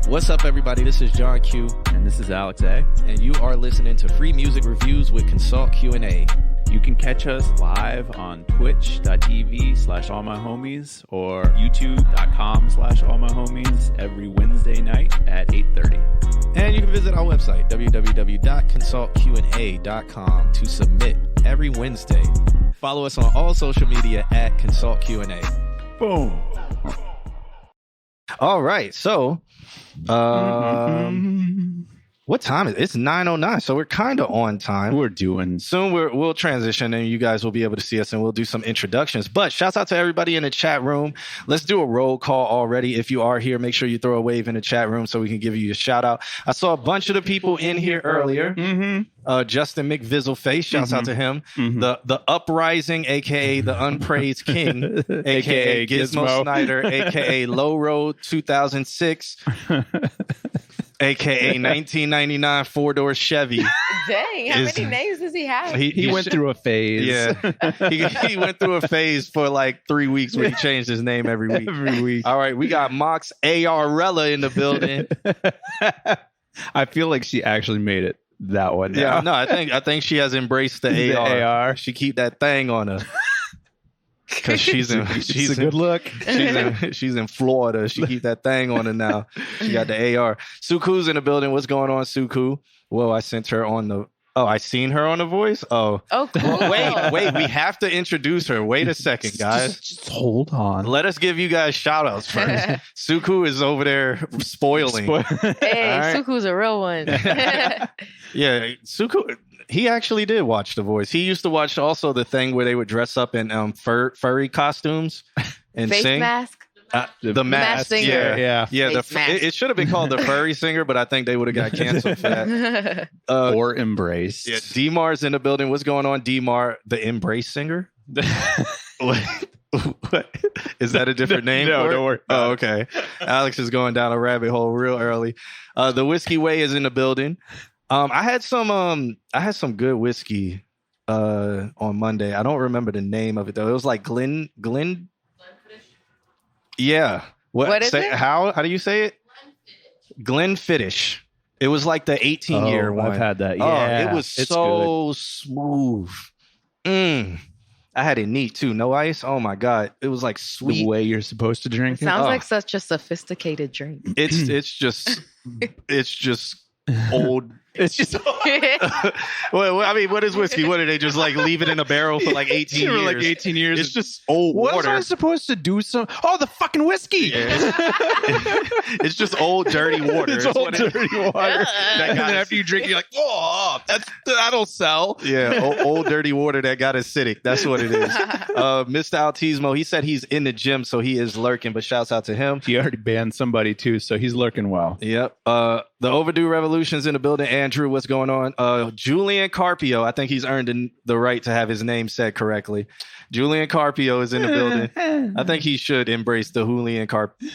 What's up, everybody? This is John Q. And this is Alex A. And you are listening to Free Music Reviews with Consult Q&A. You can catch us live on twitch.tv/allmyhomies or youtube.com/allmyhomies every Wednesday night at 8:30. And you can visit our website, www.consultqa.com, to submit every Wednesday. Follow us on all social media at Consult Q&A. Boom. All right. So, what time is it? It's 9:09, so we're kind of on time. We're doing Soon we'll transition and you guys will be able to see us and we'll do some introductions. But shouts out to everybody in the chat room. Let's do a roll call already. If you are here, make sure you throw a wave in the chat room so we can give you a shout out. I saw a bunch of the people in here earlier. Justin McVizzleface, shouts out to him. The Uprising, aka the Unpraised King, aka Gizmo Snyder, aka Low Road 2006. AKA 1999 four-door Chevy. Dang, how many names does he have? He went through a phase. Yeah. he went through a phase for like 3 weeks where he changed his name every week. All right, we got Mox Arial in the building. I feel like she actually made it that one now. Yeah, no, I think she has embraced the AR. She keep that thing on her. Because she's a good look. She's in Florida. She keep that thing on her now. She got the AR. Suku's in the building. What's going on, Suku? Well, I sent her on the. Oh, I seen her on The Voice. Oh, cool. Wait. We have to introduce her. Wait a second, guys. Just hold on. Let us give you guys shout outs first. Suku is over there spoiling. Hey, right? Suku's a real one. Yeah, Suku. He actually did watch The Voice. He used to watch also the thing where they would dress up in furry costumes and Face sing. Mask? The mask singer. Yeah. It should have been called the furry singer, but I think they would have got canceled for that. Or embraced. Yeah, D-Mar's in the building. What's going on, D-Mar? The Embrace singer? What? Is that a different name? No, don't worry. Oh, okay. Alex is going down a rabbit hole real early. The Whiskey Way is in the building. I had some good whiskey on Monday. I don't remember the name of it though. It was like Glen. Yeah. What is it? How do you say it? Glenfiddich. It was like the 18-year one. I've had that. Yeah, it was so smooth. I had it neat too. No ice. Oh my god, it was like sweet. The way you're supposed to drink it. Sounds like such a sophisticated drink. It's just old. It's just. Well, I mean, what is whiskey? What do they just like leave it in a barrel for like 18 years? Like 18 years. It's just old water. What was I supposed to do? The fucking whiskey. Yeah. It's just old dirty water. It's old dirty water. And then after you drink it, you're like, oh, that'll sell. Yeah, old dirty water that got acidic. That's what it is. Mr. Altismo, he said he's in the gym, so he is lurking. But shouts out to him. He already banned somebody too, so he's lurking well. Yep. The Overdue Revolution's in the building. Andrew, what's going on? Julian Carpio, I think he's earned the right to have his name said correctly. Julian Carpio is in the building. I think he should embrace the Julian Carpio.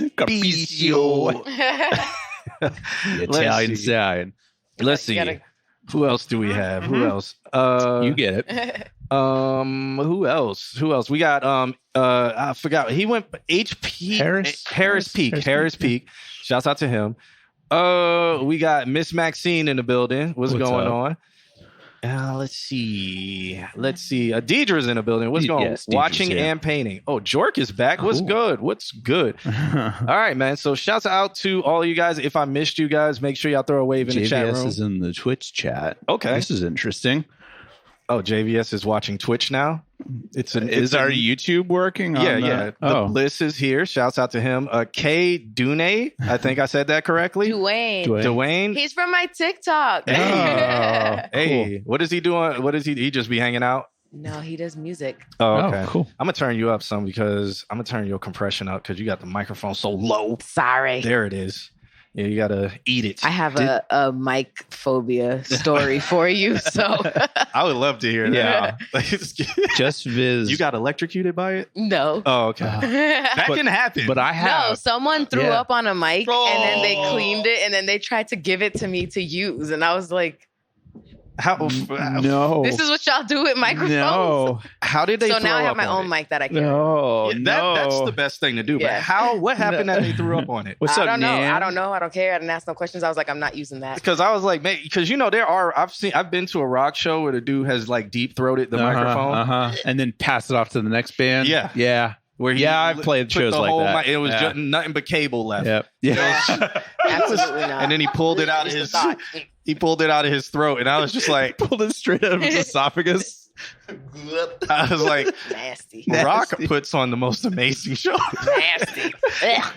Italian side. Let's see. Who else do we have? Who else? You get it. Who else? We got I forgot. He went Harris Peak. Shouts out to him. We got Miss Maxine in the building. What's going on? Let's see. Deidre's in the building. What's going on? Watching and painting. Oh, Jork is back. What's good? All right, man. So shouts out to all of you guys. If I missed you guys, make sure y'all throw a wave in the chat room. JVS is in the Twitch chat. Okay. This is interesting. Oh, JVS is watching Twitch now. Is our YouTube working? Yeah. The Bliss is here. Shouts out to him. K Dune. I think I said that correctly. Dwayne. He's from my TikTok. Hey, cool. What is he doing? What is he just be hanging out? No, he does music. Oh, okay. Cool. I'm gonna turn you up some because I'm gonna turn your compression up because you got the microphone so low. Sorry. There it is. Yeah, you gotta eat it. I have a mic phobia story for you, so I would love to hear that. Yeah. Just viz. You got electrocuted by it? No. Oh, okay. That can happen. But I have. No, someone threw up on a mic and then they cleaned it and then they tried to give it to me to use, and I was like, How? No. This is what y'all do with microphones. No. How did they? So throw now I have up my on own it? mic that I can. No. That's the best thing to do. Yeah. But how? What happened that they threw up on it? What's I up, don't know. Nan? I don't know. I don't care. I didn't ask no questions. I was like, I'm not using that. Because I was like, man, because I've been to a rock show where the dude has like deep throated the microphone, and then pass it off to the next band. Yeah. Where I've played put shows the like whole that. It was just nothing but cable left. Yep. Yeah. Absolutely not. And then he pulled it out of his. He pulled it out of his throat, and I was just like, Pulled it straight out of his esophagus. I was like, Nasty. Rock puts on the most amazing show. Nasty. Ugh.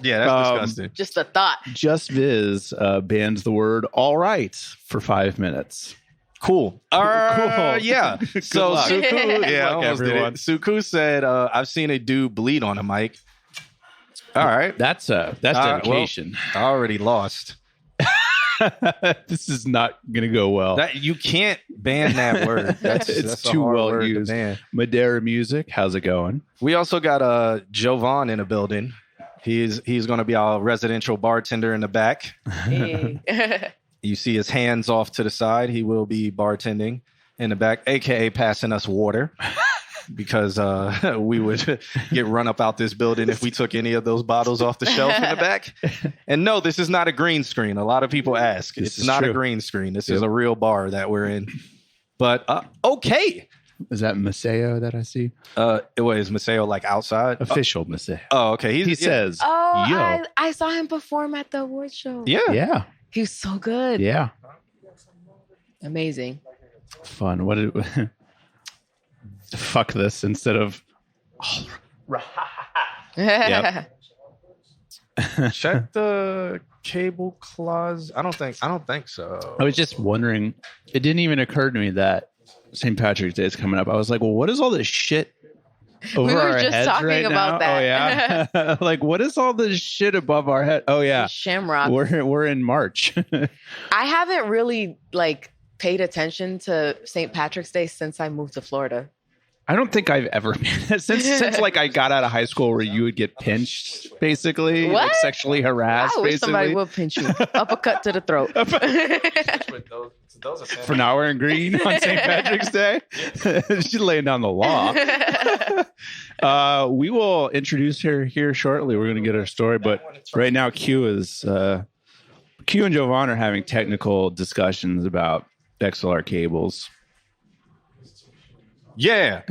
Yeah, that's disgusting. Just a thought. Just Viz bans the word "all right" for 5 minutes. Cool. Cool. Yeah. So luck. Suku, Good yeah, luck, almost did everyone. it. Suku said, "I've seen a dude bleed on a mic." All right, That's dedication. I already lost. This is not going to go well. That you can't ban that word. That's a too hard well word to used. ban. Madeira Music, how's it going? We also got Jovan in the building. He's going to be our residential bartender in the back. Hey. You see his hands off to the side. He will be bartending in the back, aka passing us water, because we would get run up out this building if we took any of those bottles off the shelf in the back. And no, this is not a green screen. A lot of people ask. It's not a green screen. This is a real bar that we're in. But okay. Is that Maceo that I see? It was Maceo like outside? Official Maceo. Oh, okay. He says, Oh, yo. I saw him perform at the award show. Yeah. Yeah. He was so good. Yeah. Amazing. Fun. What did fuck this instead of Yep. Check the cable clause. I don't think so. I was just wondering, it didn't even occur to me that St. Patrick's Day is coming up. I was like, well, what is all this shit over We were our just heads talking right about now? that. Oh yeah. Like, what is all this shit above our head? Oh yeah. Shamrock. We're in March. I haven't really paid attention to St. Patrick's Day since I moved to Florida. I don't think I've ever been since like I got out of high school where you would get pinched, basically, What? like sexually harassed, I wish basically. somebody would pinch you. Uppercut to the throat. For now wearing green on St. Patrick's Day. She's laying down the law. We will introduce her here shortly. We're going to get her story, but right now Q and Jovan are having technical discussions about XLR cables. Yeah.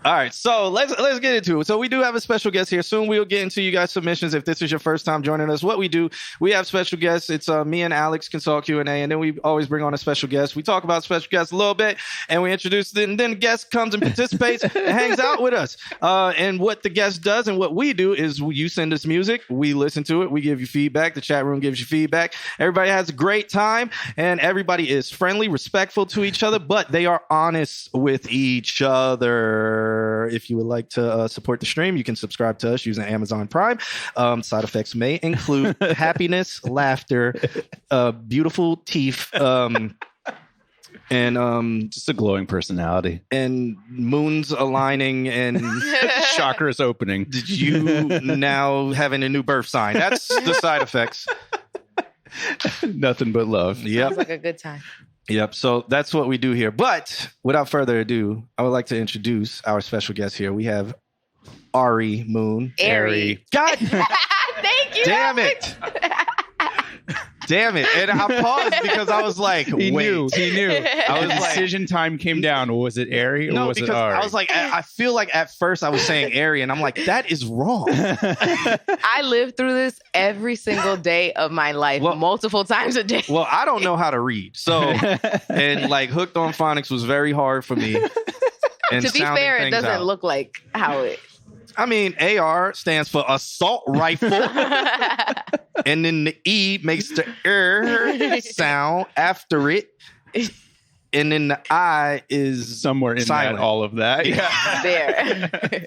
All right, so let's get into it. So we do have a special guest here. Soon we'll get into you guys' submissions. If this is your first time joining us, what we do, we have special guests. It's me and Alex consult Q&A, and then we always bring on a special guest. We talk about special guests a little bit, and we introduce them, and then the guest comes and participates and hangs out with us. And what the guest does and what we do is you send us music, we listen to it, we give you feedback, the chat room gives you feedback. Everybody has a great time, and everybody is friendly, respectful to each other, but they are honest with each other. If you would like to support the stream, you can subscribe to us using Amazon Prime. Side effects may include happiness, laughter, beautiful teeth, and just a glowing personality, and moons aligning, and chakras opening. You now having a new birth sign. That's the side effects. Nothing but love. Yep. Sounds like a good time. Yep. So that's what we do here. But without further ado, I would like to introduce our special guest here. We have Ari Moon. Ari. God Thank you. damn it. Damn it. And I paused because I was like, He wait. knew. I was like, Decision time came down. Was it Ari or no, was it because Ari? I was like, I feel like at first I was saying Ari, and I'm like, that is wrong. I live through this every single day of my life, multiple times a day. Well, I don't know how to read. So, and like Hooked on Phonics was very hard for me. And to be fair, it doesn't look like how it. I mean, AR stands for assault rifle. And then the E makes the sound after it. And then the I is somewhere in silent. that, all of that. Yeah. There.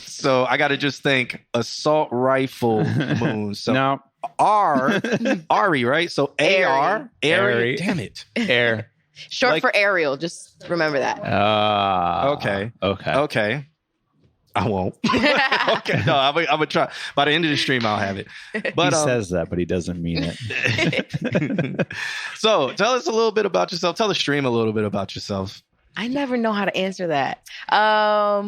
So I got to just think assault rifle Moon. So now, Ari, right? So AR. Ari. Damn it. Air. Short for Arial. Just remember that. Okay. I won't. Okay, no, I'm gonna try. By the end of the stream, I'll have it. But he says that, but he doesn't mean it. So, tell us a little bit about yourself. Tell the stream a little bit about yourself. I never know how to answer that. My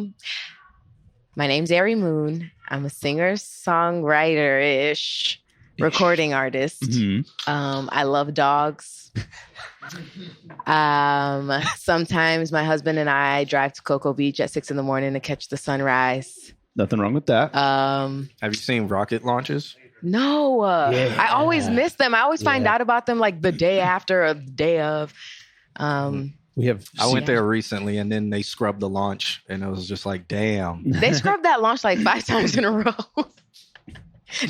name's Ari Moon. I'm a singer, songwriter-ish, recording artist. Mm-hmm. I love dogs. Sometimes my husband and I drive to Cocoa Beach at 6 a.m. to catch the sunrise. Nothing wrong with that. Have you seen rocket launches? No, I always miss them. I always find out about them like the day after or the day of. I went there recently, and then they scrubbed the launch, and it was just like, damn. They scrubbed that launch like 5 times in a row.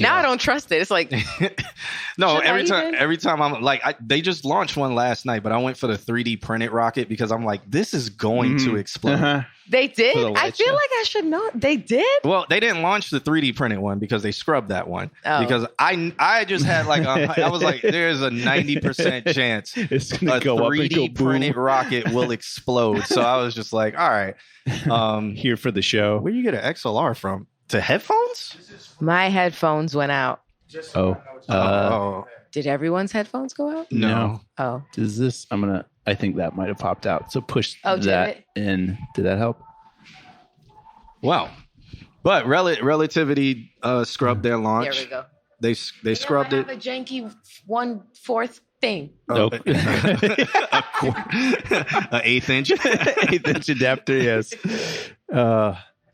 Now I don't trust it. It's like no. Every time I'm like, they just launched one last night, but I went for the 3D printed rocket because I'm like, this is going to explode. Uh-huh. They did. I feel like I should know. They did. Well, they didn't launch the 3D printed one because they scrubbed that one. Oh. Because I just had like I was like, there's a 90% chance It's gonna a go up and 3D go printed boom. rocket will explode. So I was just like, all right, Here for the show. where you get an XLR from? To headphones? My headphones went out. Oh Did everyone's headphones go out? no. Oh. Does this? I think that might have popped out. So push Oh, did that it? in. Did that help? Well, but relativity scrubbed their launch. There we go. They scrubbed I it. have a janky 1/4 thing. Nope. An eighth inch. Eighth-inch adapter. Yes.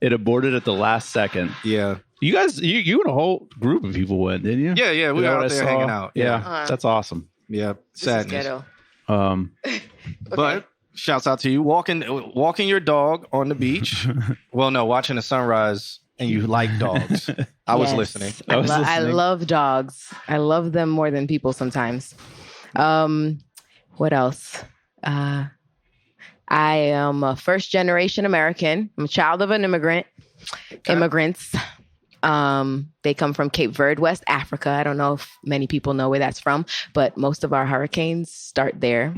It aborted at the last second. Yeah. You guys, you and a whole group of people went, didn't you? Yeah. We Is that were what out I there saw? hanging out. Yeah, that's awesome. Yeah. This is Sadness. ghetto. But shouts out to you walking your dog on the beach. Well, no, watching the sunrise, and you like dogs. I was Yes. listening. I love dogs. I love them more than people sometimes. What else? I am a first generation American. I'm a child of an immigrant. Immigrants. They come from Cape Verde, West Africa. I don't know if many people know where that's from, but most of our hurricanes start there.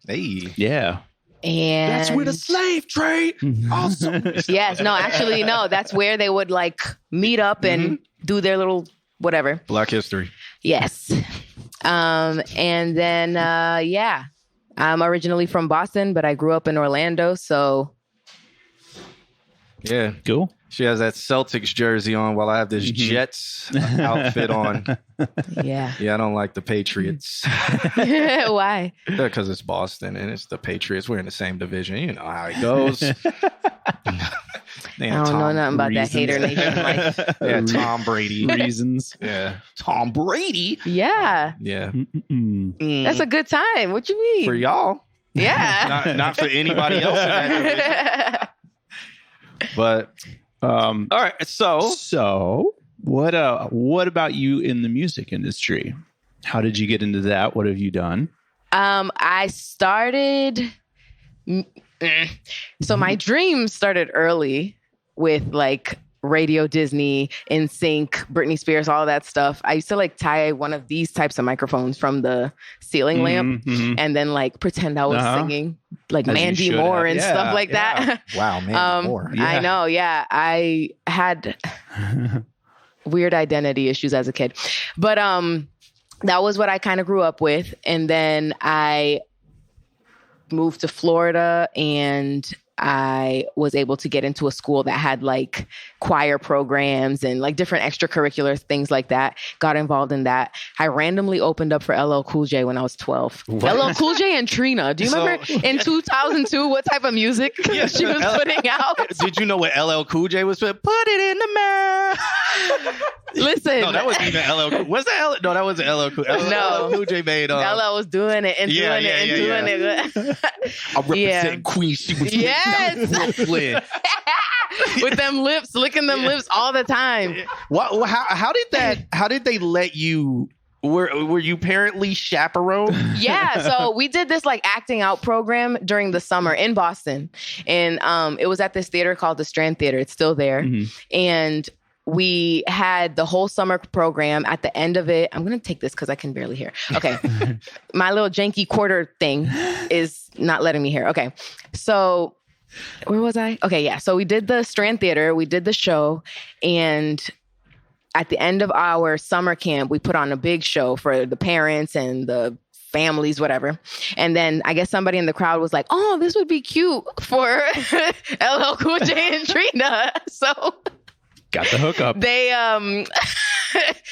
Hey. Yeah. And That's where the slave trade. Awesome. yes, no, actually, no, that's where they would like meet up and do their little whatever. Black history. Yes. And then, yeah, I'm originally from Boston, but I grew up in Orlando. So Yeah. Cool. She has that Celtics jersey on while I have this Jets outfit on. yeah. Yeah, I don't like the Patriots. Why? Because it's Boston and it's the Patriots. We're in the same division. You know how it goes. I don't know nothing about that hater nation life. Yeah, Tom Brady. Reasons. Yeah. Tom Brady. Yeah. Yeah. That's a good time. What you mean? For y'all. Yeah. Not for anybody else in that division. But all right. So what about you in the music industry? How did you get into that? What have you done? I started. So my dreams started early with like Radio Disney, NSYNC, Britney Spears, all that stuff. I used to like tie one of these types of microphones from the ceiling lamp and then like pretend I was singing like As you Mandy should Moore have. and Yeah, stuff like that. Wow, Mandy Moore. I know. Yeah. I had weird identity issues as a kid, but that was what I kind of grew up with. And then I moved to Florida and I was able to get into a school that had like choir programs and like different extracurricular things like that. Got involved in that. I randomly opened up for LL Cool J when I was 12. What? LL Cool J and Trina. Do you remember in 2002 what type of music she was putting out? Did you know what LL Cool J was? Put it in the mouth. Listen. No, that wasn't even LL Cool. Was that LL? No, that wasn't LL Cool. No. LL Cool J made. LL was doing it and doing it and doing it. I represent Queens. She was Yes. Brooklyn. With them lips, licking them lips all the time. How did they let you? Were you apparently chaperoned? Yeah, so we did this like acting out program during the summer in Boston, and it was at this theater called the Strand Theater. It's still there, and we had the whole summer program. At the end of it, I'm gonna take this because I can barely hear. Okay, my little janky quarter thing is not letting me hear. Okay, so Where was I? Okay, yeah. So we did the Strand Theater, we did the show, and at the end of our summer camp, we put on a big show for the parents and the families, whatever. And then I guess somebody in the crowd was like, oh, this would be cute for LL Cool J and Trina. So got the hookup. They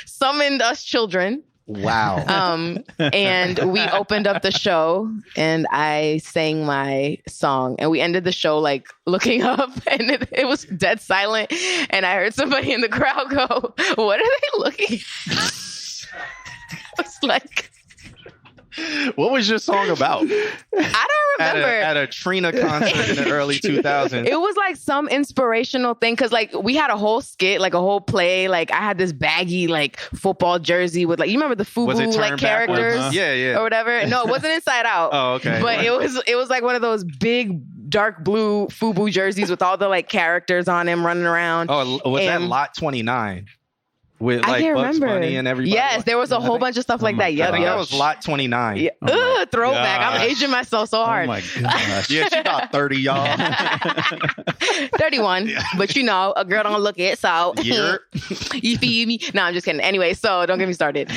summoned us children. Wow. And we opened up the show and I sang my song and we ended the show like looking up and it was dead silent. And I heard somebody in the crowd go, what are they looking at? I was like, what was your song about? I don't remember. At a Trina concert in the early 2000s. It was like some inspirational thing because like we had a whole skit, like a whole play. Like I had this baggy like football jersey with like, you remember the FUBU like characters? Yeah. Or whatever. No, it wasn't Inside Out. Oh, okay. But it was like one of those big dark blue FUBU jerseys with all the like characters on them running around. Oh, was that Lot 29? With I like can't Bugs remember. Bunny and everybody. Yes, there was a whole bunch of stuff like that. I think that was Lot 29. Yeah. Throwback. I'm aging myself so hard. Oh my gosh. Yeah, she about 30, y'all. 31. But you know, a girl don't look it, so Yeah. you feel me? No, I'm just kidding. Anyway, so don't get me started.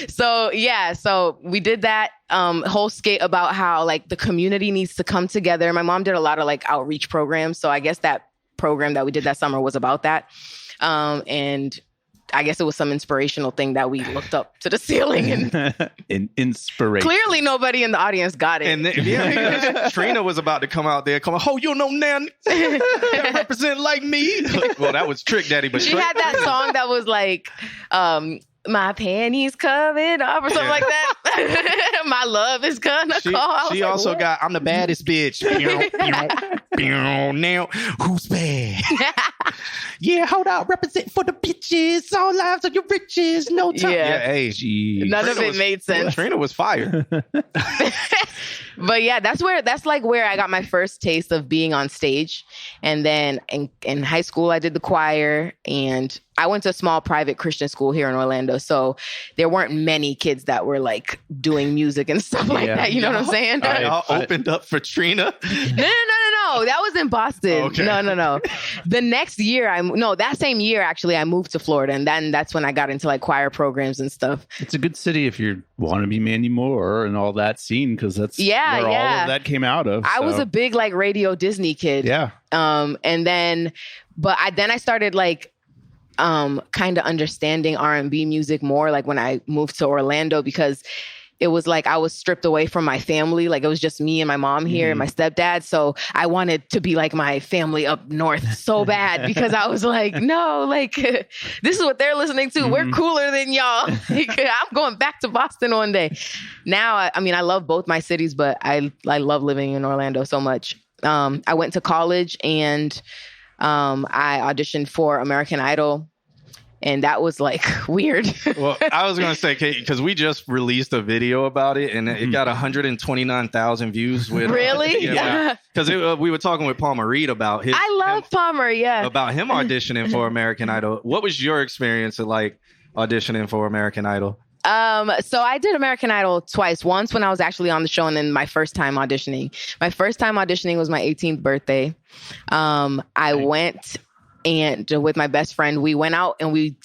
So we did that whole skit about how like the community needs to come together. My mom did a lot of like outreach programs. So I guess that program that we did that summer was about that. And I guess it was some inspirational thing that we looked up to the ceiling and An inspiration. clearly nobody in the audience got it. And then, Trina was about to come out there, oh, you know, nan, that represent like me. Well, that was Trick Daddy, but she had that song that was like, my panties covered up or something like that. My love is gonna call. She also got, I'm the baddest bitch. Now, who's bad? Yeah, hold out, represent for the bitches. All lives of your riches, no time. Yeah. Hey, None of it made sense. Trina was fire. But yeah, that's like where I got my first taste of being on stage. And then in high school, I did the choir and I went to a small private Christian school here in Orlando. So there weren't many kids that were like doing music and stuff like that. You know what I'm saying? Y'all opened up for Trina? No. That was in Boston. Okay. No. The next year, that same year, actually, I moved to Florida. And then that's when I got into like choir programs and stuff. It's a good city if you want to be Mandy Moore and all that scene because that's where all of that came out of. I was a big like Radio Disney kid. Yeah. And then, I started like, kind of understanding R&B music more like when I moved to Orlando because it was like I was stripped away from my family. Like it was just me and my mom here and my stepdad. So I wanted to be like my family up north so bad because I was like, no, like this is what they're listening to. We're cooler than y'all. Like, I'm going back to Boston one day. Now, I love both my cities, but I love living in Orlando so much. I went to college and I auditioned for American Idol. And that was like weird. Well, I was going to say, because we just released a video about it and it got 129,000 views. Really? Yeah. Because we were talking with Palmer Reed about his. I love Palmer, yeah. About him auditioning for American Idol. What was your experience of like auditioning for American Idol? So I did American Idol twice. Once when I was actually on the show and then my first time auditioning. My first time auditioning was my 18th birthday. I went and with my best friend, we went out and we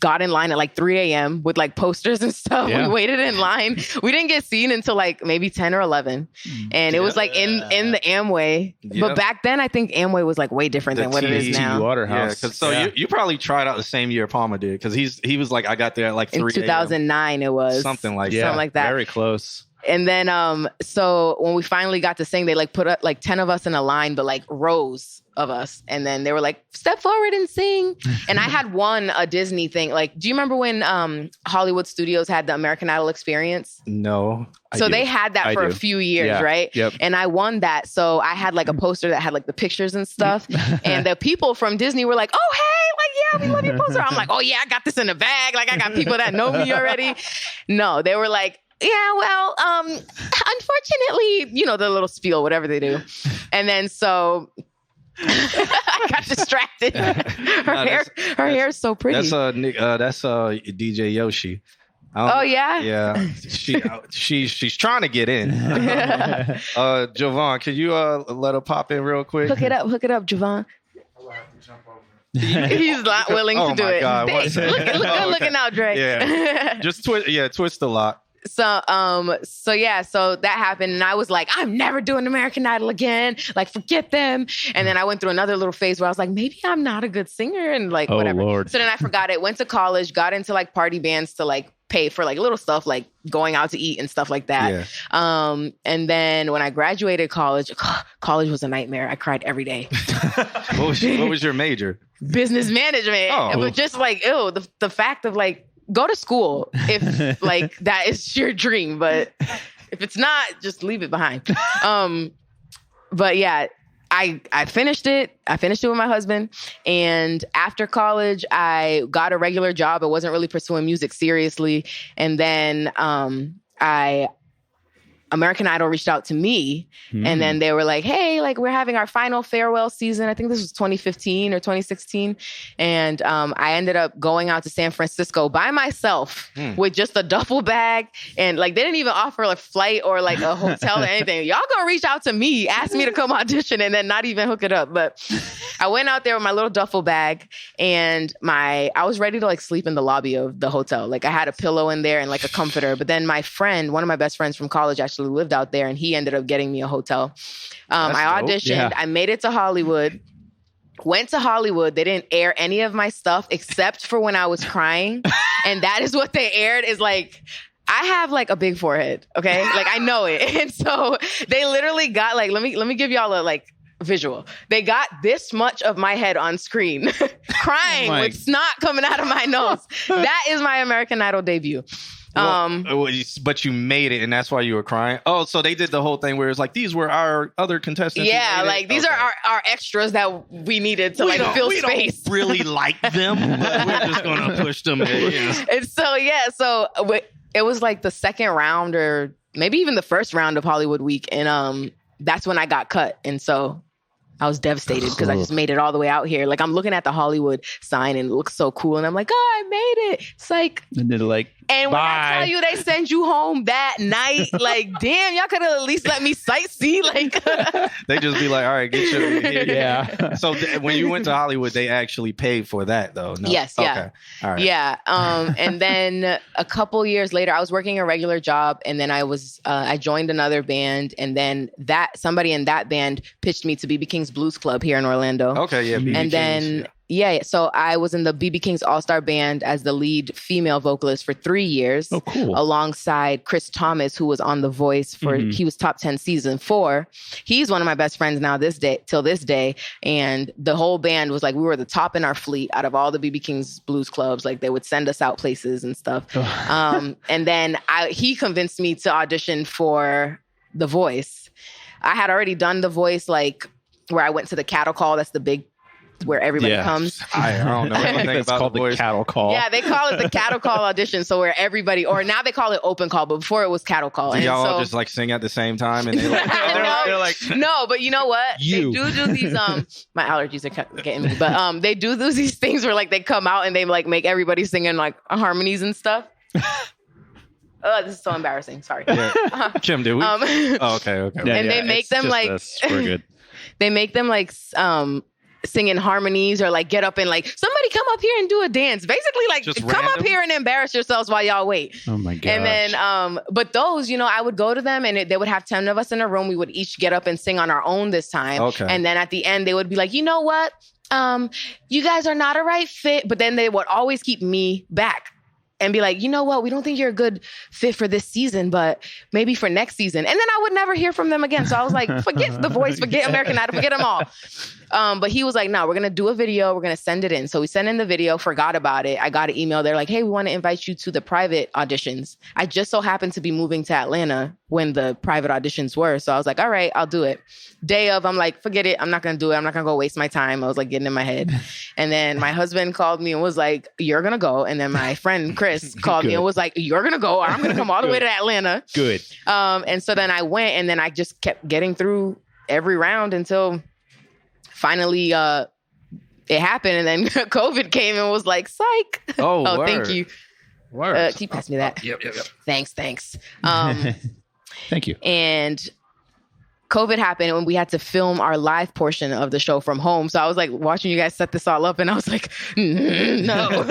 got in line at like 3 a.m. with like posters and stuff. Yeah. We waited in line. We didn't get seen until like maybe 10 or 11. And it was like in the Amway. Yep. But back then, I think Amway was like way different than what it is now. Waterhouse. Yeah, you probably tried out the same year Palmer did because he was like, I got there at like 3 in 2009 it was. Something like that. Very close. And then, so when we finally got to sing, they like put up like 10 of us in a line, but like rows of us. And then they were like, step forward and sing. And I had won a Disney thing. Like, do you remember when Hollywood Studios had the American Idol experience? No. So they had that for a few years, right? Yep. And I won that. So I had like a poster that had like the pictures and stuff. And the people from Disney were like, oh, hey, like, yeah, we love your poster. I'm like, oh yeah, I got this in the bag. Like I got people that know me already. No, they were like, yeah, well, unfortunately, you know, the little spiel, whatever they do. And then so I got distracted. Her hair is so pretty. That's DJ Yoshi. Oh yeah. Yeah, she's trying to get in. Jovan, can you let her pop in real quick? Hook it up, Jovan. He's not willing to do it. Oh my God! Looking out, Dre. Yeah, just twist the lock. So that happened, and I was like, I'm never doing American Idol again. Like, forget them. And then I went through another little phase where I was like, maybe I'm not a good singer, and like whatever. Lord. So then I forgot it. Went to college, got into like party bands to like pay for like little stuff like going out to eat and stuff like that. Yeah. And then when I graduated college was a nightmare. I cried every day. What was your major? Business management. Oh. But just like, the fact of like, go to school if like that is your dream, but if it's not, just leave it behind. But yeah, I finished it. I finished it with my husband. And after college, I got a regular job. I wasn't really pursuing music seriously. And then American Idol reached out to me, and then they were like, hey, like we're having our final farewell season. I think this was 2015 or 2016. And I ended up going out to San Francisco by myself with just a duffel bag. And like, they didn't even offer a flight or like a hotel or anything. Y'all gonna reach out to me, ask me to come audition, and then not even hook it up. But I went out there with my little duffel bag, and I was ready to like sleep in the lobby of the hotel. Like I had a pillow in there and like a comforter. But then my friend, one of my best friends from college, actually lived out there, and he ended up getting me a hotel. I auditioned. Yeah. I made it to Hollywood. Went to Hollywood. They didn't air any of my stuff except for when I was crying. And that is what they aired, is like, I have like a big forehead. Okay. Like I know it. And so they literally got like, let me give y'all a like visual. They got this much of my head on screen crying with snot coming out of my nose. That is my American Idol debut. But you made it, and that's why you were crying. Oh, so they did the whole thing where it's like, these were our other contestants. Yeah, like these are our extras that we needed to fill space. Don't really like them, but we're just gonna push them in. Yeah. And so it was like the second round or maybe even the first round of Hollywood Week, and that's when I got cut, and so I was devastated because I just made it all the way out here. Like I'm looking at the Hollywood sign and it looks so cool. And I'm like, oh, I made it. It's like, and they're like, and when I tell you they send you home that night, like, damn, y'all could have at least let me sightsee. Like, they just be like, all right, get your here. Yeah. So when you went to Hollywood, they actually paid for that though. No? Yes. Yeah. Okay. All right. Yeah. And then a couple years later, I was working a regular job, and then I joined another band, and then somebody in that band pitched me to BB King's Blues Club here in Orlando. Okay. Yeah. BB and King's, then. Yeah, so I was in the BB King's All-Star Band as the lead female vocalist for 3 years. Oh, cool. Alongside Chris Thomas, who was on The Voice he was top 10 season 4. He's one of my best friends now till this day. And the whole band was like, we were the top in our fleet out of all the BB King's blues clubs. Like they would send us out places and stuff. And then he convinced me to audition for The Voice. I had already done The Voice, like where I went to the cattle call. That's the big where everybody comes. I don't know anything about called the cattle call. Yeah, they call it the cattle call audition. So where everybody, or now they call it open call, but before it was cattle call. So y'all all just like sing at the same time, and they're like, no, but you know what? They do these. My allergies are getting me, but they do these things where like they come out and they like make everybody singing like harmonies and stuff. Oh, this is so embarrassing. Sorry. Yeah. Kim, did we? Okay. Yeah, and they make them like we're good. They make them like singing harmonies or like get up and like somebody come up here and do a dance. Basically, like just come random? Up here and embarrass yourselves while y'all wait. Oh my god! And then, but those, I would go to them and they would have 10 of us in a room. We would each get up and sing on our own this time. Okay. And then at the end, they would be like, you know what? You guys are not a right fit. But then they would always keep me back. And be like, you know what? We don't think you're a good fit for this season, but maybe for next season. And then I would never hear from them again. So I was like, forget The Voice, forget American Idol, forget them all. But he was like, no, we're going to do a video. We're going to send it in. So we sent in the video, forgot about it. I got an email. They're like, hey, we want to invite you to the private auditions. I just so happened to be moving to Atlanta when the private auditions were. So I was like, all right, I'll do it. Day of, I'm like, forget it. I'm not going to do it. I'm not going to go waste my time. I was like getting in my head. And then my husband called me and was like, you're going to go. And then my friend Chris called me and was like, you're going to go. Or I'm going to come all the way to Atlanta. Good. And so then I went, and then I just kept getting through every round until finally it happened. And then COVID came and was like, psych. Oh, thank you. Keep passing me that. Yep. Thanks. Thank you. And COVID happened and we had to film our live portion of the show from home. So I was like watching you guys set this all up and I was like, no.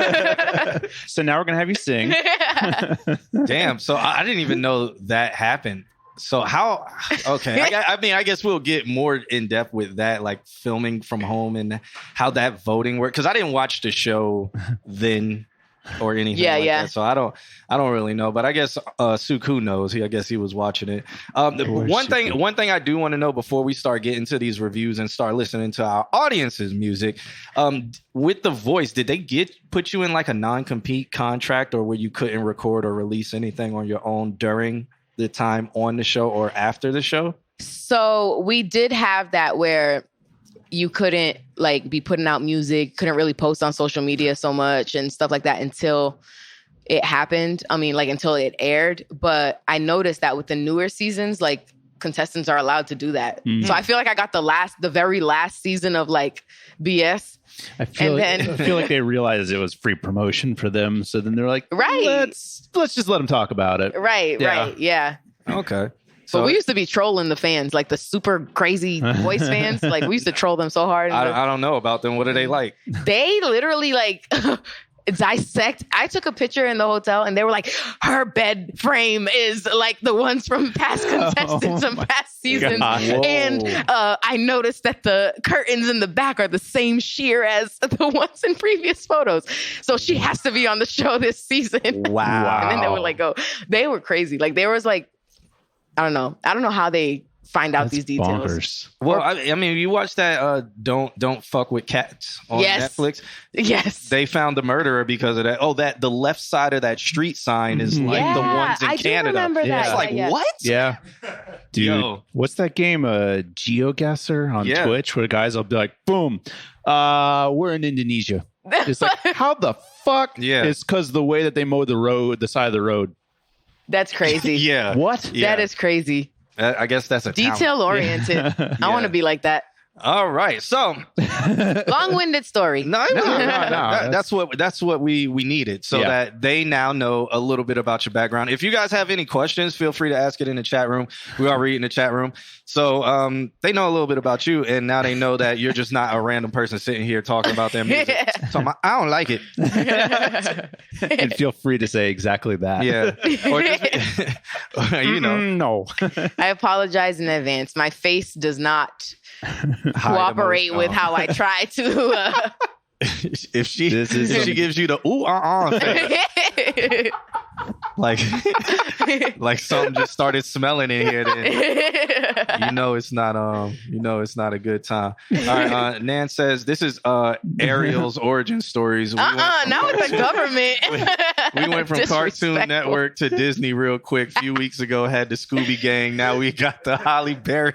So now we're going to have you sing. Damn. So I didn't even know that happened. So how, okay. I guess we'll get more in depth with that, like filming from home and how that voting worked. Cause I didn't watch the show then or anything that. So I don't really know, but I guess Suku knows. I guess he was watching it. One thing I do want to know before we start getting to these reviews and start listening to our audience's music, with The Voice, did they put you in like a non-compete contract or where you couldn't record or release anything on your own during the time on the show or after the show? So we did have that where you couldn't like be putting out music, couldn't really post on social media so much and stuff like that until it happened. I mean, like until it aired. But I noticed that with the newer seasons, like contestants are allowed to do that. So I feel like I got the very last season of like BS. I feel like they realized it was free promotion for them. So then they're like, let's just let them talk about it. Right. Yeah. Okay. So we used to be trolling the fans, like the super crazy Voice fans. Like we used to troll them so hard. I don't know about them. What are they like? They literally like dissect. I took a picture in the hotel and they were like, her bed frame is like the ones from past contestants from past seasons. And I noticed that the curtains in the back are the same sheer as the ones in previous photos. So she has to be on the show this season. Wow. And then they were like, they were crazy. Like there was like, I don't know how they find out these details. Bonkers. Well, I mean, you watch that Don't Fuck with Cats on Netflix. Yes. They found the murderer because of that. Oh, the left side of that street sign is like the ones in Canada. I do remember that. It's like, what? Yeah. Dude, what's that game? GeoGuessr on Twitch where the guys will be like, boom, we're in Indonesia. It's like, how the fuck? Yeah. It's because the way that they mowed the side of the road. That's crazy. Yeah. What? Yeah. That is crazy. I guess that's a detail oriented. I want to be like that. All right. So long-winded story. No. That's what we needed so that they now know a little bit about your background. If you guys have any questions, feel free to ask it in the chat room. We are reading the chat room. So they know a little bit about you, and now they know that you're just not a random person sitting here talking about their music. So I don't like it. And feel free to say exactly that. Yeah. Or just, no. I apologize in advance. My face does not cooperate with how I try to. If she gives you the face, like something just started smelling in here, then it's not a good time. All right, Nan says this is Ariel's origin stories. Now it's the government. We went from Cartoon Network to Disney real quick. A few weeks ago had the Scooby Gang. Now we got the Holly Berry.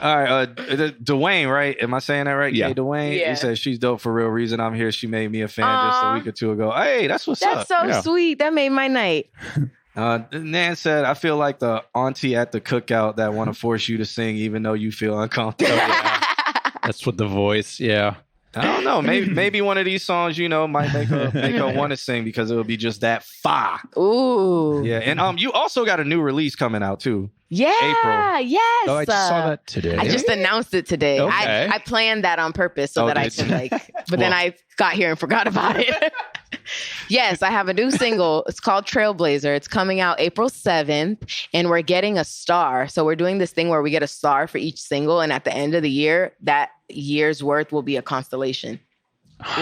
All right, Dwayne, right? Am I saying that right? Yeah. Hey, Dwayne, Yeah. He says she's dope for real reason. I'm here. She made me a fan just a week or two ago. Hey, that's what's up. That's so sweet. That made my night. Nan said, I feel like the auntie at the cookout that want to force you to sing even though you feel uncomfortable. That's what The Voice, I don't know. Maybe one of these songs, might make her want to sing because it will be just that fire. Ooh. Yeah, and you also got a new release coming out too. Yeah. April. Yes. Oh, I just saw that today. I just announced it today. Okay. I planned that on purpose so that I could but then I got here and forgot about it. Yes, I have a new single. It's called Trailblazer. It's coming out April 7th and we're getting a star. So we're doing this thing where we get a star for each single. And at the end of the year, that year's worth will be a constellation.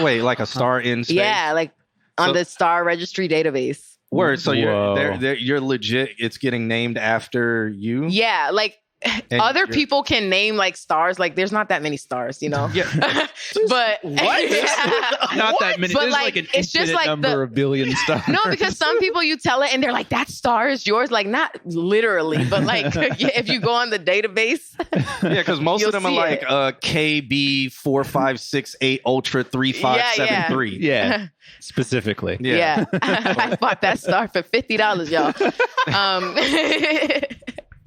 Wait, like a star in space? Yeah, like on the star registry database. Word. So you're legit. It's getting named after you. Yeah, like other people can name like stars. Like there's not that many stars, Yeah. But what? Not that many. But There's like an infinite number of billion stars. No, because some people you tell it and they're like, that star is yours. Like not literally, but like if you go on the database. Yeah, because most of them are like KB 4568 Ultra 3573. Yeah. Specifically. Yeah. I bought that star for $50, y'all.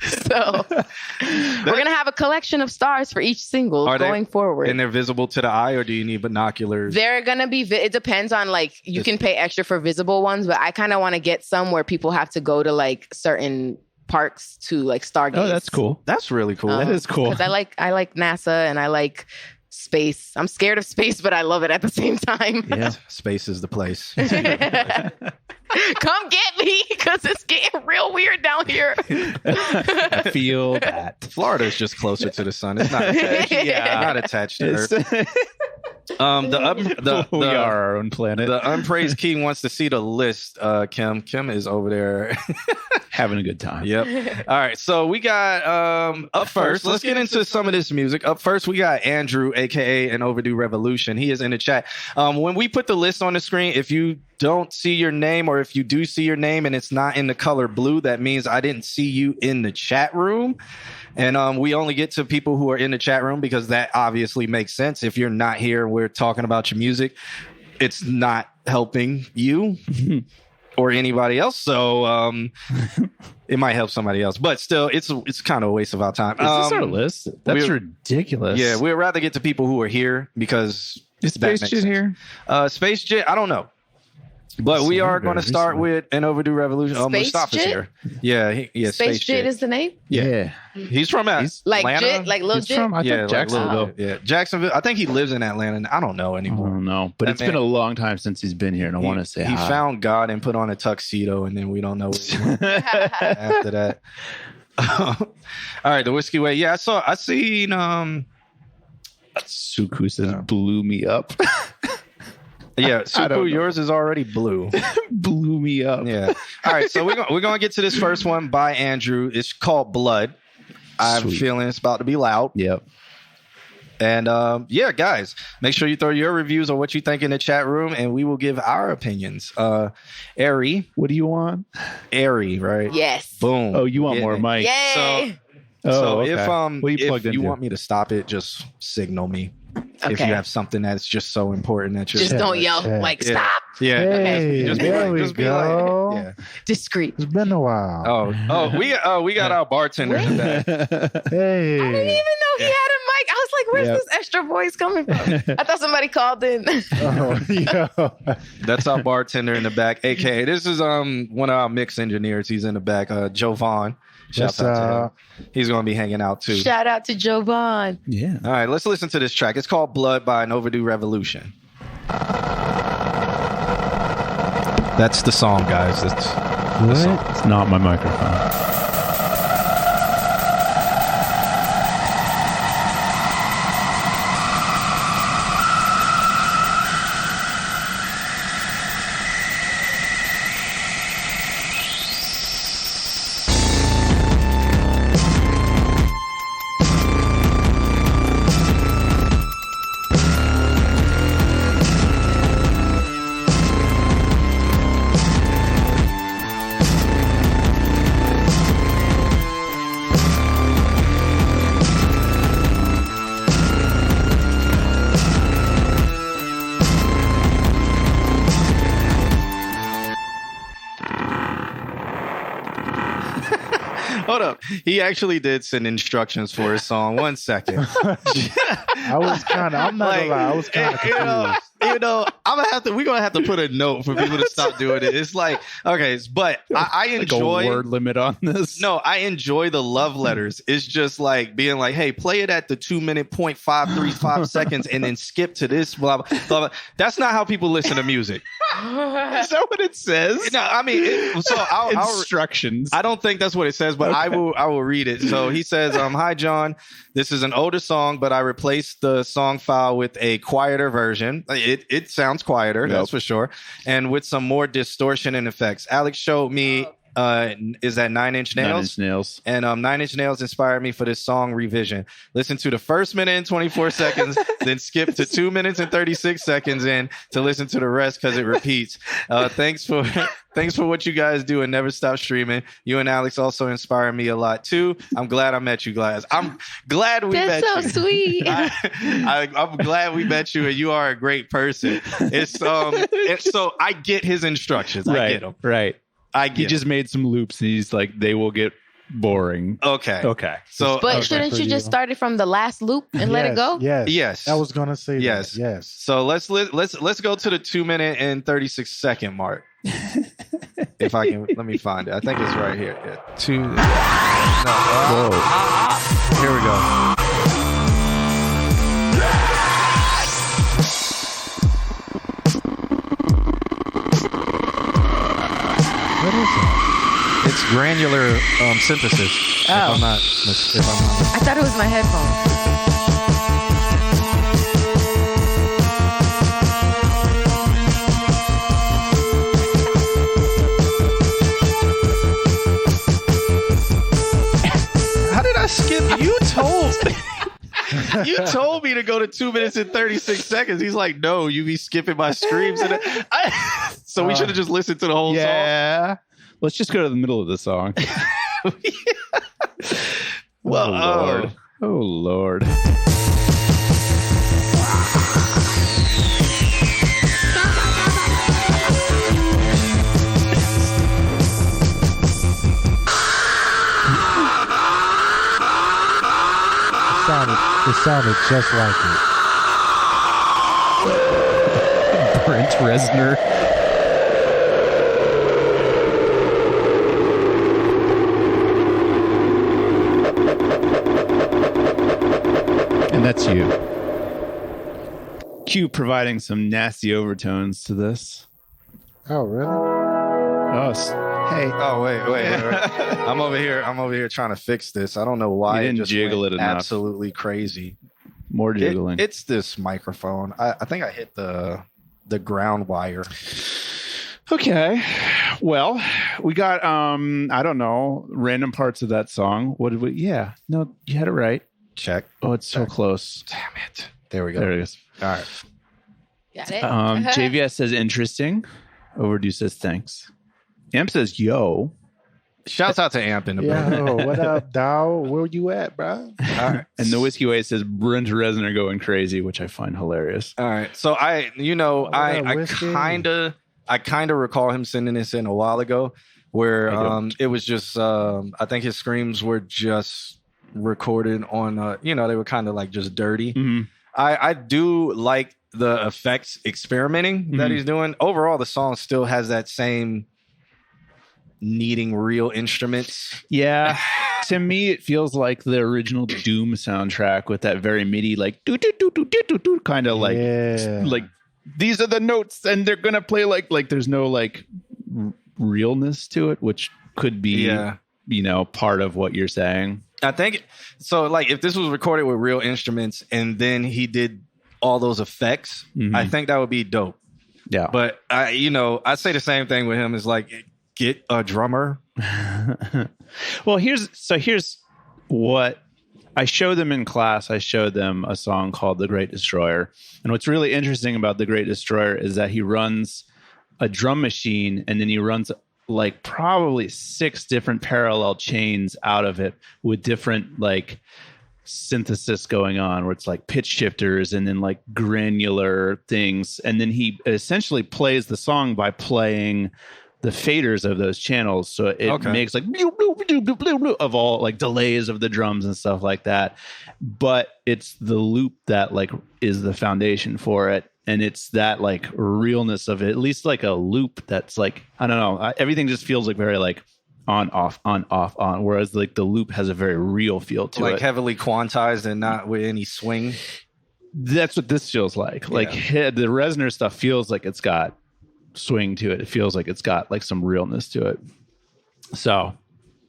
So we're going to have a collection of stars for each single going forward. And they're visible to the eye, or do you need binoculars? They're going to be, it depends on like, you can pay extra for visible ones, but I kind of want to get some where people have to go to like certain parks to like stargaze. Oh, that's cool. That's really cool. That is cool. Because I like NASA and I like space. I'm scared of space, but I love it at the same time. Yeah, space is the place. Come get me, because it's getting real weird down here. I feel that. Florida is just closer to the sun. It's not attached. Not attached to Earth. We are our own planet. The Unpraised King wants to see the list. Kim is over there having a good time. Yep. All right. So we got up first. Let's get into some of this music. Up first, we got Andrew, aka An Overdue Revolution. He is in the chat. When we put the list on the screen, if you don't see your name, or if you do see your name and it's not in the color blue, that means I didn't see you in the chat room. And we only get to people who are in the chat room because that obviously makes sense. If you're not here, we're talking about your music, it's not helping you or anybody else. So it might help somebody else, but still, it's kind of a waste of our time. Is this our list? That's ridiculous. Yeah, we'd rather get to people who are here because is Space Jit here? Space Jit, I don't know. But we are going to start with An Overdue Revolution. Mustafa's here. Yeah, Space Jit is the name? Yeah. He's from like Atlanta. Jit, like Lil Jit? Jacksonville. Yeah, Jacksonville. I think he lives in Atlanta. I don't know anymore. I don't know. But it's been a long time since he's been here, and I want to say he found God and put on a tuxedo, and then we don't know what he went after that. All right, the Whiskey Way. Yeah, I seen Suku says blew me up. Yeah, Suku, yours is already blue. Blew me up. Yeah. All right, so we're going to get to this first one by Andrew. It's called Blood. I have a feeling it's about to be loud. Yep. And guys, make sure you throw your reviews on what you think in the chat room, and we will give our opinions. Ari. What do you want? Ari, right? Yes. Boom. Oh, you want more mic. Yay. So okay. if if you want me to stop it, just signal me. Okay. If you have something that's just so important that you're just don't yell like stop. Yeah. Hey, just there we be go. like, yeah. Discreet. It's been a while. We got our bartender in the back. Hey. I didn't even know he had a mic. I was like, where's this extra voice coming from? I thought somebody called in. That's our bartender in the back. AKA, this is one of our mix engineers. He's in the back. Jovan. Shout out to him. He's going to be hanging out too. Shout out to Jovan. Yeah. All right, let's listen to this track. It's called Blood by An Overdue Revolution. That's the song, guys. It's not my microphone. Hold up. He actually did send instructions for his song. 1 second. I'm not gonna lie. I was kind of confused. We're gonna have to put a note for people to stop doing it. It's like, okay, but I enjoy like a word limit on this. No, I enjoy the love letters. It's just like being like, hey, play it at the 2-minute 0.535 seconds and then skip to this blah, blah blah. That's not how people listen to music. Is that what it says? No, I mean, instructions. I don't think that's what it says, but I will read it. So he says, hi John, this is an older song, but I replaced the song file with a quieter version. It sounds quieter, that's for sure, and with some more distortion and effects. Alex showed me is that 9 Inch Nails? 9 Inch Nails. And 9 Inch Nails inspired me for this song revision. Listen to the first minute and 24 seconds, then skip to 2 minutes and 36 seconds in to listen to the rest because it repeats. Thanks for what you guys do and never stop streaming. You and Alex also inspire me a lot too. I'm glad I met you guys. I'm glad we met you. That's so sweet. I'm glad we met you, and you are a great person. So I get his instructions. I get them. Right. He just made some loops, and he's like, they will get boring. Okay. So, But shouldn't you just start it from the last loop and let it go? Yes. I was gonna say yes. That. Yes. So let's go to the 2 minute and 36 second mark. If I can, let me find it. I think it's right here. Yeah. Here we go. What is it? It's granular synthesis. Oh. If I'm not mistaken. I thought it was my headphones. How did I skip? You told me to go to 2 minutes and 36 seconds. He's like, no, you be skipping my screams. So we should have just listened to the whole song. Yeah. Let's just go to the middle of the song. Well, Oh, Lord. It sounded just like it. Brent Reznor. And that's you. Q providing some nasty overtones to this. Oh, really? Oh, hey. Oh, wait. I'm over here trying to fix this. I don't know why You didn't it just jiggle went it enough. absolutely crazy. More jiggling. It's this microphone. I think I hit the ground wire. Okay. Well, we got I don't know, random parts of that song. What did we Yeah. No, you had it right. Check. Oh, it's so close. Damn it. There we go. There it is. All right. Got it? JVS says interesting. Overdue says thanks. Amp says yo. Shouts out to Amp in the building. Yo, what up, dawg? Where you at, bro? All right. And the Whiskey Way says Brent Reznor going crazy, which I find hilarious. All right. So I kind of recall him sending this in a while ago where it was just I think his screams were just recorded on they were kind of like just dirty. Mm-hmm. I do like the effects experimenting that he's doing. Overall, the song still has that same needing real instruments. Yeah. To me, it feels like the original Doom soundtrack with that very MIDI, like do do do do do do do kind of like these are the notes and they're gonna play like there's no like realness to it, which could be part of what you're saying. I think so. Like if this was recorded with real instruments and then he did all those effects, I think that would be dope. Yeah. But I say the same thing with him is like, get a drummer. Well, here's what I show them in class. I showed them a song called The Great Destroyer. And what's really interesting about The Great Destroyer is that he runs a drum machine and then he runs like probably 6 different parallel chains out of it with different like synthesis going on, where it's like pitch shifters and then like granular things. And then he essentially plays the song by playing the faders of those channels. So it makes like of all like delays of the drums and stuff like that. But it's the loop that like is the foundation for it. And it's that like realness of it, at least like a loop that's like, I don't know. Everything just feels like very like on, off, on, off, on. Whereas like the loop has a very real feel to it. Like heavily quantized and not with any swing. That's what this feels like. Like the Reznor stuff feels like it's got swing to it. It feels like it's got like some realness to it. So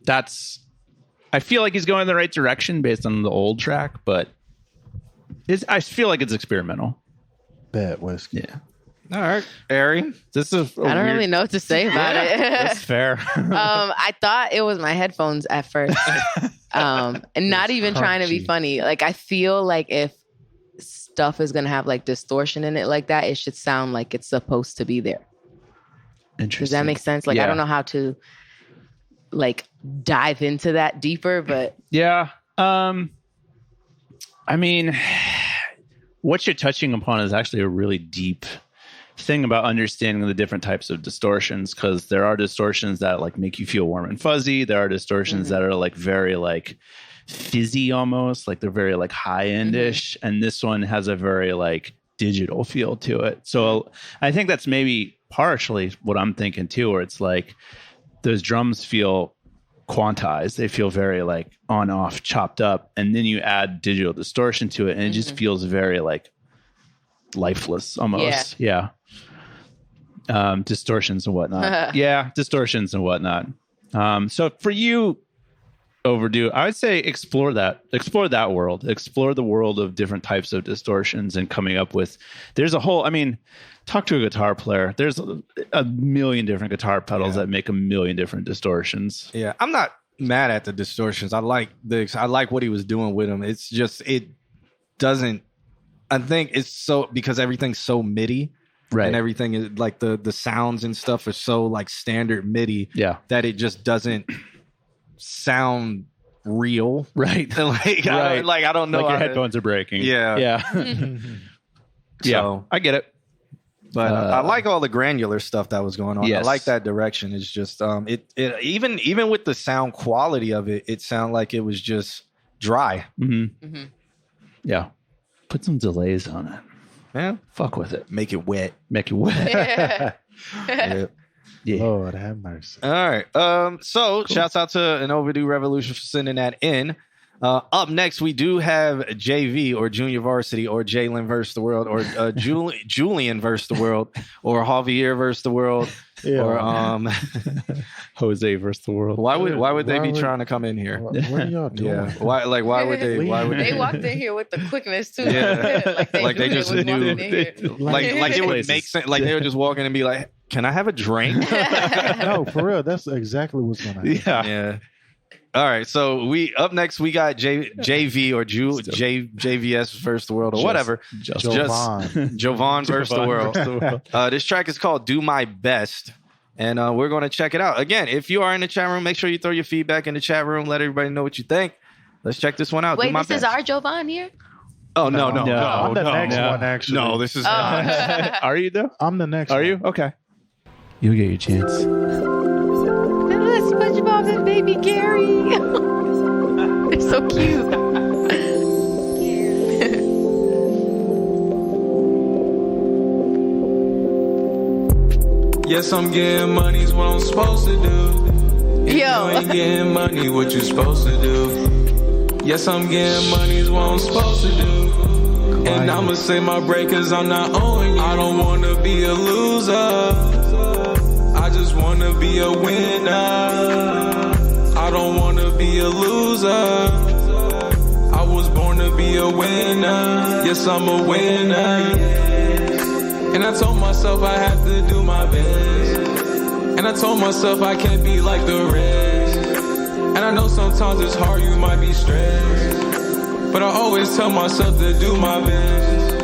I feel like he's going in the right direction based on the old track, but I feel like it's experimental. Bet whiskey. Yeah. All right, Ari. This is I don't really know what to say about it. That's fair. I thought it was my headphones at first. And not even trying to be funny. Like I feel like if stuff is gonna have like distortion in it like that, it should sound like it's supposed to be there. Interesting. Does that make sense? Like I don't know how to like dive into that deeper, but yeah. I mean, what you're touching upon is actually a really deep thing about understanding the different types of distortions, because there are distortions that like make you feel warm and fuzzy. There are distortions that are like very like fizzy almost, like they're very like high-end-ish. And this one has a very like digital feel to it. So I think that's maybe partially what I'm thinking too, where it's like those drums feel quantized. They feel very like on, off, chopped up. And then you add digital distortion to it and it just feels very like lifeless almost. Yeah. Distortions and whatnot. Distortions and whatnot. So for you, Overdue, I would say explore that world, explore the world of different types of distortions and coming up with, there's a whole, I mean, talk to a guitar player. There's a million different guitar pedals that make a million different distortions. Yeah. I'm not mad at the distortions. I like what he was doing with them. It's just, I think it's so, because everything's so MIDI. Right. And everything is like the sounds and stuff are so like standard MIDI that it just doesn't sound real. Right. Like, I don't know. Like your headphones are breaking. Yeah. So, I get it. But I like all the granular stuff that was going on. Yes. I like that direction. It's just it even with the sound quality of it, it sounded like it was just dry. Yeah. Put some delays on it. Yeah. Fuck with it. Make it wet. Yeah. Lord have mercy. All right. So shouts out to An Overdue Revolution for sending that in. Up next, we do have JV or Junior Varsity or Jalen versus the world or Julian versus the world or Javier versus the world or Jose versus the world. Why would they be trying to come in here? What are y'all doing? Yeah. Why would they? They walked in here with the quickness too. Yeah. like they just knew. Like it would make sense. Like they would just walk in and be like, "Can I have a drink?" No, for real. That's exactly what's going to happen. Yeah. All right, so up next we got JV or JVS versus the world or whatever. Jovan versus the world. This track is called "Do My Best," and we're going to check it out. Again, if you are in the chat room, make sure you throw your feedback in the chat room. Let everybody know what you think. Let's check this one out. Wait, this is our Jovan here? Oh no! I'm the next one actually. No, this is. Are you though? I'm the next. Are you? Okay. You'll get your chance. SpongeBob and baby Gary. They're so cute. Yes, I'm getting money's what I'm supposed to do. If you ain't getting money, what you supposed to do? Yes, I'm getting money's what I'm supposed to do. And I'ma say my break cause I'm not owing you. I don't wanna be a loser. I just wanna be a winner. I don't wanna be a loser. I was born to be a winner. Yes, I'm a winner. And I told myself I have to do my best. And I told myself I can't be like the rest. And I know sometimes it's hard, you might be stressed. But I always tell myself to do my best.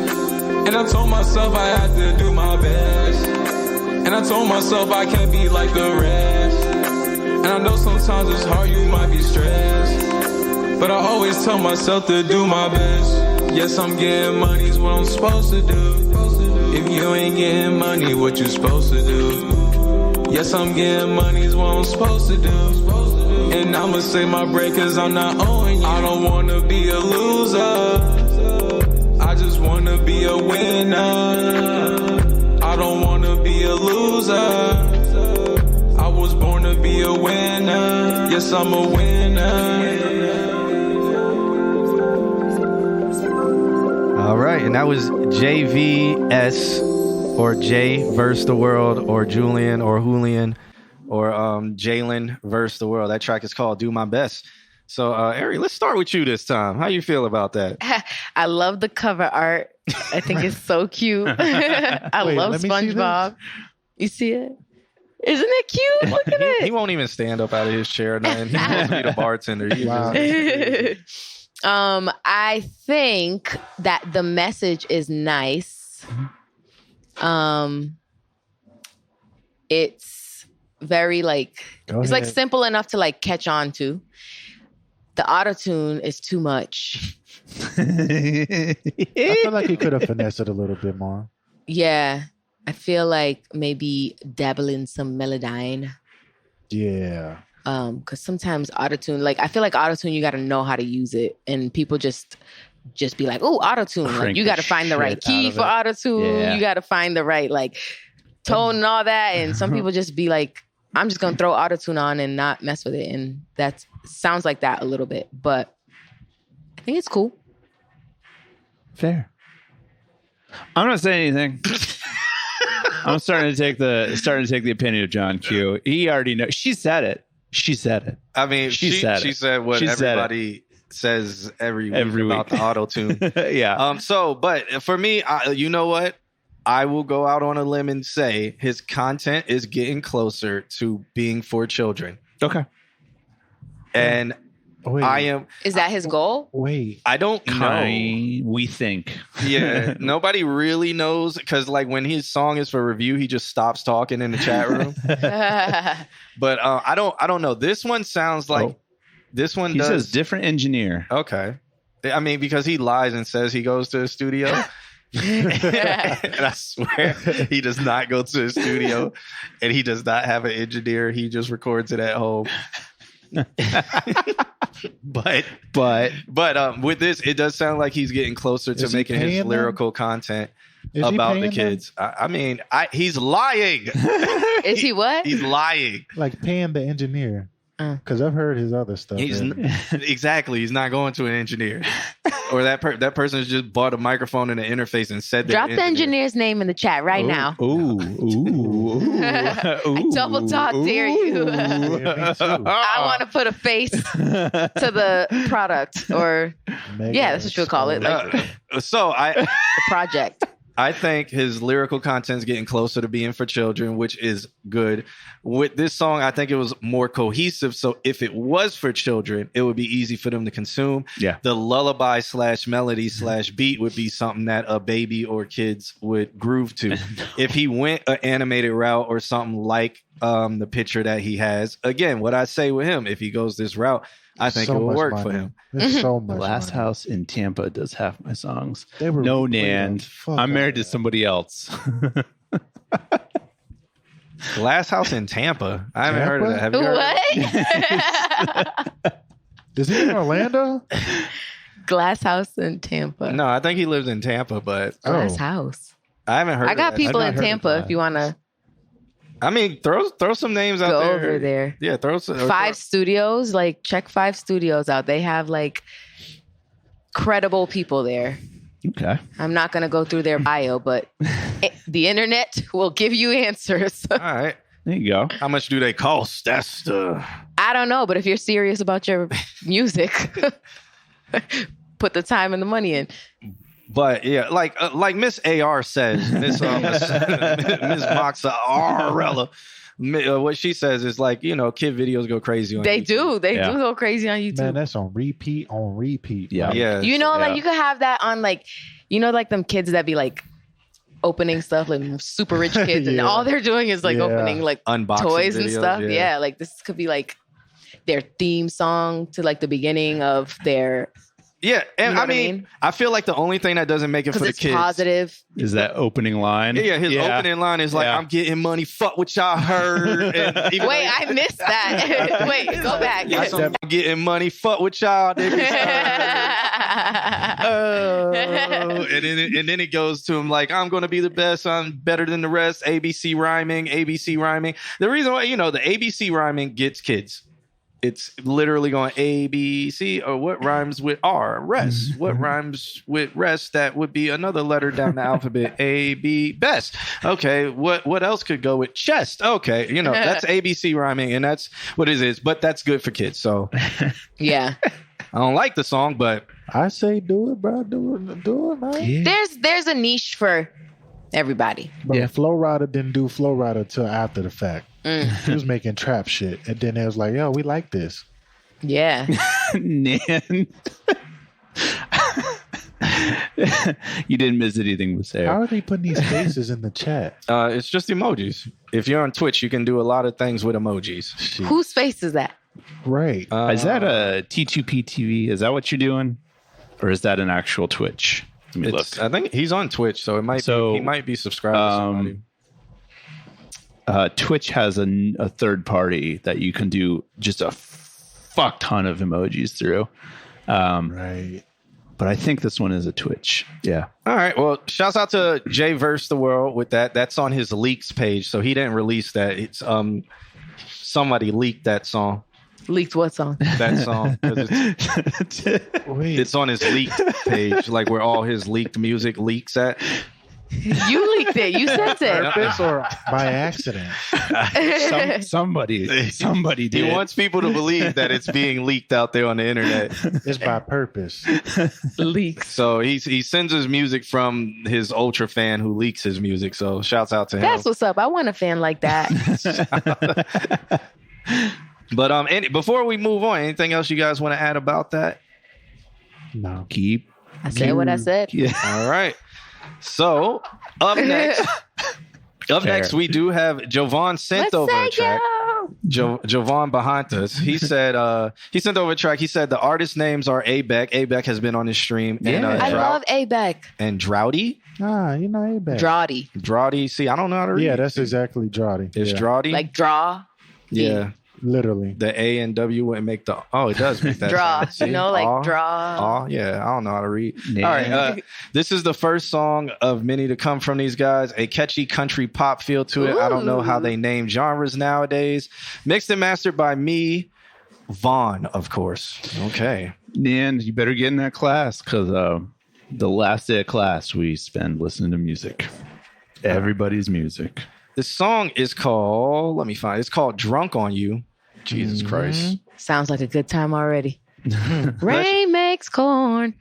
And I told myself I had to do my best. And I told myself I can't be like the rest. And I know sometimes it's hard, you might be stressed. But I always tell myself to do my best. Yes, I'm getting money's what I'm supposed to do. If you ain't getting money, what you supposed to do? Yes, I'm getting money's what I'm supposed to do. And I'ma say my break cause I'm not owing you. I don't wanna be a loser. I just wanna be a winner. I don't wanna be a loser. I was born to be a winner. Yes, I'm a winner. All right, and that was JVS or Jay versus the world or Julian or Julian or Jalen versus the world. That track is called "Do My Best." So, Ari, let's start with you this time. How you feel about that? I love the cover art. I think it's so cute. I love SpongeBob. You see it? Isn't it cute? Look at it. He won't even stand up out of his chair. Now, and he's supposed to be the bartender. I think that the message is nice. It's very like like simple enough to like catch on to. The auto-tune is too much. I feel like he could have finessed it a little bit more. Yeah. I feel like maybe dabble in some Melodyne. Yeah. Because sometimes autotune, like I feel like autotune, you got to know how to use it, and people just be like, "Oh, autotune!" Like you got to find the right key for autotune. Yeah. You got to find the right like tone and all that. And some people just be like, "I'm just gonna throw autotune on and not mess with it," and that sounds like that a little bit, but I think it's cool. Fair. I'm not saying anything. I'm starting to take the opinion of John Q. He already knows. She said it. I mean, she said what everybody says every week about the auto tune. Yeah. So, but for me, you know what? I will go out on a limb and say his content is getting closer to being for children. Okay. And I am. Is that his goal? Wait, I don't know. We think. Yeah, nobody really knows because, like, when his song is for review, he just stops talking in the chat room. But I don't know. This one sounds like this one. He says different engineer. Okay, I mean because he lies and says he goes to a studio. And I swear he does not go to a studio, and he does not have an engineer. He just records it at home. but with this, it does sound like he's getting closer to making his lyrical content about the kids. I mean, he's lying. Is he what? He's lying. Like paying the engineer. Because I've heard his other stuff. Exactly. He's not going to an engineer. Or that person just bought a microphone and an interface and said that. Drop the engineer's name in the chat right now. I double dog dare you. I want to put a face to the product, or that's what you'll call it. Like the project. I think his lyrical content is getting closer to being for children, which is good. With this song, I think it was more cohesive. So if it was for children, it would be easy for them to consume. Yeah. The lullaby / melody / beat would be something that a baby or kids would groove to. If he went an animated route or something like the picture that he has, again, what I say with him, if he goes this route, I think it will work for him. There's so much. Glass House in Tampa does half my songs. No, Nan. I'm married to somebody else. Glass House in Tampa. I haven't heard of that. Have you heard what? Is he in Orlando? Glass House in Tampa. No, I think he lives in Tampa, but Glass House. I haven't heard. I got people in Tampa. If you want to. I mean, throw some names out there. Go over there. Yeah, throw some. 5 Studios. Like, check 5 Studios out. They have like credible people there. Okay. I'm not going to go through their bio, but the internet will give you answers. All right. There you go. How much do they cost? That's the. I don't know, but if you're serious about your music, put the time and the money in. But yeah, like Miss AR says, Miss Moxa Arella, what she says is like, you know, kid videos go crazy on YouTube. They do go crazy on YouTube. Man, that's on repeat. Yeah. Yeah. You know, like you could have that on like, you know, like them kids that be like opening stuff, like super rich kids, and all they're doing is like opening like unboxing toys videos, and stuff. Yeah, like this could be like their theme song to like the beginning of their. Yeah, and You know I mean, I feel like the only thing that doesn't make it for the kids positive is that opening line. Yeah, his opening line is like, "I'm getting money, fuck what y'all heard." And wait, I missed that. Wait, go back. I'm getting money, fuck what y'all niggas heard. And then it goes to him like, "I'm going to be the best. I'm better than the rest." ABC rhyming. The reason why, you know, the ABC rhyming gets kids. It's literally going A, B, C, or what rhymes with R? Rest. What rhymes with rest? That would be another letter down the alphabet. A, B, best. Okay, what else could go with chest? Okay, you know, that's ABC rhyming, and that's what it is, but that's good for kids, so. Yeah. I don't like the song, but. I say do it, bro. Do it, man. Yeah. There's a niche for everybody. But Flow Rider didn't do Flow Rider till after the fact. He was making trap shit, and then it was like, "Yo, we like this." Yeah. Nan. You didn't miss anything with Sarah. How are they putting these faces in the chat? It's just emojis. If you're on Twitch, you can do a lot of things with emojis. Shit. Whose face is that? Right. Is that a T2P TV? Is that what you're doing? Or is that an actual Twitch? Let me look. I think he's on Twitch, so it might be, he might be subscribed to somebody. Twitch has a third party that you can do just a fuck ton of emojis through. Right. But I think this one is a Twitch. Yeah. All right. Well, shouts out to Jay Verse the World with that. That's on his leaks page, so he didn't release that. It's somebody leaked that song. Leaked what song? That song. 'Cause it's on his leaked page, like where all his leaked music leaks at. You leaked it. You sent it. Purpose or by accident? Somebody did. He wants people to believe that it's being leaked out there on the internet. It's by purpose. Leaks. So he sends his music from his ultra fan who leaks his music. So shouts out to him. That's what's up. I want a fan like that. But before we move on, anything else you guys want to add about that? No. I said what I said. Yeah. All right. So up next, we do have Jovan sent over a track. Jovan behind us. He said he sent over a track. He said the artist names are Abeck. Abeck has been on his stream. Yeah. And, I love Abeck. And Droughty. You know, ain't bad. Drawdy. See, I don't know how to read. Yeah, that's exactly Drawdy. It's Droughty. Like draw. Yeah. Literally. The A and W wouldn't make the. Oh, it does make that. Draw. sound. See? You know, like Aw. draw. Oh, yeah. I don't know how to read. Yeah. All right. This is the first song of many to come from these guys. A catchy country pop feel to it. I don't know how they name genres nowadays. Mixed and mastered by me, Vaughn, of course. Okay. And you better get in that class because the last day of class we spend listening to music. Everybody's music. This song is called, let me find it. It's called Drunk on You. Jesus Christ. Sounds like a good time already. Rain makes corn.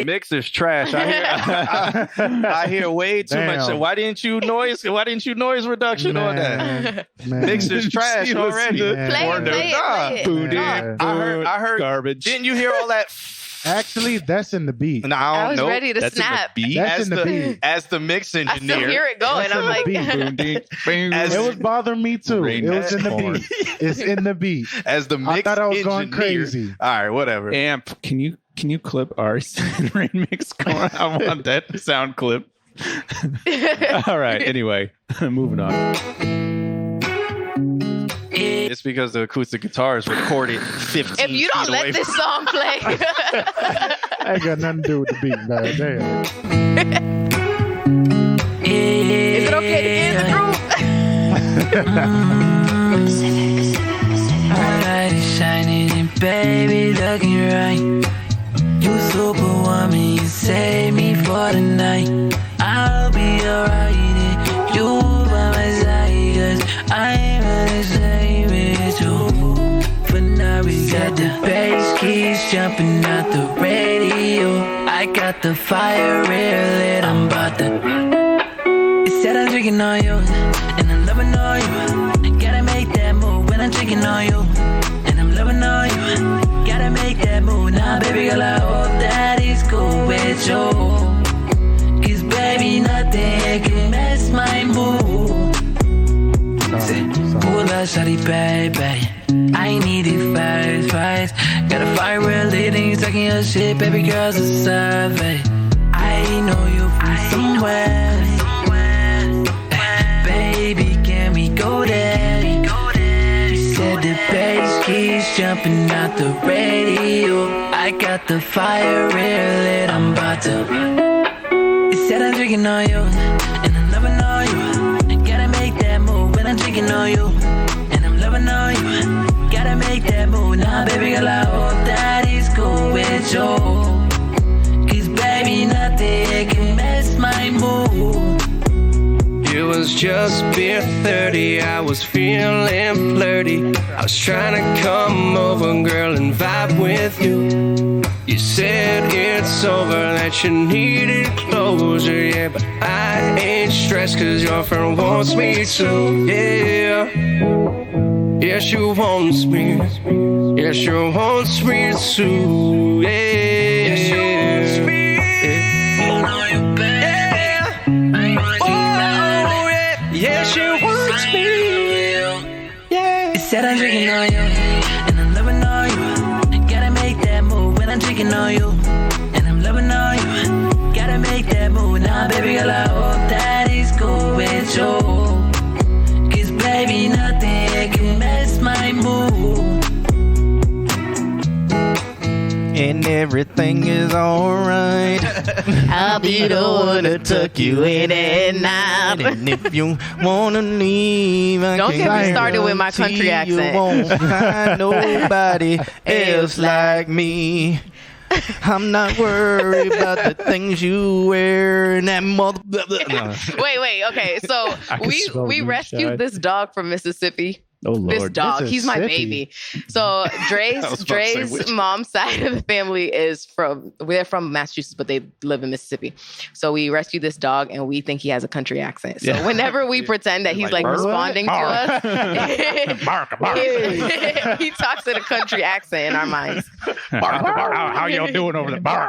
Mix is trash. I hear way too much. Why didn't you noise reduction on that? Mix is trash already. Play it. I heard garbage. Didn't you hear all that? Actually, that's in the beat. No, I was nope. ready to That's snap. in the beat. That's in the beat. As the mix I still engineer, hear it going. That's I'm in like, the beat. As- It was bothering me too. Rain It was in the corn. beat. It's in the beat. as the mix I thought I was engineer. going crazy. All right, whatever. Amp, can you clip ours and remix corn? I want that sound clip. All right. Anyway, moving on. It's because the acoustic guitar is recorded 15 if you don't feet let away this song play, Ain't got nothing to do with the beat, man. Damn. is it okay to get in the groove? Light is shining and baby looking right. You superwoman, you save me for the night. I'll be alright and you by my side, 'cause I'm the same as you. For now we got the bass keys jumping out the radio. I got the fire real lit, I'm about to. It said I'm drinking on you, and I'm loving on you. Gotta make that move when I'm drinking on you, and I'm loving on you. Gotta make that move now, baby girl. I hope that is cool with you. 'Cause baby, nothing can mess my mood. Pull up, shawty, baby. I need it fast. Got a fire real leading, talking your shit, baby girl's a survey. I know you from somewhere. Baby, can we go there? You said the bass keeps jumping out the radio. I got the fire real lit, I'm about to. You said I'm drinking on you, and I'm loving on you. Gotta make that move when I'm drinking on you, and I'm loving on you. Gotta make that move now, baby girl. I hope that is cool with you. 'Cause baby, nothing can mess my mood. It was just beer 30, I was feeling flirty. I was trying to come over, girl, and vibe with you. You said it's over, that you needed closure, yeah. But I ain't stressed, 'cause your friend wants me to, yeah. Yeah, she wants me. Yeah, she wants me to, yeah. Yeah, she wants me. Yeah, she wants me. Yeah. It said I'm drinking on you, and I'm loving on you. Gotta make that move when I'm drinking on you, and I'm loving Baby girl, I hope that it's cool with you. Cause baby, nothing can mess my mood. And everything is alright. I'll be the one to tuck you in at night. And if you wanna leave, Don't get me started with my country accent. You won't find nobody else like me. I'm not worried about the things you wear and that mother. No. Wait. Okay, so we rescued this dog from Mississippi. Oh Lord, this dog, he's my Mississippi. baby. So Dre's mom's side of the family they're from Massachusetts, but they live in Mississippi. So we rescued this dog, and we think he has a country accent. So whenever we pretend that he's like responding to us, he talks in a country accent in our minds. How y'all doing over the bar?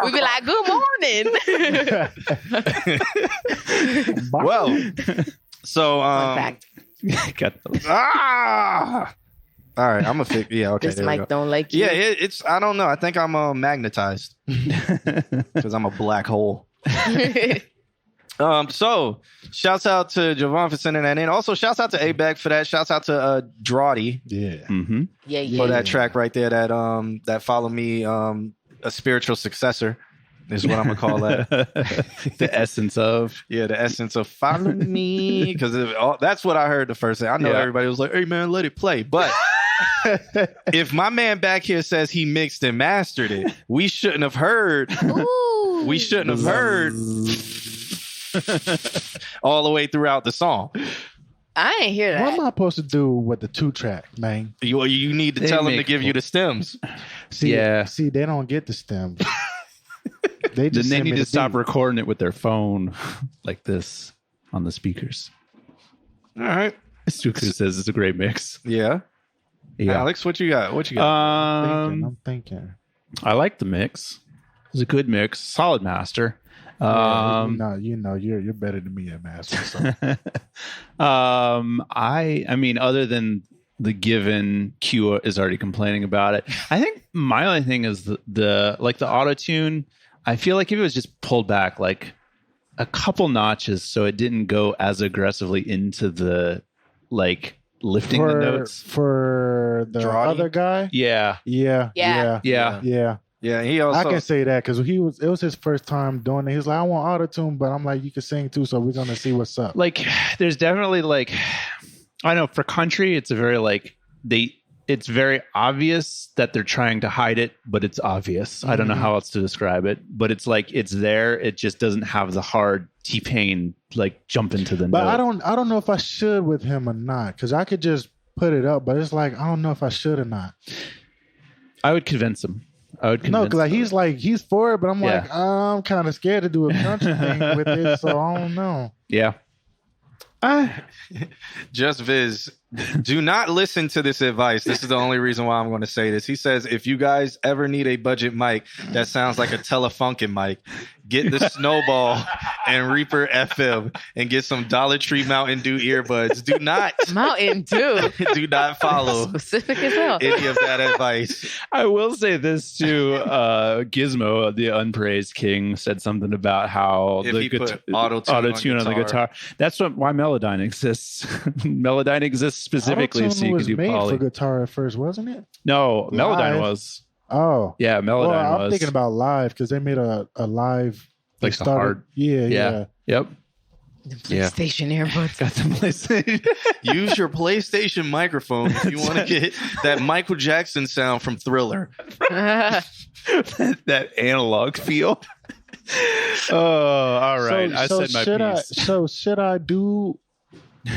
We be like, "Good morning." Well, so Fun fact. Got those. all right, I'm gonna fix. Yeah, okay. This there we mic go. don't like you. Yeah, it's. I don't know. I think I'm magnetized because I'm a black hole. So shouts out to Javon for sending that in. Also, shouts out to ABEC for that. Shouts out to Drawdy Yeah. Mm-hmm. Yeah. for that track right there. That Follow Me, a spiritual successor is what I'm gonna call that. The essence of. Yeah, the essence of Follow Me, because that's what I heard the first day. I know everybody was like, "Hey man, let it play," but if my man back here says he mixed and mastered it, we shouldn't have heard. Ooh. We shouldn't have heard all the way throughout the song. I ain't hear that. What am I supposed to do with the 2-track, man? You need to They tell him to make give you the stems. See, Yeah. See, they don't get the stems. They just Then they send me need the to stop beat. recording it with their phone like this on the speakers. All right. Stuku says it's a great mix. Yeah. Yeah. Alex, what you got? What you got? I'm thinking. I like the mix. It's a good mix. Solid master. Yeah, you're better than me at master. So. I mean, other than the given, Q is already complaining about it. I think my only thing is the auto tune. I feel like if it was just pulled back like a couple notches, so it didn't go as aggressively into the like lifting the notes for the Drawdy? other guy. Yeah. Yeah. Yeah. Yeah, he also. I can say that because it was his first time doing it. He was like, I want auto tune, but I'm like, you can sing too, so we're gonna see what's up. Like there's definitely like, I know for country it's a very like it's very obvious that they're trying to hide it, but it's obvious. I don't know how else to describe it, but it's like it's there. It just doesn't have the hard T-Pain like jump into the But note. I don't know if I should with him or not, because I could just put it up, but it's like I don't know if I should or not. I would convince him. No, because he's for it, but I'm like I'm kind of scared to do a country thing with it, so I don't know. Yeah. Just Viz, do not listen to this advice. This is the only reason why I'm going to say this. He says, if you guys ever need a budget mic that sounds like a Telefunken mic, get the Snowball and Reaper FM and get some Dollar Tree Mountain Dew earbuds. Do not Mountain Dew. do not follow Specific as hell. any of that advice. I will say this too. Gizmo, the unpraised king, said something about how If the he put auto-tune on the guitar. That's why Melodyne exists. Melodyne exists specifically so Auto-tune you was could do made poly. for guitar at first, wasn't it? No, Melodyne Live. was. Oh, Yeah, Melodyne well, I'm was. thinking about live because they made a live. They Like the hard- Yeah. Yep. Yeah. PlayStation earbuds. Got the place. Use your PlayStation microphone if you want to get that Michael Jackson sound from Thriller. that analog feel. Oh, all right. I said my piece. Should I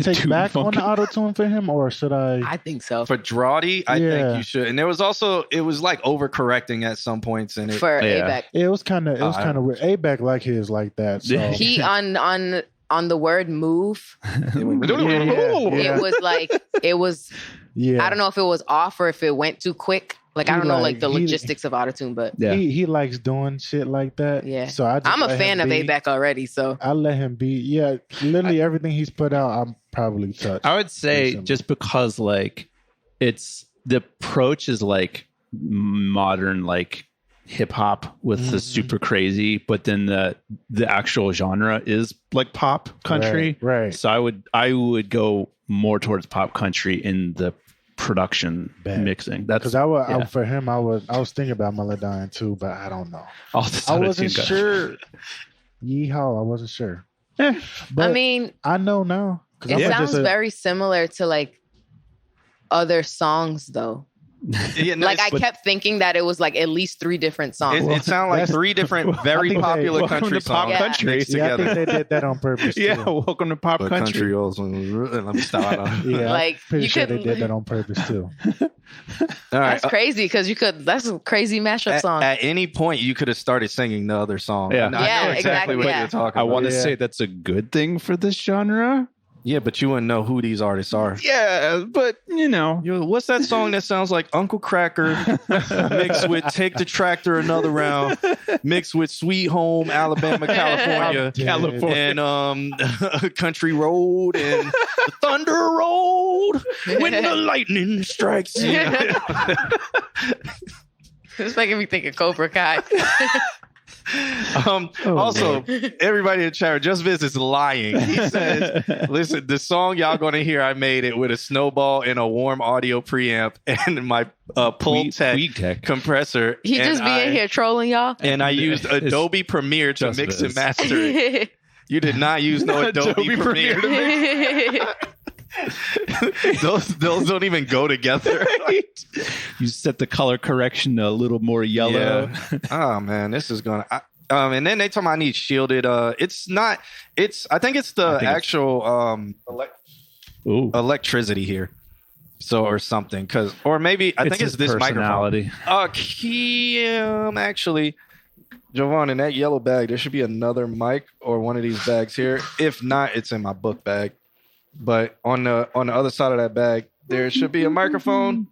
take Too back on funky. the auto tune for him, or should I? I think so. For Drawdy, I Yeah. think you should. And there was also, it was like overcorrecting at some points in it. For Yeah. ABEC. It was kind of weird. A-back like his like that. So. He on the word move, yeah. it was like it was Yeah. I don't know if it was off or if it went too quick. Like I He don't know like- like the he- logistics of autotune, but Yeah. He likes doing shit like that. yeah. So I'm a let fan him of be. ABEC already, so I let him be. Yeah, literally everything he's put out, I'm probably touched. I would say Recently. just because like it's the approach is like modern like hip hop with the super crazy, but then the actual genre is like pop country. Right. So I would go more towards pop country in the production mixing. That's because for him I was thinking about Melodyne too, but I don't know. I wasn't sure. Yeehaw, I wasn't sure. But I mean, I know now. It sounds very similar to like other songs though. Yeah, no, like I kept thinking that it was like at least 3 different songs. It sounded like 3 different very popular country songs country together. I think they did that on purpose. Yeah, welcome to pop country. Also, let me stop. Yeah, like pretty you sure could. they did that on purpose too. All right, That's crazy because you could. That's a crazy mashup song. At any point, you could have started singing the other song. Yeah. I know exactly what you're talking I about. want to say that's a good thing for this genre. Yeah, but you wouldn't know who these artists are. Yeah, but What's that song that sounds like Uncle Cracker mixed with Take the Tractor Another Round, mixed with Sweet Home Alabama, California, and Country Road and the Thunder Road when the lightning strikes. It's making me think of Cobra Kai. Also, everybody in the chat, Just Viz is lying. He says, listen, the song y'all gonna hear, I made it with a snowball and a warm audio preamp and my Pultec compressor. He just being here trolling y'all. And I used Adobe Premiere to mix and master it. You did not use no Adobe Premiere to mix. those don't even go together. You set the color correction a little more yellow. Yeah. Oh man, this is gonna. And then they told me I need shielded. It's not. I think it's the actual electricity here. So or something or maybe I think it's this personality. Microphone. Kim, actually, Jovan, in that yellow bag, there should be another mic or one of these bags here. If not, it's in my book bag. But on the other side of that bag, there should be a microphone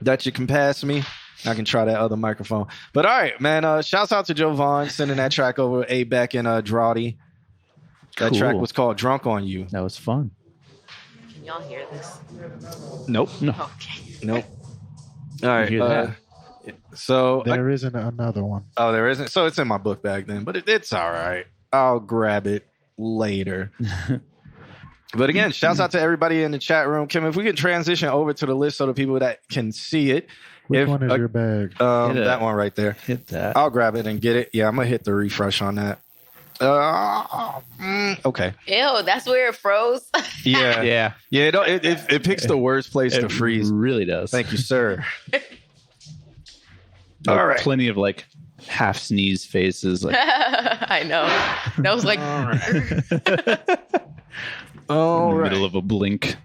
that you can pass me. I can try that other microphone. But all right, man. Shouts out to Jovan sending that track over Beck and Drawdy. That track was called "Drunk on You." That was fun. Can y'all hear this? Nope. No. Okay. Nope. All right. So there isn't another one. Oh, there isn't. So it's in my book bag then. But it's all right. I'll grab it later. But again, shouts out to everybody in the chat room. Kim, if we can transition over to the list so the people that can see it. Which one is your bag? That one right there. Hit that. I'll grab it and get it. Yeah, I'm going to hit the refresh on that. Okay. Ew, that's where it froze. Yeah. Yeah. Yeah, it picks the worst place to freeze. It really does. Thank you, sir. All right. Plenty of like half sneeze faces. Like. I know. That was like... All in the right. middle of a blink.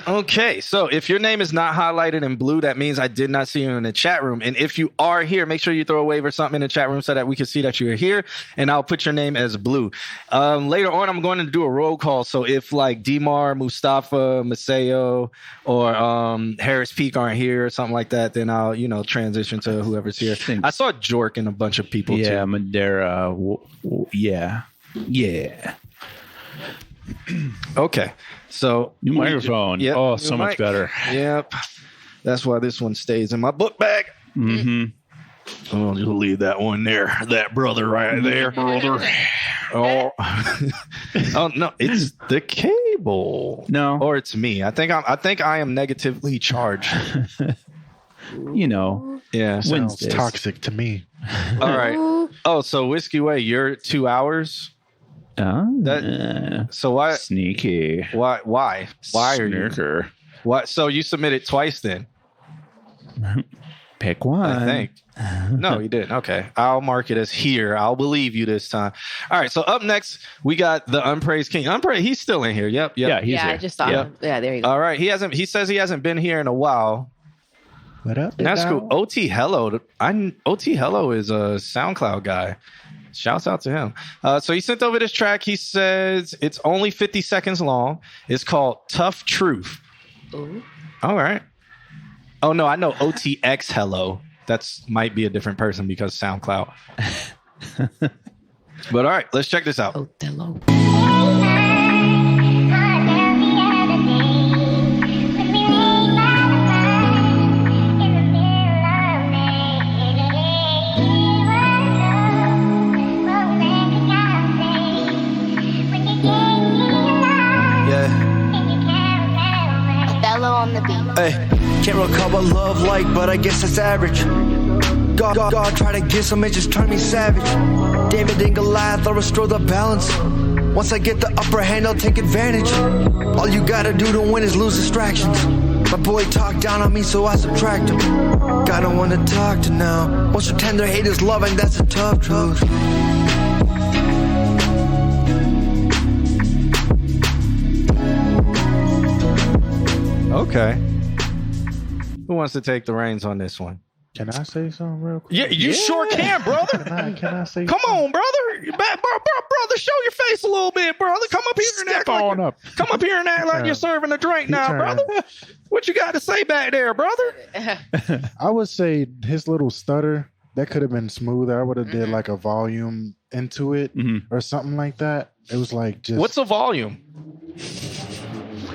Okay, so if your name is not highlighted in blue, that means I did not see you in the chat room. And if you are here, make sure you throw a wave or something in the chat room so that we can see that you're here. And I'll put your name as blue. Later on, I'm going to do a roll call. So if like Dimar, Mustafa, Maceo, or Harris Peak aren't here or something like that, then I'll transition to whoever's here. I saw Jork and a bunch of people too. Yeah, Madera. Yeah. Okay, so new microphone. Yep, oh, so much better. Yep, that's why this one stays in my book bag. Mm-hmm. I'll just leave that one there. That brother right there, brother. Oh, oh no, it's the cable. No, or it's me. I think I am negatively charged. Yeah, sounds toxic to me. All right. Oh, so Whiskey Way, you're 2 hours. So why sneaky? Why are you? What? So you submitted twice then? Pick one. I think. No, you didn't. Okay, I'll mark it as here. I'll believe you this time. All right. So up next, we got the Unpraised King. Unpraised. He's still in here. Yep. Yeah, he's here. I just saw him. Yeah, there you go. All right. He says he hasn't been here in a while. What up? That's cool. OT Hello. OT Hello is a SoundCloud guy. Shouts out to him. So he sent over this track. He says it's only 50 seconds long. It's called Tough Truth. Ooh. All right. Oh, no, I know OTX Hello. That's might be a different person because SoundCloud. But all right, let's check this out. Othello. Hey, can't recall what love like, but I guess that's average. God try to get some, it just turned me savage. David and Goliath, I'll restore the balance. Once I get the upper hand, I'll take advantage. All you gotta do to win is lose distractions. My boy talked down on me, so I subtract him. Got no one to talk to now. Once you tender hate is loving, that's a tough truth. Okay. Who wants to take the reins on this one? Can I say something real quick? Yeah, you sure can, brother. Can I say Come something? on, brother. Brother, show your face a little bit, brother. Come up here and act like come up here and act like you're serving a drink now, brother. What you got to say back there, brother? I would say his little stutter, that could have been smoother. I would have did like a volume into it or something like that. It was like just... What's a volume?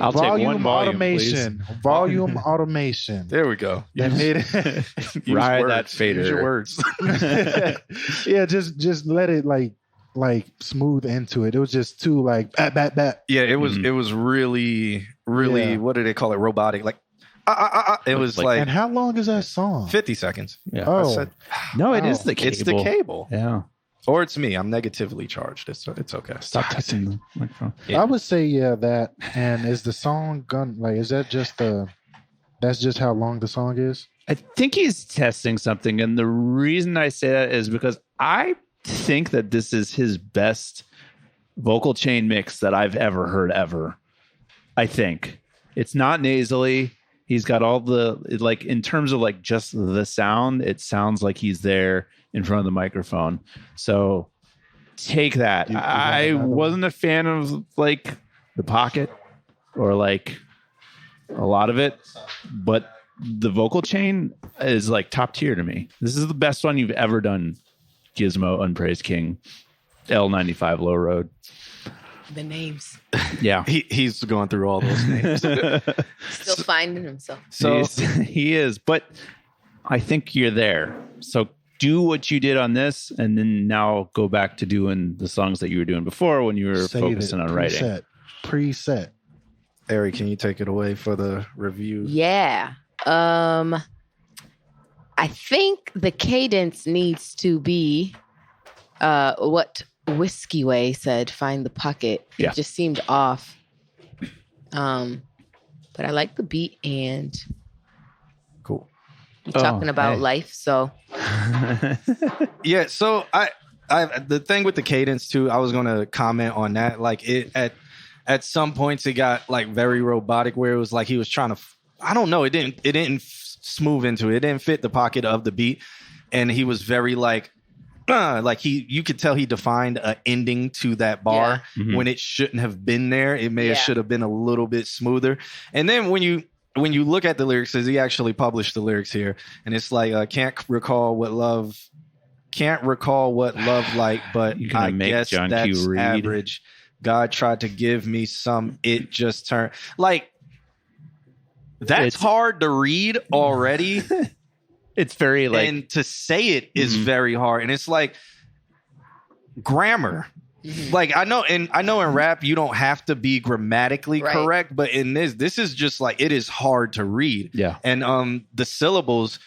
I'll take one volume, automation. Please. Volume automation. There we go. That made it. Ride that fader. Use your words. Yeah, just let it like smooth into it. It was just too like bat. Yeah, it was really what do they call it? Robotic. Like it was like. And how long is that song? 50 seconds. Yeah. Oh. No, it is the cable. It's the cable. Yeah. Or it's me. I'm negatively charged. It's okay. Stop touching the microphone. I would say that. And is the song is that just that's just how long the song is? I think he's testing something, and the reason I say that is because I think that this is his best vocal chain mix that I've ever heard ever. I think it's not nasally. He's got all the in terms of just the sound, it sounds like he's there in front of the microphone. So take that. I wasn't a fan of the pocket or a lot of it, but the vocal chain is top tier to me. This is the best one you've ever done. Gizmo, Unpraised King, L95 Low Road. The names. Yeah. He's going through all those names. Still finding himself. So he is, but I think you're there. So do what you did on this, and then now go back to doing the songs that you were doing before when you were focusing on writing. Preset. Ari, can you take it away for the review? Yeah. I think the cadence needs to be what Whiskey Way said, find the pocket. Yeah. It just seemed off. But I like the beat and cool. Talking about life, so yeah. So I the thing with the cadence too, I was gonna comment on that. It at some points it got very robotic, where it was he was trying to. I don't know. It didn't smooth into it. It didn't fit the pocket of the beat, and he was very you could tell he defined an ending to that bar when it shouldn't have been there. It should have been a little bit smoother. And then when you look at the lyrics, as he actually published the lyrics here, and it's can't recall what love like, but I guess John that's Q. Reed. average. God tried to give me some, it just turned that's hard to read already. It's very and to say it is very hard, and it's grammar. I know in rap you don't have to be grammatically correct, but in this is just it is hard to read. Yeah, and the syllables,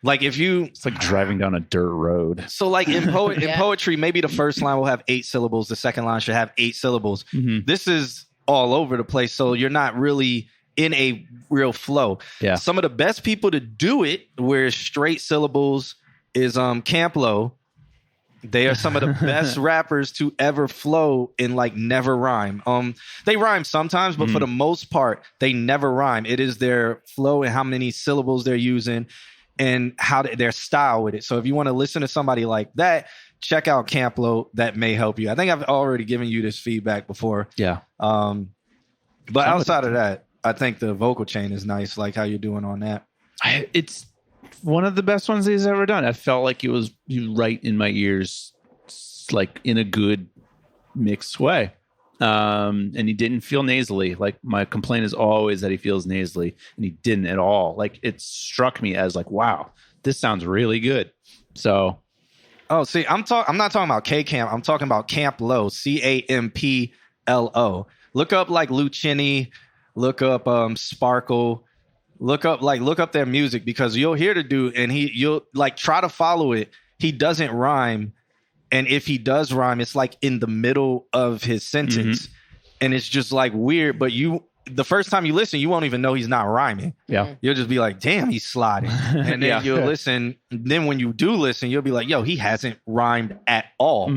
it's like driving down a dirt road. So in poetry, maybe the first line will have 8 syllables, the second line should have 8 syllables. This is all over the place, so you're not really in a real flow. Yeah. Some of the best people to do it where straight syllables is Camp Lo. They are some of the best rappers to ever flow in never rhyme. They rhyme sometimes, but for the most part, they never rhyme. It is their flow and how many syllables they're using and how their style with it. So if you want to listen to somebody like that, check out Camp Lo. That may help you. I think I've already given you this feedback before. Yeah. But outside of that, I think the vocal chain is nice, how you're doing on that. It's one of the best ones he's ever done. I felt like it was right in my ears, in a good mixed way. And he didn't feel nasally. My complaint is always that he feels nasally, and he didn't at all. It struck me as wow, this sounds really good. So, see, I'm not talking about K Camp. I'm talking about Camp Lo, Camplo. Look up Lucini. Look up Sparkle. Look up their music, because you'll hear the dude and you'll like try to follow it. He doesn't rhyme. And if he does rhyme, it's like in the middle of his sentence. And it's just like weird. But the first time you listen, you won't even know he's not rhyming. Yeah. You'll just be like, damn, he's sliding. And then you'll listen. Then when you do listen, you'll be like, yo, he hasn't rhymed at all.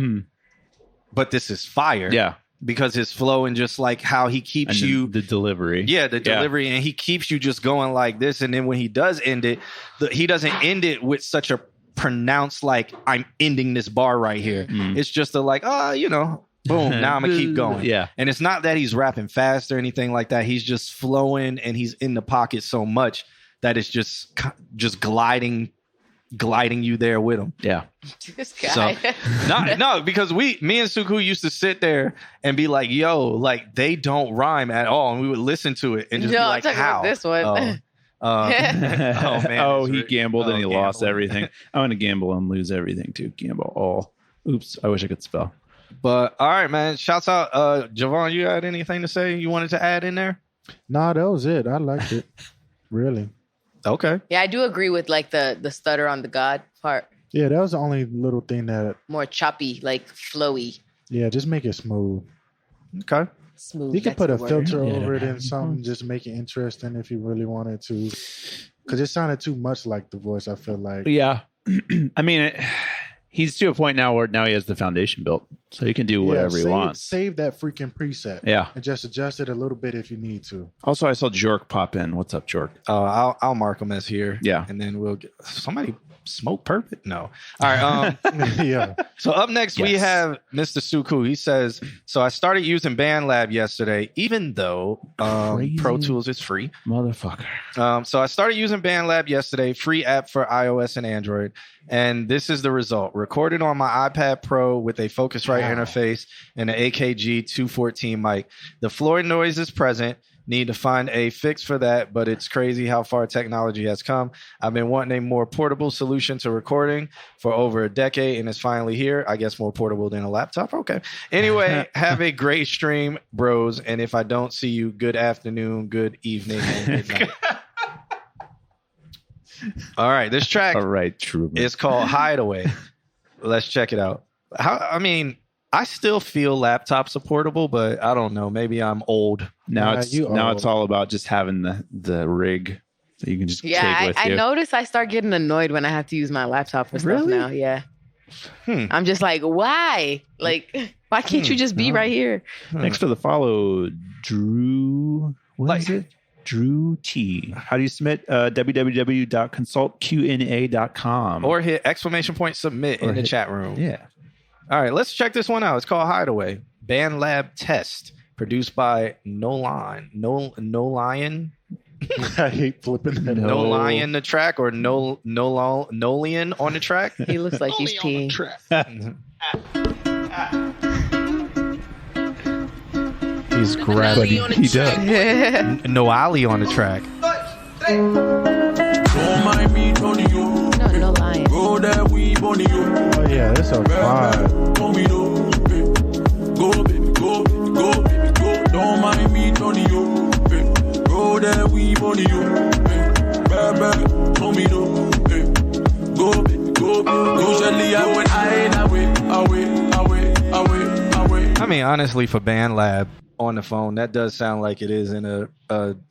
But this is fire. Yeah. Because his flow and just like how he keeps you. The delivery. Yeah, the delivery. And he keeps you just going like this. And then when he does end it, he doesn't end it with such a pronounced, like, I'm ending this bar right here. It's just boom, now I'm gonna keep going. Yeah. And it's not that he's rapping fast or anything like that. He's just flowing and he's in the pocket so much that it's just gliding you there with him. Yeah. This guy. So, no, because me and Suku used to sit there and be like, yo, like they don't rhyme at all. And we would listen to it and just be like, how? This one. Oh man! Oh, he gambled and he lost everything. I'm gonna gamble and lose everything too. Gamble all. Oops! I wish I could spell. But all right, man. Shouts out, Javon. You had anything to say? You wanted to add in there? Nah, that was it. I liked it. Really. Okay. Yeah, I do agree with like the stutter on the God part. Yeah, that was the only little thing that more choppy, like flowy. Yeah, just make it smooth. Okay. Smooth. You could put a filter Yeah. over it and something, just make it interesting if you really wanted to. Because it sounded too much like the voice, I feel like. Yeah. I mean, he's to a point now where now he has the foundation built. So he can do whatever he wants. Save that freaking preset. Yeah. And just adjust it a little bit if you need to. Also, I saw Jork pop in. What's up, Jork? I'll mark him as here. Yeah. And then we'll get somebody smoke perfect. No. All right. Yeah. So up next, we have Mr. Suku. He says, so I started using BandLab yesterday, even though Pro Tools is free. Motherfucker. So I started using BandLab yesterday, free app for iOS and Android. And this is the result. Recorded on my iPad Pro with a Focusrite interface and an AKG 214 mic. The floor noise is present. Need to find a fix for that, but it's crazy how far technology has come. I've been wanting a more portable solution to recording for over a decade, and it's finally here. I guess more portable than a laptop. Okay. Anyway, have a great stream, bros. And if I don't see you, good afternoon, good evening, and good night. All right. This track is called Hideaway. Let's check it out. I still feel laptops are portable, but I don't know. Maybe I'm old. Now it's all about just having the rig that you can just take with you. I notice I start getting annoyed when I have to use my laptop for stuff now. Yeah. I'm just like, why? Like, why can't you just be right here? Thanks for the follow, Drew. What is it? Drew T. How do you submit? www.consultqna.com. Or hit !submit in the chat room. Yeah. All right, let's check this one out. It's called Hideaway. BandLab Test. Produced by No Lion. I hate flipping that. No Lion the track or Nolian on the track. He looks like he's peeing. He's grabbing. He does. No Ali on the track. No Lion. Oh yeah, that's a vibe. Go, baby, go, baby, go. Don't mind me, Tony, yo. Roll that weed on you. Bad, bad, Tony, yo. Go, baby, go, baby. Usually I went away. I mean, honestly, for BandLab on the phone, that does sound like it is in a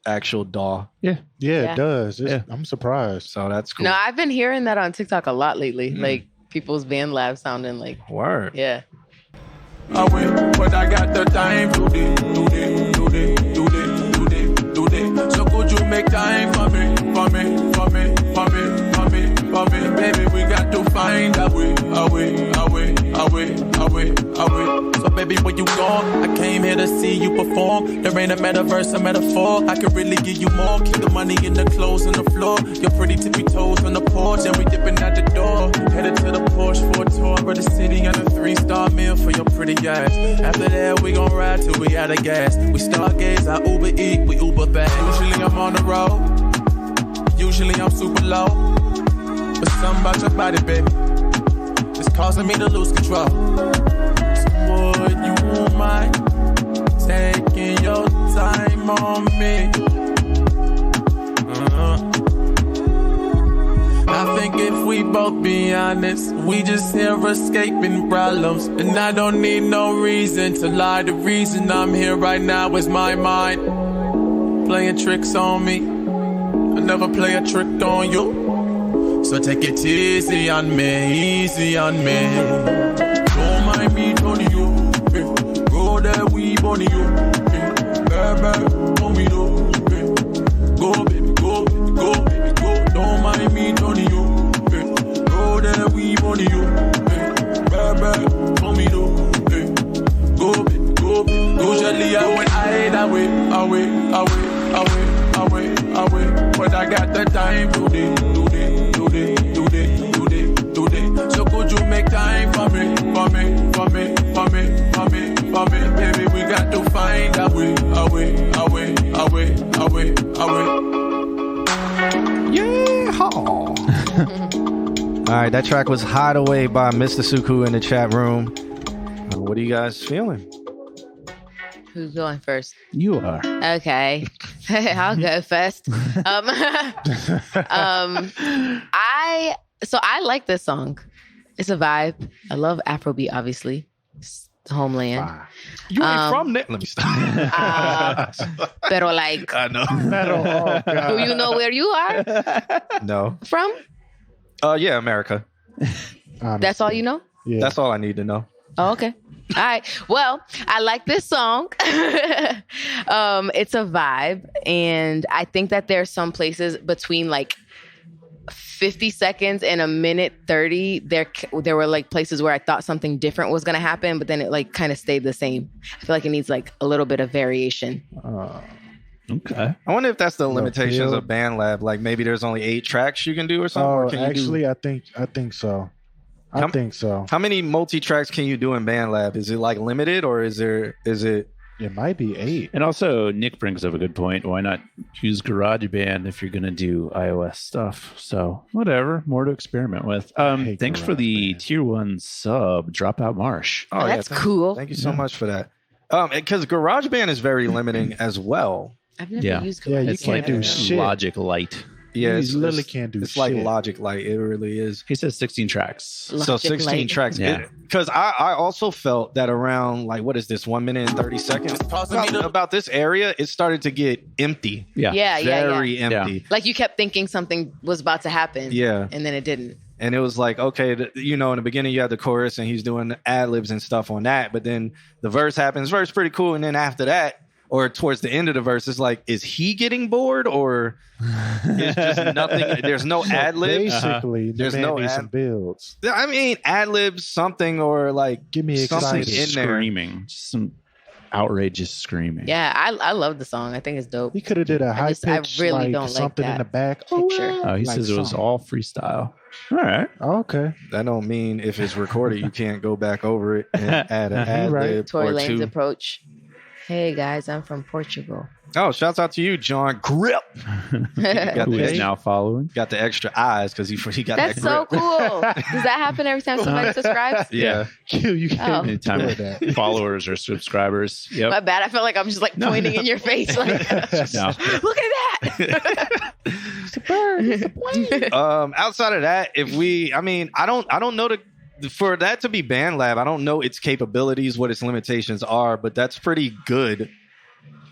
actual DAW. Yeah, it does. I'm surprised. So that's cool. No, I've been hearing that on TikTok a lot lately. Like people's BandLab sounding like word. Yeah. I win, but I got the time today. So could you make time for me? Baby, we got to find a way. So baby, where you gone? I came here to see you perform. There ain't a metaverse, a metaphor. I could really give you more. Keep the money in the clothes on the floor. Your pretty tippy toes on the porch. Then we dipping out the door. Headed to the Porsche for a tour. Of the city and a 3-star meal for your pretty ass. After that, we gon' ride till we out of gas. We stargaze, I Uber eat, we Uber back. Usually I'm on the road. Usually I'm super low. But something about your body, baby, it's causing me to lose control. So would you mind taking your time on me? if we both be honest. We just here escaping problems. And I don't need no reason to lie. The reason I'm here right now is my mind playing tricks on me. I never play a trick on you. So take it easy on me, easy on me. Don't mind me, Tony, you. Go there, we bunny you. Baby, on me, though. Go, baby, go, baby, go, baby, go. Don't mind me, Tony, you. Go there, we bunny you. Baby, on me, though. Go, baby, go, baby. Usually I went away. But I got the time today. So could you make time for me? Baby, we got to find a way. Yeah. All right, that track was Hideaway by Mr. Suku in the chat room. What are you guys feeling? Who's going first? You are. Okay. I'll go first. I like this song. It's a vibe. I love Afrobeat, obviously. It's the homeland. You ain't from there. Let me stop. Pero like, I know. do you know where you are No. from? Yeah, America. That's all you know? Yeah. That's all I need to know. Oh, okay. All right. Well, I like this song. It's a vibe. And I think that there's some places between like 50 seconds and a minute 30, there were like places where I thought something different was going to happen, but then it like kind of stayed the same. I feel like it needs like a little bit of variation. Okay. I wonder if that's the limitations of BandLab. Like maybe there's only 8 tracks you can do or something. Or can actually, I think so. I think so. How many multi-tracks can you do in BandLab? Is it like limited or is it? It might be 8. And also, Nick brings up a good point. Why not use GarageBand if you're going to do iOS stuff? So whatever, more to experiment with. Thanks for the tier 1 sub, Dropout Marsh. Oh, that's cool. Thank you so much for that. Because GarageBand is very limiting as well. I've never used GarageBand. Yeah, you It's can't like do shit. Logic Light. Yeah, you literally can't do shit. It's like Logic Light. It really is. He says 16 tracks. So 16 tracks. Yeah. Because I also felt that around, like, what is this, 1 minute and 30 seconds? About this area, it started to get empty. Yeah. Very empty. Yeah. Like you kept thinking something was about to happen. Yeah. And then it didn't. And it was like, okay, in the beginning you had the chorus and he's doing ad-libs and stuff on that. But then the verse happens. Verse pretty cool. And then after that, or towards the end of the verse, it's like, is he getting bored or it's just nothing? There's no ad-libs. Basically, there's no some builds. I mean, ad-libs, something, or like give me something excited. in there. Screaming. Just some outrageous screaming. Yeah, I love the song. I think it's dope. He could have did a high pitch, I really like don't like something in that the back. picture. Oh, he says it was all freestyle. All right. Okay. That don't mean if it's recorded, you can't go back over it and add an ad-lib Right. Tory or Lane's two. approach. Hey guys, I'm from Portugal. Oh, shouts out to you, John Grip. Who is now following? Got the extra eyes because he got That's that grip. so cool. Does that happen every time somebody subscribes? Yeah. You can't Anytime do that. followers or subscribers. Yep. My bad. I feel like I'm just like pointing in your face. Like, No. look at that. It's a bird. It's a plane. Outside of that, I don't know for that to be BandLab, I don't know its capabilities, what its limitations are, but that's pretty good.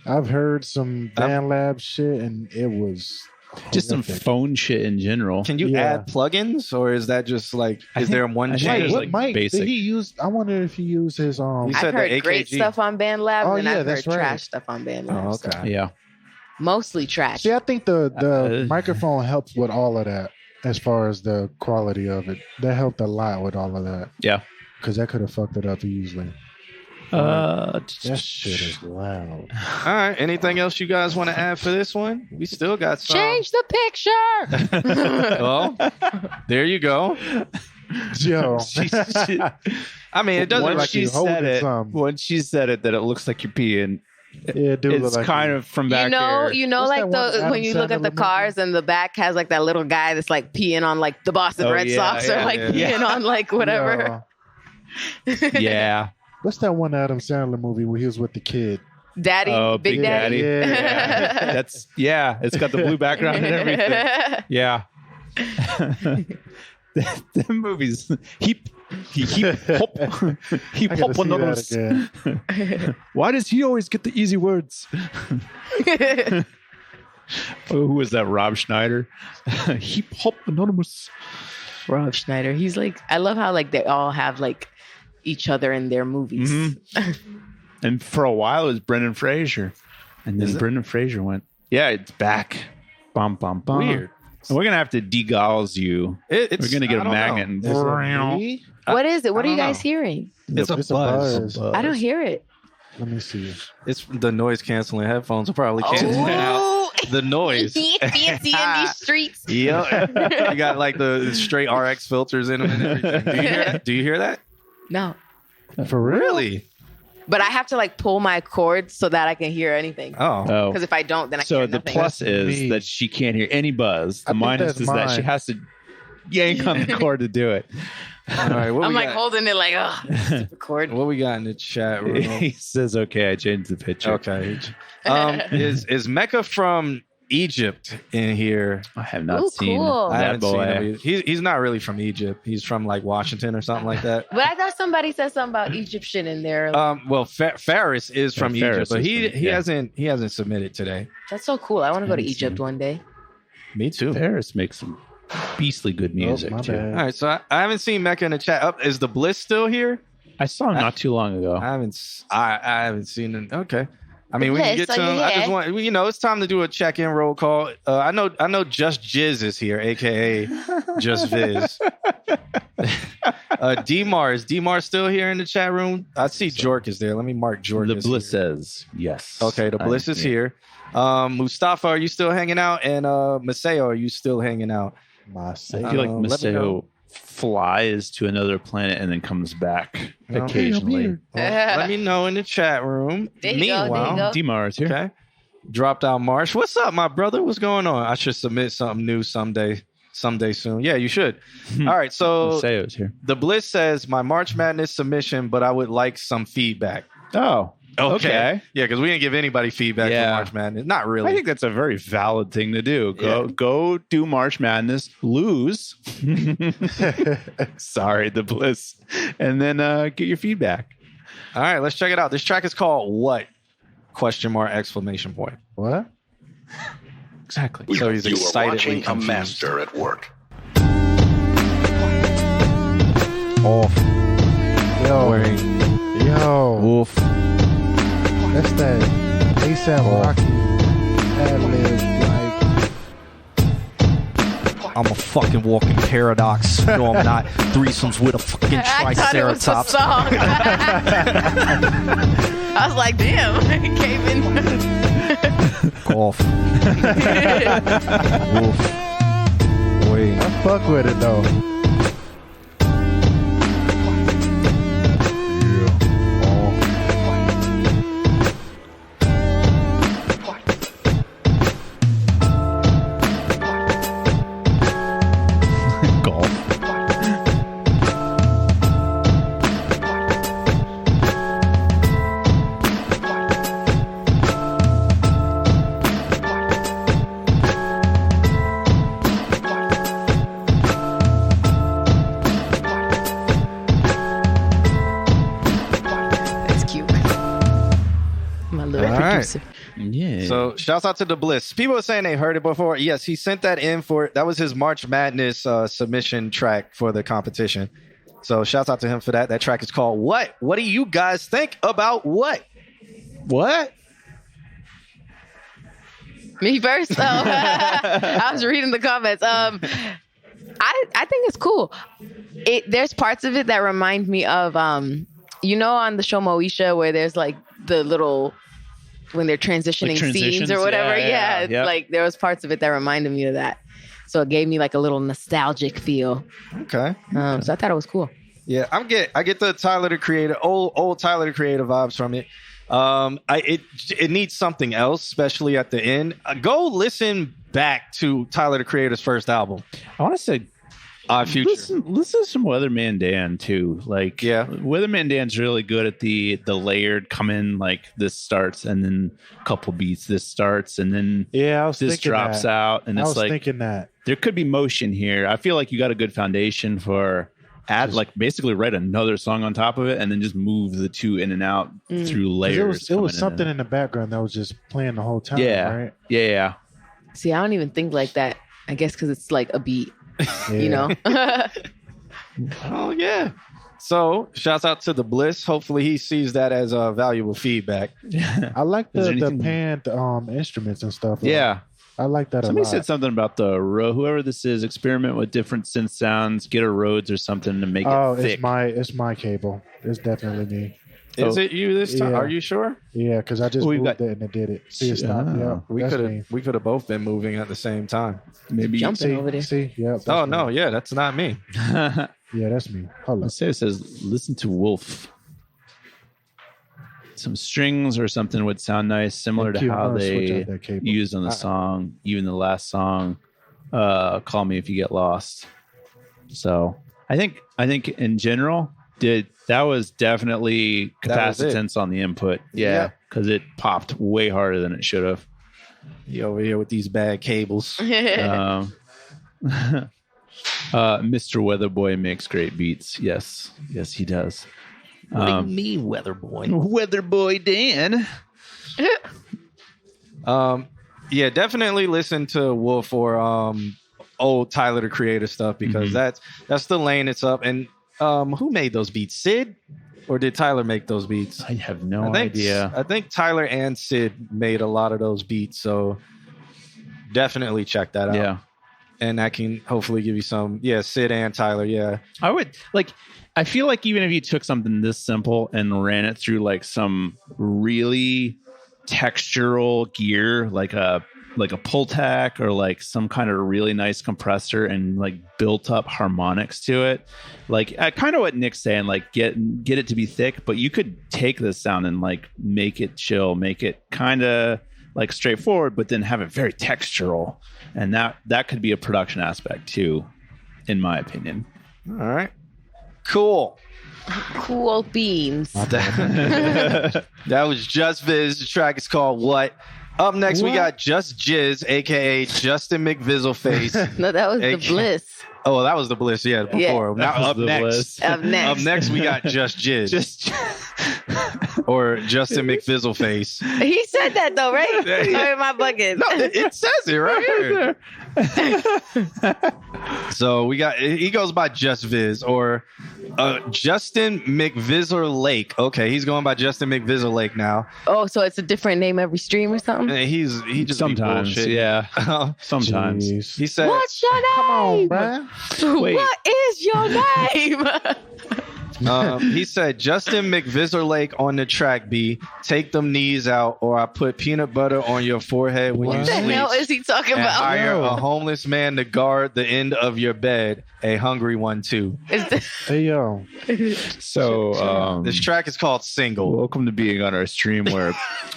I've heard some BandLab shit, and it was Just some horrific. phone shit in general. Can you add plugins, or is that just like there one I think change? there's, What like, mic basic. did he use? I wonder if he used his He I've said the heard great AKG. stuff on BandLab, Oh, and yeah, I've heard that's right. trash stuff on BandLab. Oh, so okay. Yeah. mostly trash. See, I think the microphone helps with all of that as far as the quality of it. That helped a lot with all of that. Yeah. Because that could have fucked it up easily. That That shit is loud. All right. Anything else you guys want to add for this one? We still got some. Change the picture. Well, there you go. Yo. I mean, it doesn't Once like you you. holding some. Once she said it, that it looks like you're peeing. Yeah, dude, It's look like kind of from back here. You know, What's like that one Adam when you look at Sandler the movie? cars and the back has like that little guy that's like peeing on like the Boston Oh, Red yeah, Sox or yeah, like yeah. peeing on like whatever. Yeah. What's that one Adam Sandler movie where he was with the kid? Daddy, Oh, Big Big Daddy. Daddy. It's got the blue background and everything. Yeah. The movies heap hop anonymous. Why does he always get the easy words? Who was that? Rob Schneider. Heap hop anonymous. Rob Schneider. He's like, I love how like they all have like each other in their movies. And for a while it was Brendan Fraser, and then Brendan Fraser went. Yeah, it's back. Bum bum bum. Weird. And we're gonna have to degauze you. We're gonna get a magnet. What is it? What are you guys hearing? It's a buzz. I don't hear it. Let me see. It's the noise canceling headphones will probably cancel out the noise. Fancy in these streets. Yeah, you got like the straight RX filters in them and everything. Do you hear that? Do you hear that? No. For real? Really? But I have to like pull my cords so that I can hear anything. Oh. Because if I don't, then I can't So hear the nothing. plus is that she can't hear any buzz. The I think minus that's is that she mine. has to yank on the cord to do it. All right. What I'm we like got? holding it like, oh, stupid cord. What we got in the chat room? He says, "Okay, I changed the picture." Okay. Is Mecca from Egypt in here? I have not Ooh, seen cool. I that haven't seen boy. him. He's not really from Egypt. He's from like Washington or something like that. But I thought somebody said something about Egyptian in there. Well, Faris is from Faris Egypt, but is he from- he hasn't submitted today. That's so cool. I want to go to Haven't Egypt seen one day. Me too. Paris makes some beastly good music my too. bad. All right, so I haven't seen Mecca in the chat. Up is the Bliss still here? I saw him not too long ago. I haven't seen him. Okay. I mean, we can Bliss, get to are you him. I just here? want it's time to do a check-in roll call. I know Just Jizz is here, aka Just Viz. D-Mars. D-Mars still here in the chat room? I see Jork is there. Let me mark Jork. The as Bliss here. says yes. Okay, the Bliss is here. Mustafa, are you still hanging out? And Maseo, are you still hanging out? I feel like let me know. Maseo flies to another planet and then comes back Oh. occasionally. Well, let me know in the chat room. There you go, there you Meanwhile, go. D-Mar is here. okay. Dropped out Marsh. What's up, my brother? What's going on? I should submit something new someday soon. Yeah, you should. All right, so Maseo's here. the Bliss says my March Madness submission, but I would like some feedback. Oh, okay. Yeah, because we didn't give anybody feedback Yeah. for March Madness. Not really. I think that's a very valid thing to do. Go do March Madness, lose. Sorry, the Bliss, and then get your feedback. All right, let's check it out. This track is called What? Exclamation point. What? Exactly. So he's You are excitedly watching a confused. master at work. Off. Yo. Yo. Wolf. That's that ASAP Rocky ad-lib, like, I'm a fucking walking paradox. No, I'm not. Threesomes with a fucking I thought it was a triceratops. song. I was like, damn, it came in. Golf. Wolf. Wait. I fuck with it though. Golf. That's cute. My little All right. producer. Yeah. So shouts out to the Bliss. People are saying they heard it before. Yes, he sent that in for that was his March Madness submission track for the competition. So shouts out to him for that. That track is called What? What do you guys think about what? what? Me first. So I was reading the comments. I think it's cool. There's parts of it that remind me of on the show Moesha where there's like the little when they're transitioning scenes or whatever. Yeah. Like there was parts of it that reminded me of that. So it gave me like a little nostalgic feel. Okay. So I thought it was cool. Yeah, I get the Tyler the Creator, old Tyler the Creator vibes from it. It needs something else, especially at the end. Go listen back to Tyler the Creator's first album. I want to say Future. Listen to some Weatherman Dan too. Like, Weatherman Dan's really good at the layered come in, like this starts and then a couple beats, this starts and then this drops out, and it's like thinking that there could be motion here. I feel like you got a good foundation for basically write another song on top of it and then just move the two in and out through layers. It was something in the background that was just playing the whole time. Right? Yeah. See, I don't even think like that. I guess because it's like a beat. You know. Oh yeah. So shouts out to the Bliss. Hopefully he sees that as valuable feedback. I like the panned instruments and stuff. Yeah. I like that. Somebody said something about whoever this is, experiment with different synth sounds, get a Rhodes or something to make it thick. It's my cable. It's definitely me. Is it you this time? Are you sure? Yeah, because I just moved it and it did it. See, it stopped. Yeah, we could have both been moving at the same time. Maybe jumping over there. See, yeah. Oh no, yeah, that's not me. Yeah, that's me. Hold on. It says, "Listen to Wolf." Some strings or something would sound nice, similar to how they used on the song, even the last song. Call Me If You Get Lost. So I think in general, that was definitely capacitance on the input. Yeah, because it popped way harder than it should have. You over here with these bad cables. Mr. Weatherboy makes great beats. Yes, he does. What do you mean, Weatherboy? Weatherboy Dan. Yeah, definitely listen to Wolf or old Tyler the Creator stuff, because that's the lane it's up. And who made those beats? Sid? Or did Tyler make those beats? I have no idea. I think Tyler and Sid made a lot of those beats, so definitely check that out. Yeah. And that can hopefully give you some, Sid and Tyler, I would, I feel like even if you took something this simple and ran it through like some really textural gear, like a pull tack or like some kind of really nice compressor, and like built up harmonics to it, like kind of what Nick's saying, like get it to be thick, but you could take this sound and like make it chill, make it kind of like straightforward, but then have it very textural, and that could be a production aspect too, in my opinion. All right. Cool beans. That was Just Viz. The track is called What? Up next, we got Just Jizz, aka Justin McVizzleface. No, that was the Bliss. Oh, well, that was the Bliss, before. Yeah. Now up next. Up next, we got Just Jizz. Or Justin McVizzleface. He said that though, right? Yeah. In my bucket. No, it says it right here. So he goes by Just Viz, or Justin McVizzle-Lake. Okay, he's going by Justin McVizzle-Lake now. Oh, so it's a different name every stream or something? And he just sometimes, sometimes. Jeez. He said, "What's your name? Come on, bruh. Wait. What is your name?" He said, Justin McVizzle-Lake on the track B, take them knees out, or I put peanut butter on your forehead when you sleep. What the hell is he talking and about? hire a homeless man to guard the end of your bed, a hungry one too. Hey, yo. So this track is called Single. Welcome to being on our stream where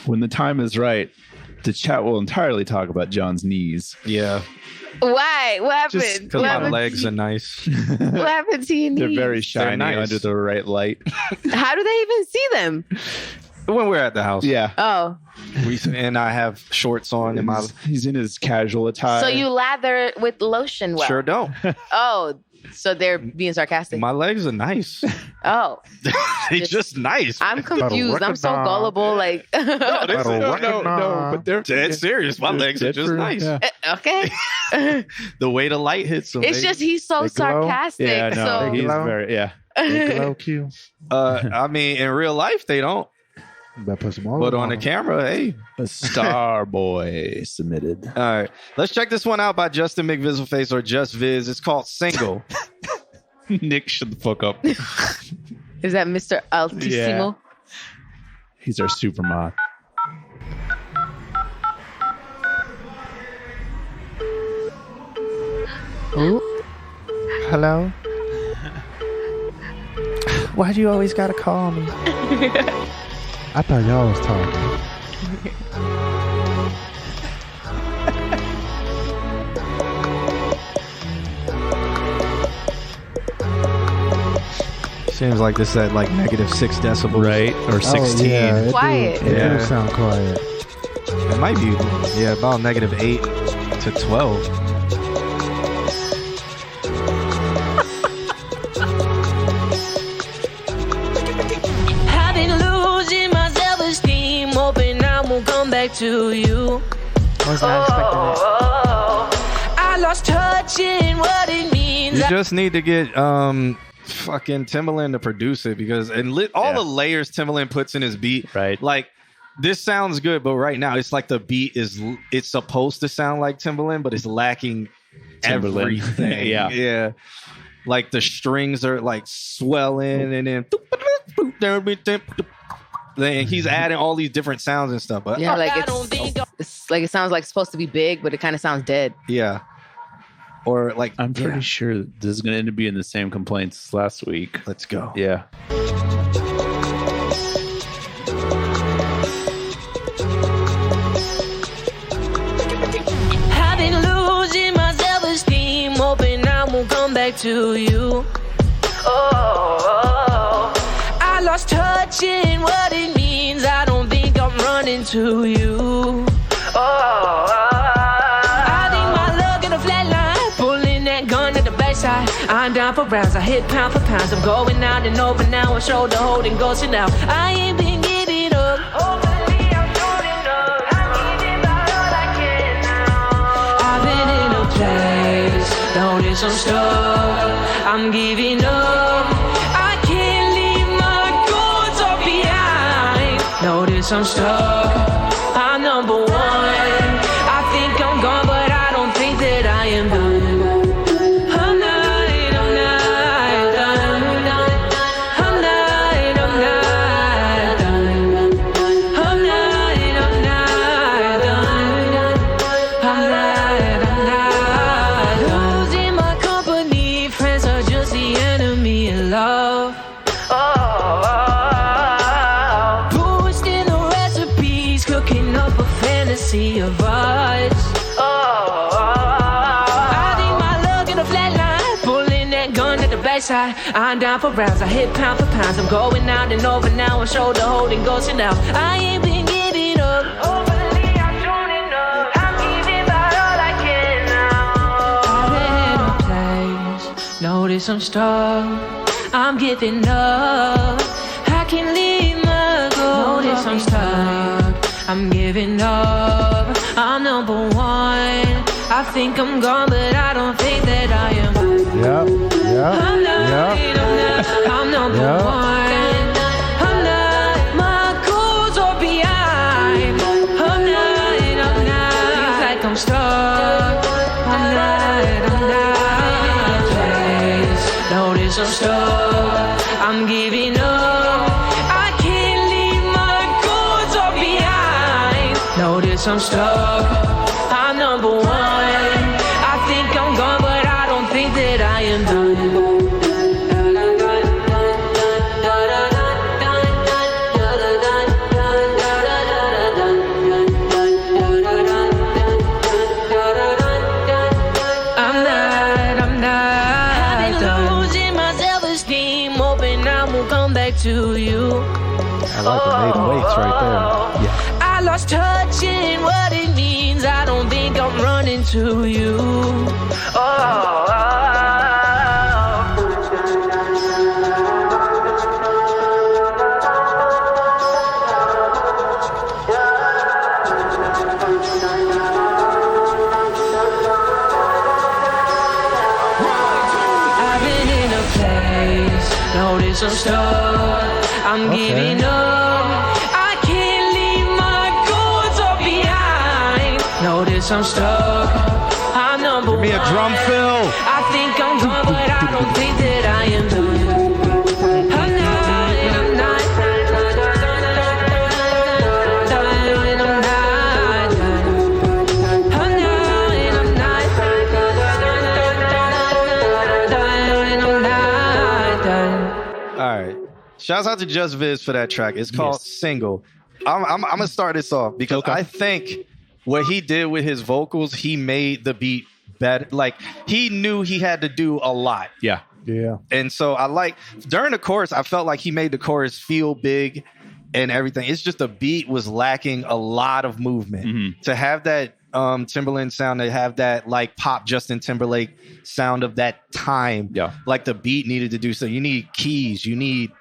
when the time is right, the chat will entirely talk about John's knees. Yeah. Why? What happened? Because my legs are nice. What happened to your knees? They're very shiny under the right light. How do they even see them? When we're at the house. Yeah. Oh. And I have shorts on. He's in his casual attire. So you lather with lotion well? Sure don't. Oh. So they're being sarcastic. My legs are nice. Oh. They're just nice. I'm confused. I'm so gullible. Like no, but they're dead serious. My legs are just nice. Yeah. Okay. The way the light hits them. It's just he's so sarcastic. Yeah, no, so. he's very, Glow Q. I mean, in real life, they don't. Better put some But on the camera, hey. A Star Boy submitted. All right. Let's check this one out by Justin McVizzleface, or Just Viz. It's called Single. Nick, shut the fuck up. Is that Mr. Altissimo? Yeah. He's our super mod. Ooh. Hello? Why do you always gotta call me? I thought y'all was talking. Seems like this is at like -6 decibels. Right? Or 16. Yeah, Quiet. It do sound quiet. It might be, about -8 to 12. I've been losing my self-esteem, hoping I won't come back to you. I was not expecting that. I lost touch in what it means. You just need to get fucking Timbaland to produce it because all the layers Timbaland puts in his beat, right? Like this sounds good, but right now it's like the beat it's supposed to sound like Timbaland, but it's lacking everything. yeah. Like the strings are like swelling, and then he's adding all these different sounds and stuff. But Yeah, like it's like it sounds like it's supposed to be big, but it kind of sounds dead. Yeah. Or like I'm pretty sure this is going to end up being the same complaints as last week. Let's go. Yeah. I've been losing my self-esteem, hoping I won't come back to you. I lost touch in what it means. I don't think I'm running to you. I think my luck in a flat line, pulling that gun at the backside. I'm down for rounds, I hit pound for pounds. I'm going out and over now, a shoulder holding, ghosting now. I ain't been getting up. Hopefully I'm showing up. I'm giving about all I can now. I've been in a place, notice I'm stuck. I'm giving up. I can't leave my goals all behind. Notice I'm stuck. I'm number one. I think I'm gone, but I don't think that I am done. I'm not done. I'm not done. I'm not done. Losing my company, friends are just the enemy of love. Boosting the recipes, cooking up a fantasy of us. I think my luck in a flat line, pulling that gun at the backside. I'm down for rounds, I hit pound for pounds. I'm going out and over now, a shoulder holding, ghosting now. I ain't been giving up. Hopefully I'm tuning up. I'm giving about all I can now. I've been in a place, notice I'm stuck. I'm giving up. I can leave my goals. Notice I'm stuck. I'm giving up. I'm number one. I think I'm gone, but I don't think that I am. Yep. I'm not. I'm number one. I'm not. My goals are behind. I'm not. Feels like I'm stuck. I'm not. Notice I'm stuck. I'm giving up. I can't leave my goals all behind. Notice I'm stuck. I'm number one. I think I'm gone, but I don't think that I am done. To you. I like the 808s right there. Yeah. I lost touch in what it means. I don't think I'm running to you. I've been in a place, notice I'm stuck. I'm giving up. I can't leave my goals all behind. Notice I'm stuck. I'm number one. Give me a drum fill. I think I'm gone, but I don't think that I am done. I'm not. All right. Shouts out to Just Viz for that track. It's called Single. I'm gonna start this off because I think what he did with his vocals, he made the beat better. Like he knew he had to do a lot. Yeah. Yeah. And so during the chorus, I felt like he made the chorus feel big and everything. It's just the beat was lacking a lot of movement. To have that Timberland sound, to have that like pop Justin Timberlake sound of that time. Yeah. Like the beat needed to do so. You need keys, you need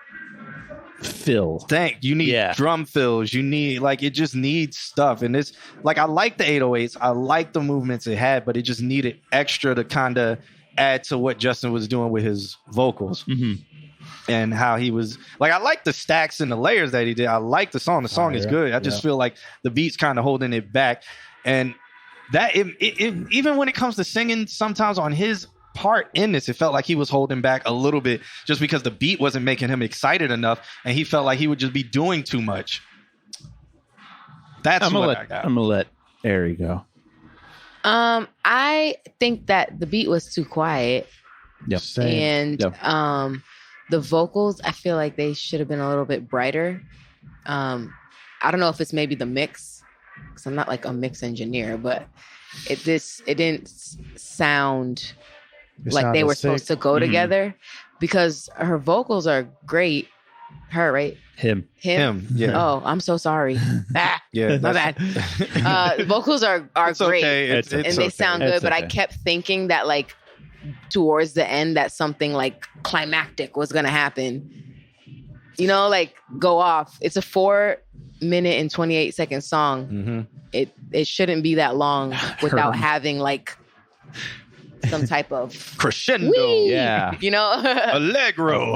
fill. You need drum fills. You need it just needs stuff. And it's like I like the 808s. I like the movements it had, but it just needed extra to kind of add to what Justin was doing with his vocals. And how he was I like the stacks and the layers that he did. I like the song. The song is good. I just feel like the beat's kind of holding it back. And that even when it comes to singing, sometimes on his part in this, it felt like he was holding back a little bit just because the beat wasn't making him excited enough, and he felt like he would just be doing too much. That's I'm gonna let Ari go. I think that the beat was too quiet. Yep. And the vocals, I feel like they should have been a little bit brighter. I don't know if it's maybe the mix, because I'm not like a mix engineer, but it didn't sound like they were supposed to go together, because her vocals are great. Her, right? Him. Yeah. Oh, I'm so sorry. Yeah, my bad. Vocals are it's great, okay. and they sound good. But I kept thinking that towards the end that something climactic was gonna happen. Go off. It's a 4-minute and 28-second song. It shouldn't be that long without having some type of crescendo. Whee! Yeah. Allegro.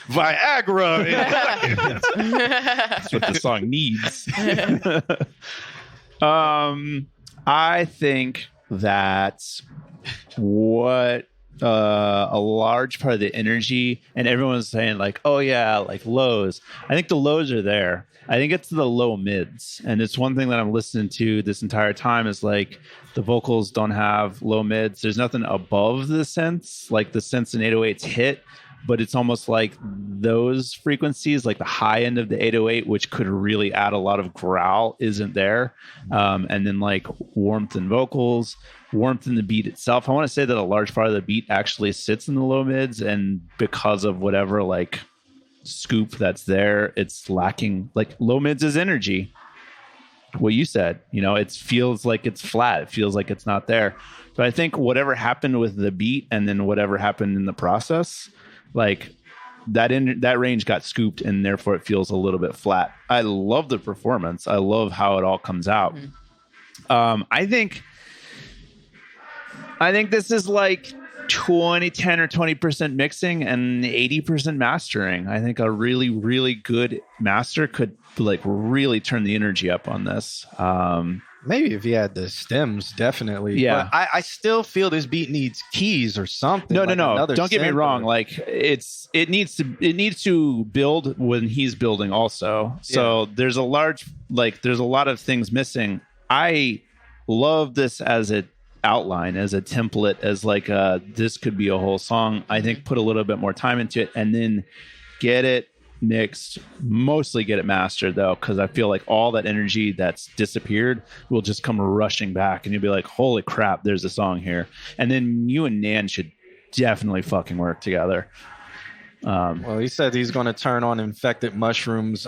Viagra. That's what the song needs. I think that what a large part of the energy, and everyone's saying lows. I think the lows are there. I think it's the low mids, and it's one thing that I'm listening to this entire time is the vocals don't have low mids. There's nothing above the synths, the synths and 808s hit, but it's almost like those frequencies, the high end of the 808, which could really add a lot of growl, isn't there. And then warmth in vocals, warmth in the beat itself. I want to say that a large part of the beat actually sits in the low mids, and because of whatever scoop that's there, it's lacking. Low mids is energy. What you said, it feels like it's flat. It feels like it's not there. But I think whatever happened with the beat and then whatever happened in the process, that range got scooped, and therefore it feels a little bit flat. I love the performance. I love how it all comes out. I think this is 10 or 20% mixing and 80% mastering. I think a really, really good master could really turn the energy up on this. Maybe if he had the stems, definitely. Yeah. But I still feel this beat needs keys or something. No. Don't get me wrong. It needs to build when he's building also. So there's a lot of things missing. I love this as an outline, as a template, as this could be a whole song. I think put a little bit more time into it and then get it mixed, mostly get it mastered though, because I feel like all that energy that's disappeared will just come rushing back, and you'll be like, holy crap, there's a song here. And then you and Nan should definitely fucking work together. Well, he said he's going to turn on Infected Mushrooms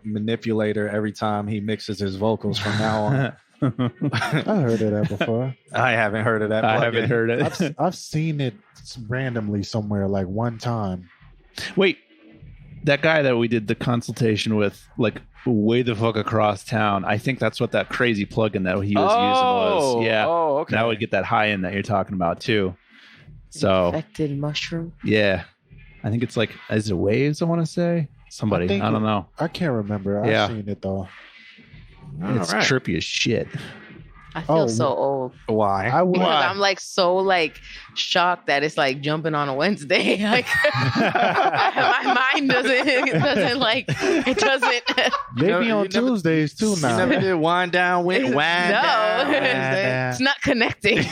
manipulator every time he mixes his vocals from now on. I heard of that before. I haven't heard of that. I haven't heard it. I've seen it randomly somewhere one time. Wait, that guy that we did the consultation with, way the fuck across town, I think that's what that crazy plugin that he was using was. Yeah. Oh, okay. That would get that high end that you're talking about too. So Infected Mushroom. Yeah. I think it's is it Waves, I want to say? Somebody. I don't know. I can't remember. I've seen it though. It's trippy as shit. I feel so old. Why? Because I'm so shocked that it's jumping on a Wednesday. My mind doesn't it doesn't. Maybe on Tuesdays too now. You never did wind down, wind down. It's not connecting.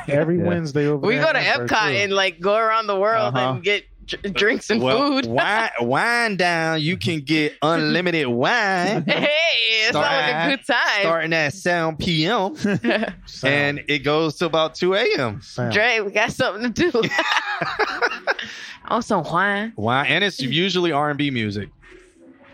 Every Wednesday over we there go to Epcot and go around the world and get drinks and food. Wine down. You can get unlimited wine. Hey, it sounds like a good time. Starting at 7 p.m. and it goes to about 2 a.m. Dre, we got something to do. Also, wine. And it's usually R&B music.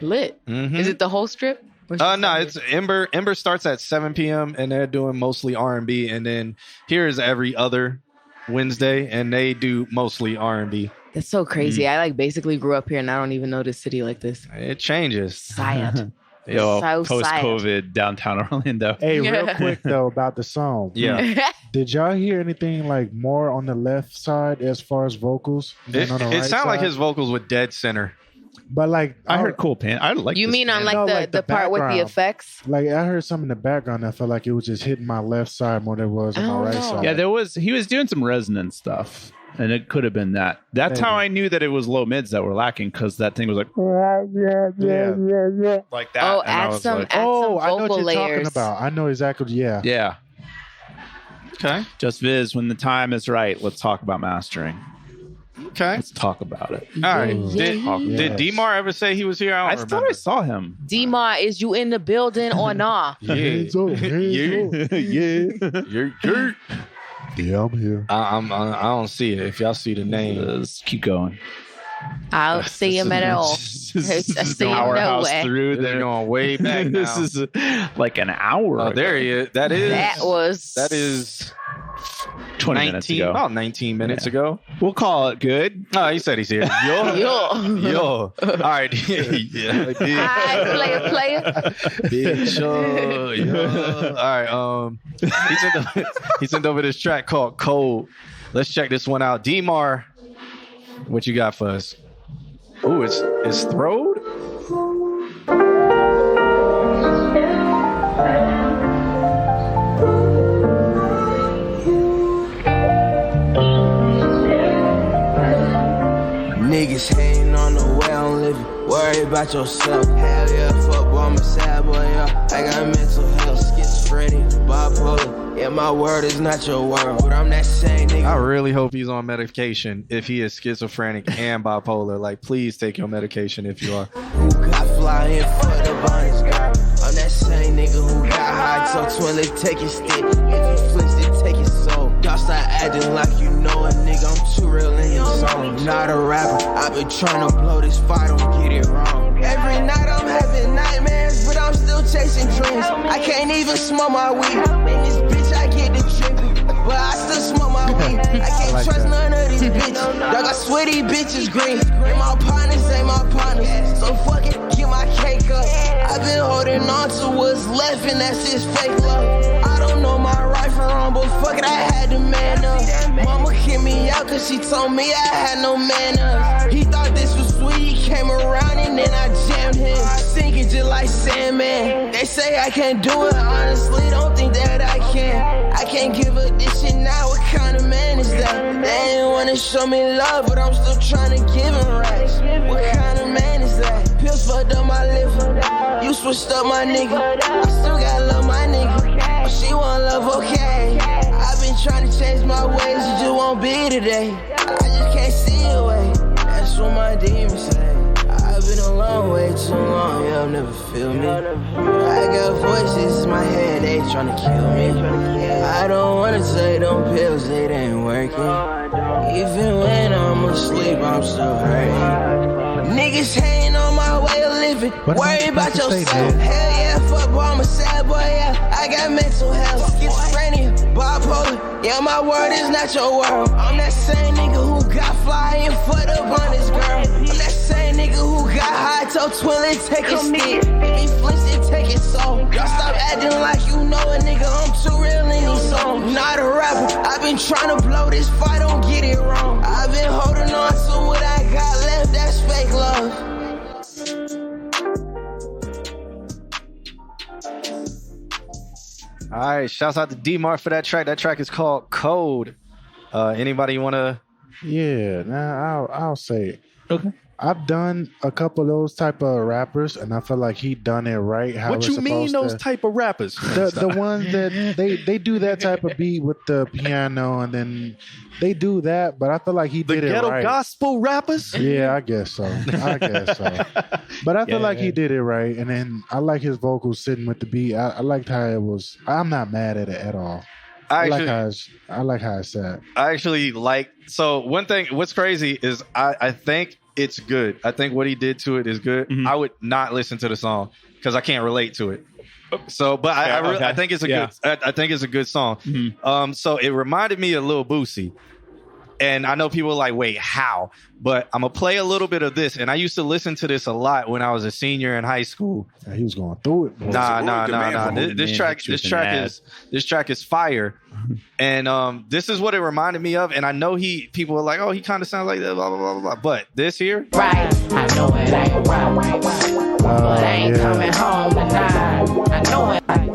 Lit. Mm-hmm. Is it the whole strip? No, it's Ember. Ember starts at 7 p.m. and they're doing mostly R&B. And then here is every other Wednesday, and they do mostly R&B. That's so crazy. I basically grew up here, and I don't even know this city like this. It changes. Sad. Yo, So post-COVID downtown Orlando. Hey, real quick though about the song. Yeah. Did y'all hear anything like more on the left side as far as vocals? It sounded like his vocals were dead center. But like I heard cool pan. I like. You mean on the part with the background. effects? Like I heard some in the background. I felt like it was just hitting my left side more than it was on my right side. Yeah, he was doing some resonance stuff. And it could have been that. That's how I knew that it was low mids that were lacking, because that thing was like, like that. Oh, and add some I know vocal what you're layers. talking about. I know exactly. Yeah. Yeah. Okay. Just Viz, when the time is right, let's talk about mastering. Okay. Let's talk about it. All right. Did D-Mar ever say he was here? I thought I saw him. D-Mar, is you in the building or not? Yeah. Yeah, I'm here. I don't see it. If y'all see the name, let's keep going. I'll see him at all. I see him Powerhouse nowhere. through. They're going way back now. This is like an hour. Oh, there he is. That is 20 minutes ago. About 19 minutes ago. We'll call it good. Oh, he said he's here. Yo. All right. Yeah. Hi, player. Bitch. Yo. All right. He sent over this track called Cold. Let's check this one out. D-Mar, what you got for us? Oh, it's Throwed? Niggas hating on the way I'm living. Worry about yourself. Hell yeah, fuck boy, I'm a sad boy, yeah. I got mental health, schizophrenia, bipolar. Yeah, my word is not your word, but I'm that same nigga. I really hope he's on medication if he is schizophrenic and bipolar. Like, please take your medication if you are. Who got flying for the bonus girl? I'm that same nigga who got high, so twirl it, take it stick. If you flinched it, take it soul. Y'all start acting like you know a nigga, I'm too real in your song. I'm not a rapper, I've been trying to blow this fire, don't get it wrong. Every night I'm having nightmares, but I'm still chasing dreams. I can't even smoke my weed. In this bitch, I get the tripping, but I still smoke my weed. I can't trust none of these bitches. Y'all got sweaty bitches green. And my partners ain't my partners, so fuck it, get my cake up. I've been holding on to what's left, and that's just fake love. I don't know my right from wrong, but fuck it, I had to man up. Mama kicked me out cause she told me I had no manners. He thought this was sweet, he came around and then I jammed him. Sinking just like Sandman. They say I can't do it, honestly don't think that I can. I can't give a this shit now, what kind of man is that? They ain't wanna show me love, but I'm still trying to give him rights. What kind of man is that? Pills fucked up my liver. You switched up my nigga. I still gotta love my nigga. But she want love, okay. I've been trying to change my ways, it just won't be today. I just can't see a way. That's what my demons say. I've been alone way too long, y'all never feel me. I got voices in my head, they tryna kill me. I don't wanna take them pills, it ain't working. Even when I'm asleep, I'm still hurting. Niggas hating on my way of living. Worry about yourself. Hell yeah, fuck boy, I'm a sad boy, yeah. I got mental health, schizophrenia, bipolar. Yeah, my word is not your word. I'm that same nigga who got flying foot up on this girl. I'm that same nigga who got high, told twirl it, take it stick. If he flinched it, take it soul. Y'all stop acting like you know a nigga, I'm too real in these songs. Not a rapper, I've been trying to blow this fire, don't get it wrong. I've been holding on to what I got left, that's fake love. All right, shouts out to D-Mar for that track. That track is called Code. Anybody want to? Yeah, nah, I'll say it. Okay. I've done a couple of those type of rappers, and I feel like he done it right. How What you mean those type of rappers? The ones that they do that type of beat with the piano, and then they do that. But I feel like he did it right. The ghetto gospel rappers? Yeah, I guess so. But I feel like he did it right, and then I like his vocals sitting with the beat. I liked how it was. I'm not mad at it at all. I like how it's set. I actually like. So one thing, what's crazy is I think it's good. I think what he did to it is good. Mm-hmm. I would not listen to the song because I can't relate to it. So, but I think it's a good. I think it's a good song. Mm-hmm. So it reminded me of Lil Boosie. And I know people are like, wait, how? But I'm going to play a little bit of this. And I used to listen to this a lot when I was a senior in high school. Yeah, he was going through it. Nah. This track is fire. And this is what it reminded me of. And I know people are like, oh, he kind of sounds like that, blah, blah, blah, blah. But this here. Right. I know it ain't right. But I ain't coming home tonight. I know it ain't.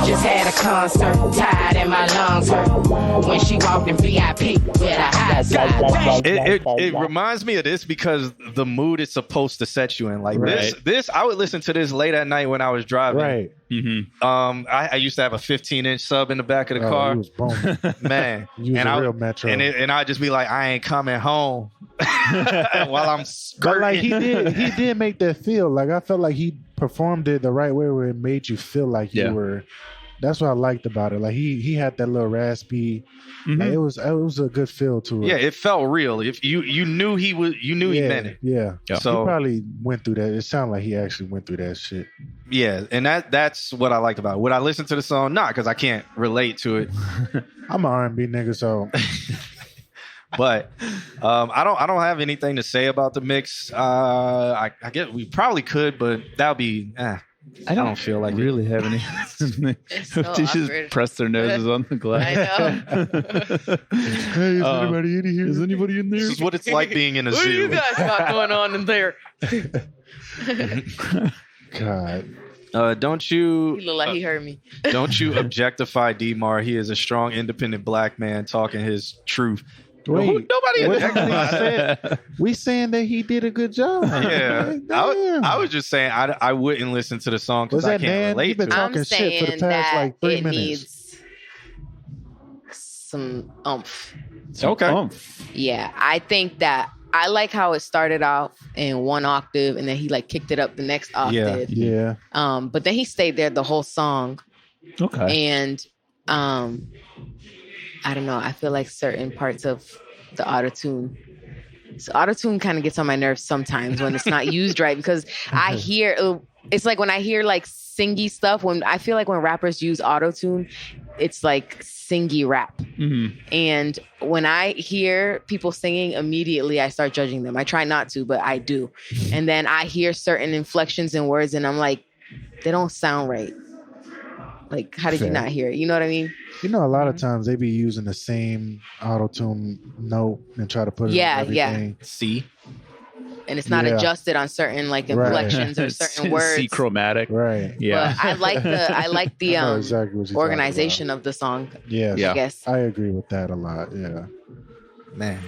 Just had a concert, tired and my lungs hurt. When she walked in VIP with a high side. It reminds me of this because the mood it's supposed to set you in. Like this, I would listen to this late at night when I was driving. Right. Mm-hmm. I used to have a 15-inch sub in the back of the car. He was booming. Man. He was a real Metro. And I'd just be like, I ain't coming home while I'm skirting. But like he did make that feel. Like I felt like he performed it the right way where it made you feel like you were. That's what I liked about it. Like he had that little raspy. Mm-hmm. Like it was a good feel to it. Yeah, it felt real. If you knew he meant it. Yeah. So he probably went through that. It sounded like he actually went through that shit. Yeah, and that's what I liked about it. Would I listen to the song? Not because I can't relate to it. I'm an R&B nigga, so. But I don't have anything to say about the mix. I guess we probably could, but that would be. I don't feel like really have any. So they just press their noses on the glass. I know. Hey, is anybody in here? Is anybody in there? This is what it's like being in a zoo. What do you guys got going on in there? God. Don't you? He looked like he heard me. Don't you objectify D-Mar? He is a strong, independent black man talking his truth. Wait, nobody said we saying that he did a good job. Yeah, I was just saying I wouldn't listen to the song because I can't relate to it. I'm saying shit for the past like 3 minutes. Needs some oomph. Okay. Yeah, I think that I like how it started off in one octave and then he like kicked it up the next octave. Yeah. But then he stayed there the whole song. Okay. And I don't know. I feel like certain parts of the autotune. So autotune kind of gets on my nerves sometimes when it's not used right because I hear it's like when I hear like singy stuff. When I feel like when rappers use autotune, it's like singy rap. Mm-hmm. And when I hear people singing, immediately I start judging them. I try not to, but I do. And then I hear certain inflections and words, and I'm like, they don't sound right. Like, how did you not hear it? You know what I mean? You know, a lot of times they be using the same auto-tune note and try to put it on everything. C. And it's not adjusted on certain like inflections or certain words. C chromatic. Right. Yeah. But I like the exactly organization of the song. Yeah. I guess. I agree with that a lot. Yeah. Man.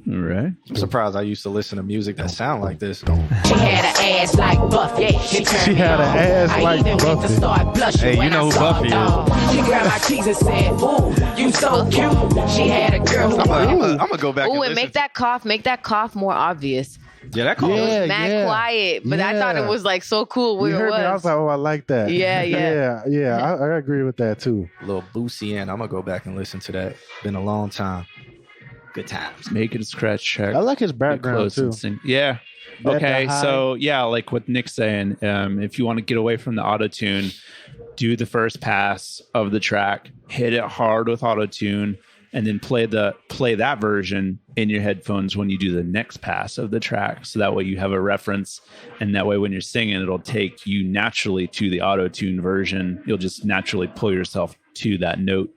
All right. I'm surprised I used to listen to music that sound like this. She had an ass like Buffy. She had an ass like Buffy. Hey, you know who Buffy is. She grabbed my cheeks and said, "Ooh, you so cute." She had a girl. I'm gonna go back. Ooh, and make that cough more obvious. Yeah, that cough was mad quiet, but I thought it was like so cool where you heard it was. Me, I was like, oh, I like that. Yeah. I agree with that too. Little Boosie, and I'm gonna go back and listen to that. Been a long time. Good times. Make it a scratch check. I like his background too. Yeah. Okay. So yeah, like what Nick's saying, if you want to get away from the auto-tune, do the first pass of the track, hit it hard with auto-tune, and then play that version in your headphones when you do the next pass of the track. So that way you have a reference, and that way when you're singing, it'll take you naturally to the auto-tune version. You'll just naturally pull yourself to that note.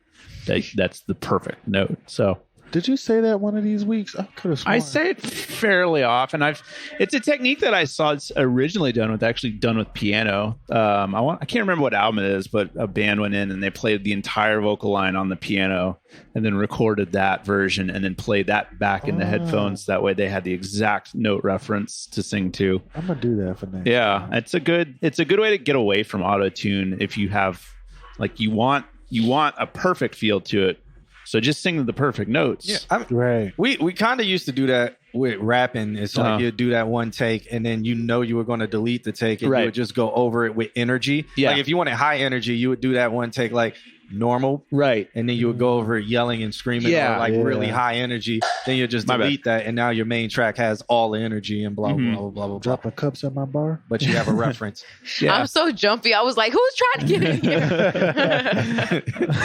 That's the perfect note. So Did you say that one of these weeks? I could have sworn. I say it fairly often. It's a technique that I saw it's originally done with piano. I can't remember what album it is, but a band went in and they played the entire vocal line on the piano and then recorded that version and then played that back in the headphones. That way they had the exact note reference to sing to. I'm gonna do that for next. Yeah, it's a good way to get away from auto-tune if you have you want a perfect feel to it. So just sing the perfect notes. Yeah, right. We kind of used to do that with rapping. It's like you'd do that one take, and then you were going to delete the take, and you would just go over it with energy. Yeah. Like if you wanted high energy, you would do that one take like normal, right? And then you would go over it yelling and screaming, or really high energy. Then you just delete that, and now your main track has all the energy and blah blah blah blah blah. Dropping cups at my bar, but you have a reference. I'm so jumpy. I was like, "Who's trying to get in here?"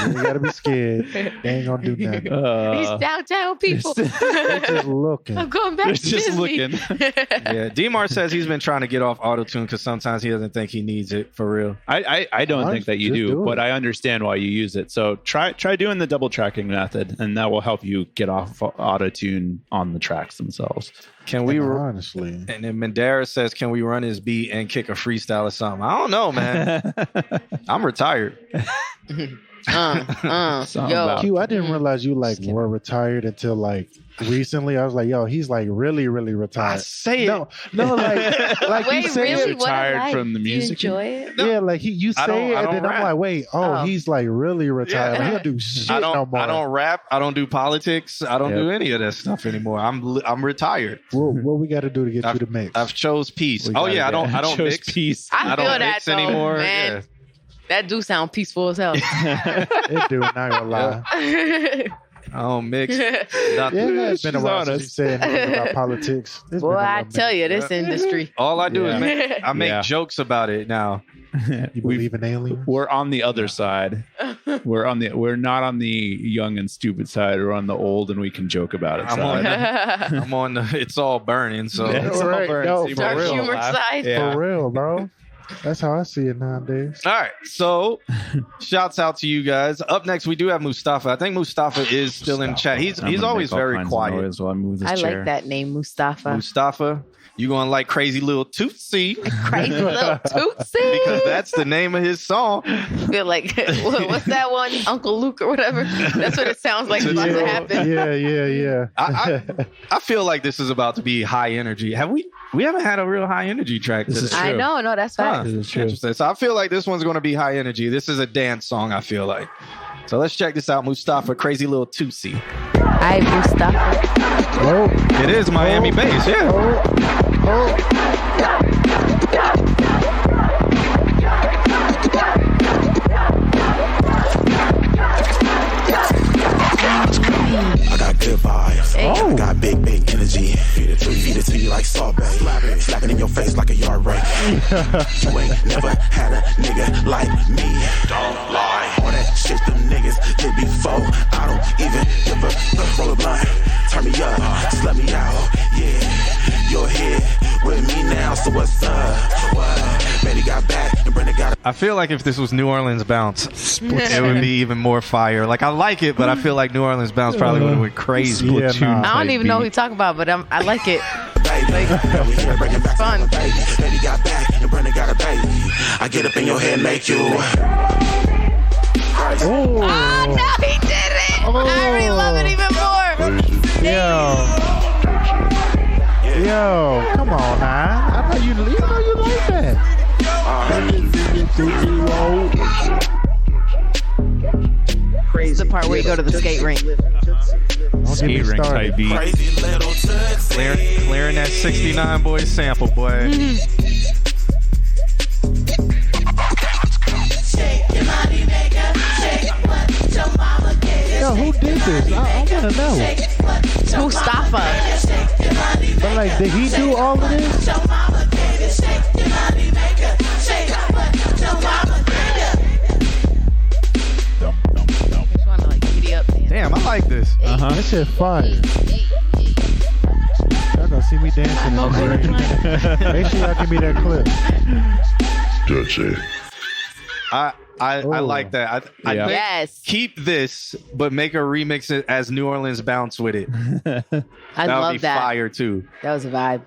You gotta be scared. They ain't gonna do nothing. These downtown people. They're just looking. I'm going back to just Disney. looking. Yeah, Demar says he's been trying to get off auto-tune because sometimes he doesn't think he needs it for real. I don't think that you do, but I understand why you use it. So try doing the double tracking method, and that will help you get off auto-tune on the tracks themselves. Can we honestly? And then Mandara says, "Can we run his beat and kick a freestyle or something?" I don't know, man. I'm retired. Yo, Q, I didn't realize you were retired until recently. I was like, yo, he's really, really retired. I say no, like wait, you say really? retired from the music. Do you enjoy it? Yeah, like you say it, and then rap. I'm like, wait, he's really retired. Like, he don't do shit no more. I don't rap. I don't do politics. I don't do any of that stuff anymore. I'm retired. What we got to do to get you to mix? I've chose peace. I don't mix peace. I don't feel that mix though, anymore. man. Yeah. That do sound peaceful as hell. It do, not gonna lie. I don't mix nothing. Yeah, it's been a while since you said anything about politics. Boy, I tell you, this industry. All I do is make jokes about it now. You believe in aliens? We're on the other side. We're not on the young and stupid side. We're on the old and we can joke about it side. I'm on the it's all burning. So it's all burning. No, See, Dark humor side. Yeah. For real, bro. That's how I see it nowadays. All right, so shouts out to you guys. Up next, we do have Mustafa. I think Mustafa is still in chat. He's always very quiet. While I move this I chair. like that name, Mustafa. Mustafa, you gonna like Crazy Little Tootsie? Crazy Little Tootsie. Because that's the name of his song. I feel like what's that one, Uncle Luke or whatever? That's what it sounds like about to happen. Yeah. I feel like this is about to be high energy. We haven't had a real high energy track. This is true. I know, no, that's fine. This is true. Interesting. So I feel like this one's going to be high energy. This is a dance song, I feel like. So let's check this out. Mustafa, Crazy Little Tootsie. Hi, Mustafa. It is Miami bass, I got good vibes. I got big energy. Feed it to you like sorbet. Slap it in your face like a yard rake. You ain't never had a nigga like me. Don't lie. All that shit them niggas did before. I don't even give a roll a blunt. Turn me up, slut me out. Yeah, you're here with me now. So what's up? What? Betty got back and Brenda got. I feel like if this was New Orleans Bounce, it would be even more fire. Like I like it, but I feel like New Orleans Bounce probably would have went crazy. Yeah, I don't even know who you're talking about, but I like it. It's fun. Betty got back and Brenda got a baby. I get up in your head and make you. Oh no, he did it! I already love it even more. Yo, come on, man. I know you like that. It's the part where you go to the skate rink. Skate rink type beat. Clearing that 69 boy sample, boy. Yo, who did this? I want to know. It's Mustafa. But like, did he do all of this? Damn, I like this. This shit fire. Y'all gonna see me dancing in the rain. Make sure y'all give me that clip. Dirty. I I like that. I think yes. keep this, but make a remix as New Orleans bounce with it. I love would be that. fire too. That was a vibe.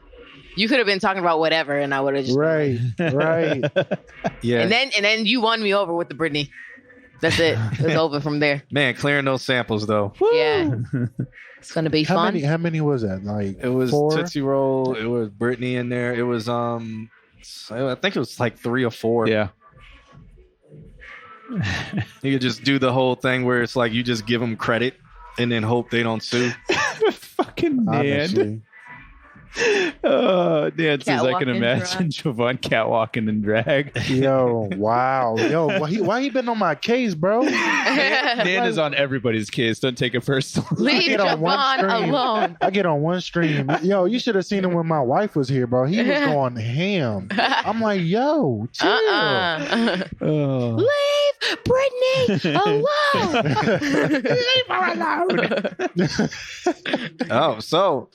You could have been talking about whatever, and I would have just right. Yeah. And then you won me over with the Britney. That's it. It's over from there. Man, clearing those samples though. Yeah. It's gonna be fun. How many was that? Like it was 4? Tootsie Roll. It was Britney in there. It was I think it was like 3 or 4. Yeah. You could just do the whole thing where it's like you just give them credit and then hope they don't sue. Fucking Nan. Oh, Dan says I can imagine Javon catwalking in drag. Yo, wow. Yo, why he been on my case, bro? Dan is on everybody's case. Don't take it personally. Leave Javon alone. I get on one stream. Yo, you should have seen him when my wife was here, bro. He was going ham. I'm like, yo, chill. Leave Britney alone. Leave her alone. Oh, so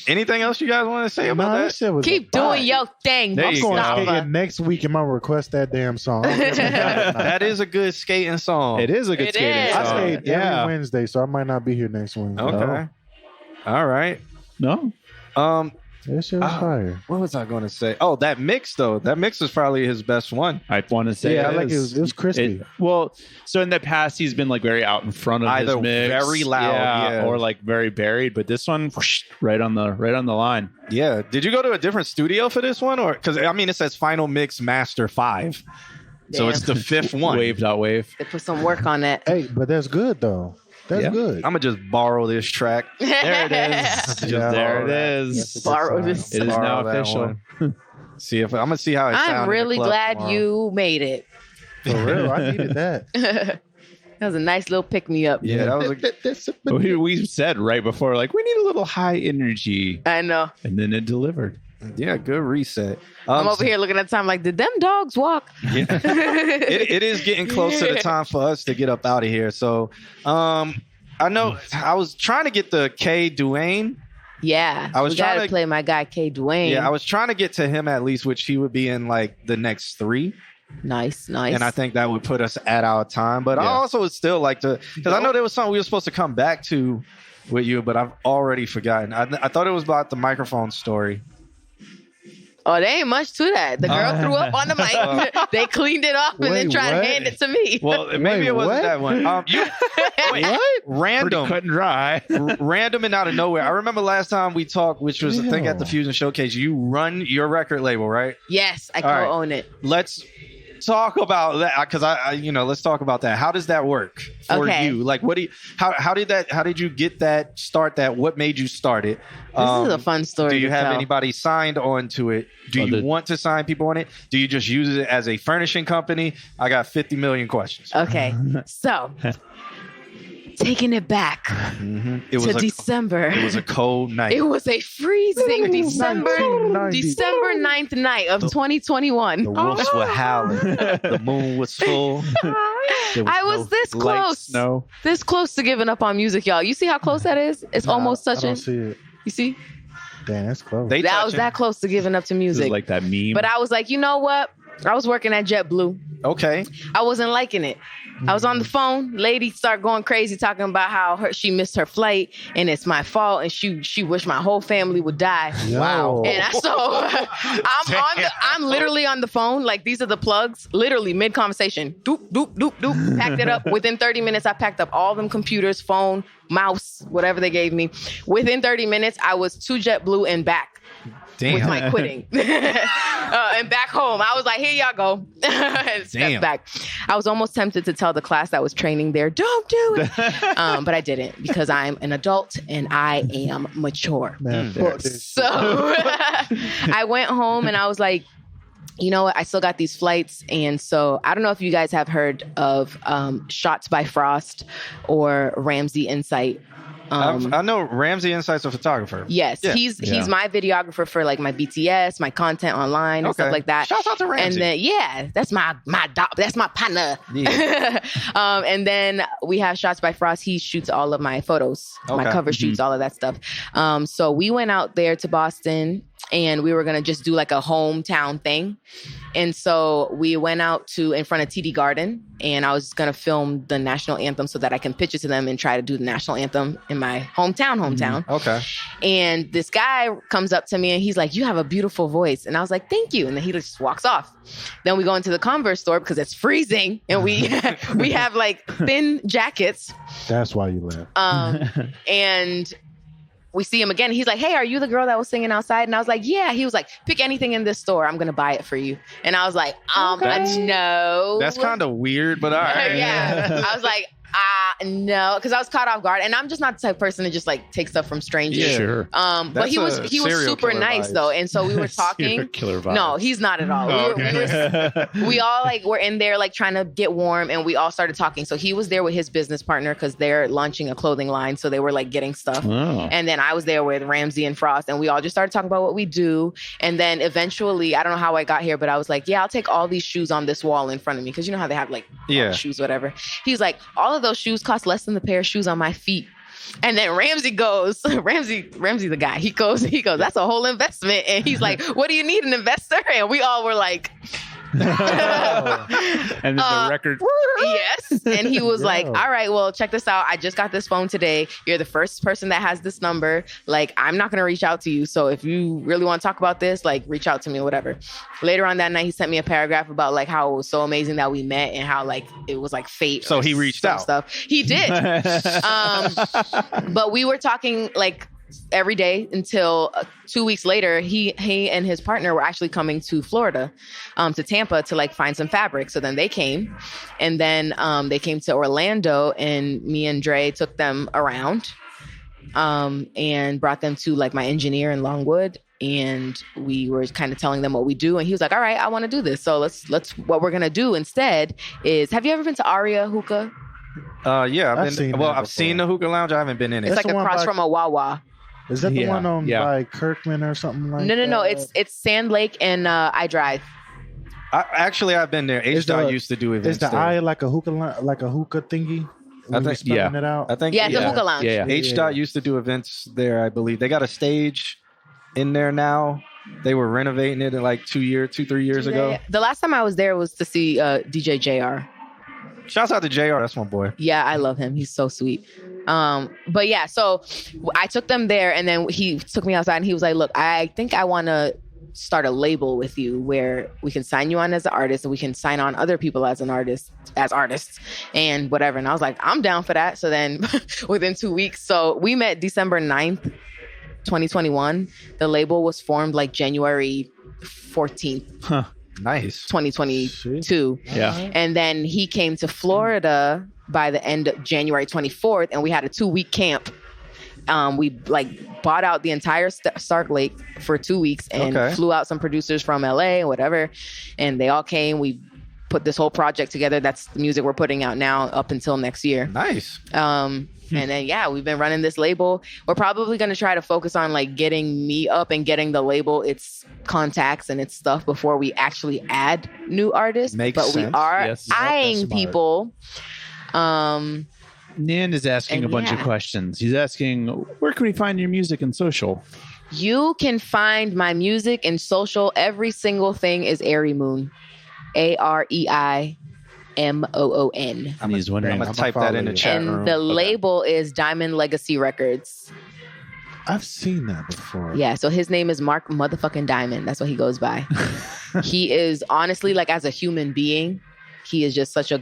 anything else you guys want to say about that? Shit was Keep doing your thing. I'm going to skate next week and I'm gonna request that damn song. That is a good skating song. It is a good skating song. I skate every Wednesday, so I might not be here next Wednesday. Okay. All right. No. That shit was fire. What was I going to say? Oh, that mix though. That mix is probably his best one. I want to say, I like it. It was crispy. So in the past, he's been like very out in front of either his mix, very loud, or like very buried. But this one, whoosh, right on the line. Yeah. Did you go to a different studio for this one, or because I mean it says Final Mix Master 5, so it's the 5th one. Wave. They put some work on that. Hey, but that's good though. That's good. I'm gonna just borrow this track. There it is. There it is. Borrow this. It is now official. See if I'm gonna see how it sounds. I'm really glad you made it. For real, I needed that. That was a nice little pick me up. Yeah, that was we said right before, like, we need a little high energy. I know. And then it delivered. Yeah, good reset. I'm over here looking at the time like, did them dogs walk? Yeah. it is getting close to the time for us to get up out of here. So I know I was trying to get the K Duane. Yeah, I was trying trying to play my guy K Duane. Yeah, I was trying to get to him at least, which he would be in like the next 3. Nice. And I think that would put us at our time. But I also would still like to, because I know there was something we were supposed to come back to with you, but I've already forgotten. I thought it was about the microphone story. Oh, there ain't much to that. The girl threw up on the mic. They cleaned it off and then tried to hand it to me. Well, maybe it wasn't that one. Random. Pretty cut and dry. Random and out of nowhere. I remember last time we talked, which was I think at the Fusion Showcase, you run your record label, right? Yes, I co-own it. Let's talk about that because let's talk about that. How does that work for you? Like, how did you get that, start that? What made you start it? This is a fun story. Do you have tell. anybody signed onto it? Do you want to sign people on it? Do you just use it as a furnishing company? I got 50 million questions. Okay, so taking it back to December. It was a cold night. It was a freezing December 9th night of 2021. The wolves were howling. The moon was full. I was this close to giving up on music, y'all. You see how close that is? It's almost touching. I don't see it. You see? Damn, that's close. I was that close to giving up to music. Like that meme. But I was like, you know what? I was working at JetBlue. Okay. I wasn't liking it. I was on the phone. Lady started going crazy talking about how she missed her flight and it's my fault and she wished my whole family would die. Wow. And I'm literally on the phone. Like, these are the plugs. Literally mid conversation. Doop doop doop doop. Packed it up. Within 30 minutes, I packed up all them computers, phone, mouse, whatever they gave me. Within 30 minutes, I was to JetBlue and back. Damn. With my quitting. And back home, I was like, here y'all go. Step back. I was almost tempted to tell the class that was training there, don't do it. But I didn't because I'm an adult and I am mature. So I went home and I was like, you know what? I still got these flights. And so I don't know if you guys have heard of Shots by Frost or Ramsey Insight. I know Ramsey Insight's a photographer. Yes, yeah. He's my videographer for like my BTS, my content online and stuff like that. Shout out to Ramsey. And then that's my partner. Yeah. And then we have Shots by Frost. He shoots all of my photos, my cover shoots, all of that stuff. So we went out there to Boston and we were going to just do like a hometown thing. And so we went out to in front of TD Garden, and I was going to film the national anthem so that I can pitch it to them and try to do the national anthem in my hometown. Okay. And this guy comes up to me and he's like, "You have a beautiful voice." And I was like, "Thank you." And then he just walks off. Then we go into the Converse store because it's freezing and we have like thin jackets. That's why you left. And we see him again. He's like, "Hey, are you the girl that was singing outside?" And I was like, "Yeah." He was like, "Pick anything in this store. I'm going to buy it for you." And I was like, no. That's kind of weird, but all right. Yeah. I was like, no, because I was caught off guard, and I'm just not the type of person to just like take stuff from strangers. Yeah, sure. But he was super nice though, and so we were talking. Killer vibes. No, he's not at all. We all like were in there like trying to get warm, and we all started talking. So he was there with his business partner because they're launching a clothing line, so they were like getting stuff. Oh. And then I was there with Ramsey and Frost, and we all just started talking about what we do. And then eventually, I don't know how I got here, but I was like, "Yeah, I'll take all these shoes on this wall in front of me," because you know how they have like shoes, whatever. He's like, "All of those shoes cost less than the pair of shoes on my feet." And then Ramsey goes, Ramsey the guy, he goes, "That's a whole investment." And he's like, "What do you need, an investor?" And we all were like, and then the record. Yes. And he was like, "All right, well, check this out. I just got this phone today. You're the first person that has this number. Like, I'm not going to reach out to you. So if you really want to talk about this, like, reach out to me or whatever." Later on that night, he sent me a paragraph about like how it was so amazing that we met and how like it was like fate. So he reached out. Stuff. He did. But we were talking like every day until 2 weeks later, he and his partner were actually coming to Florida, to Tampa to like find some fabric. So then they came, and then they came to Orlando, and me and Dre took them around, and brought them to like my engineer in Longwood. And we were kind of telling them what we do. And he was like, "All right, I want to do this. So let's, what we're going to do instead is," have you ever been to Aria Hookah? Yeah. I've seen the hookah lounge. I haven't been in it. It's like across from a Wawa. Is that the one on by Kirkland or something like that? No. It's Sand Lake and I Drive. I've been there. H-Dot used to do events. Is the eye like a hookah thingy? I think, it out? I think, it's a hookah lounge. Yeah. H-Dot used to do events there, I believe. They got a stage in there now. They were renovating it in like 3 years ago. The last time I was there was to see DJ JR. Shouts out to JR. That's my boy. Yeah, I love him. He's so sweet. But yeah, so I took them there, and then he took me outside and he was like, "Look, I think I want to start a label with you where we can sign you on as an artist and we can sign on other people as artists and whatever." And I was like, "I'm down for that." So then within 2 weeks, so we met December 9th, 2021. The label was formed like January 14th. Nice. 2022. Yeah. And then he came to Florida by the end of January 24th, and we had a 2-week camp. We like bought out the entire Stark Lake for 2 weeks and flew out some producers from LA and whatever. And they all came. We put this whole project together. That's the music we're putting out now up until next year. Nice. And then, we've been running this label. We're probably going to try to focus on like getting me up and getting the label its contacts and its stuff before we actually add new artists. Makes sense. We are eyeing people. Nan is asking a bunch of questions. He's asking, where can we find your music and social? You can find my music and social. Every single thing is Airy Moon. AREIMOON. And he's wondering, I'm gonna type that in the chat room. And the label is Diamond Legacy Records. I've seen that before. Yeah, so his name is Mark motherfucking Diamond. That's what he goes by. He is honestly, like, as a human being, he is just such a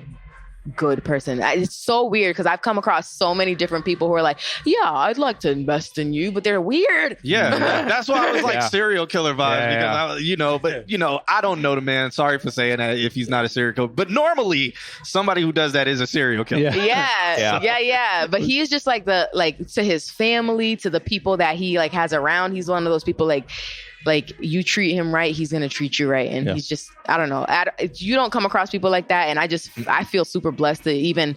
good person. It's so weird because I've come across so many different people who are like, "Yeah, I'd like to invest in you," but they're weird. Yeah, that's why I was like serial killer vibes because I don't know the man. Sorry for saying that if he's not a serial killer, but normally somebody who does that is a serial killer. Yeah. But he is just like to his family, to the people that he like has around. He's one of those people like you treat him right, he's going to treat you right. And he's just, I don't know. You don't come across people like that. And I feel super blessed to even,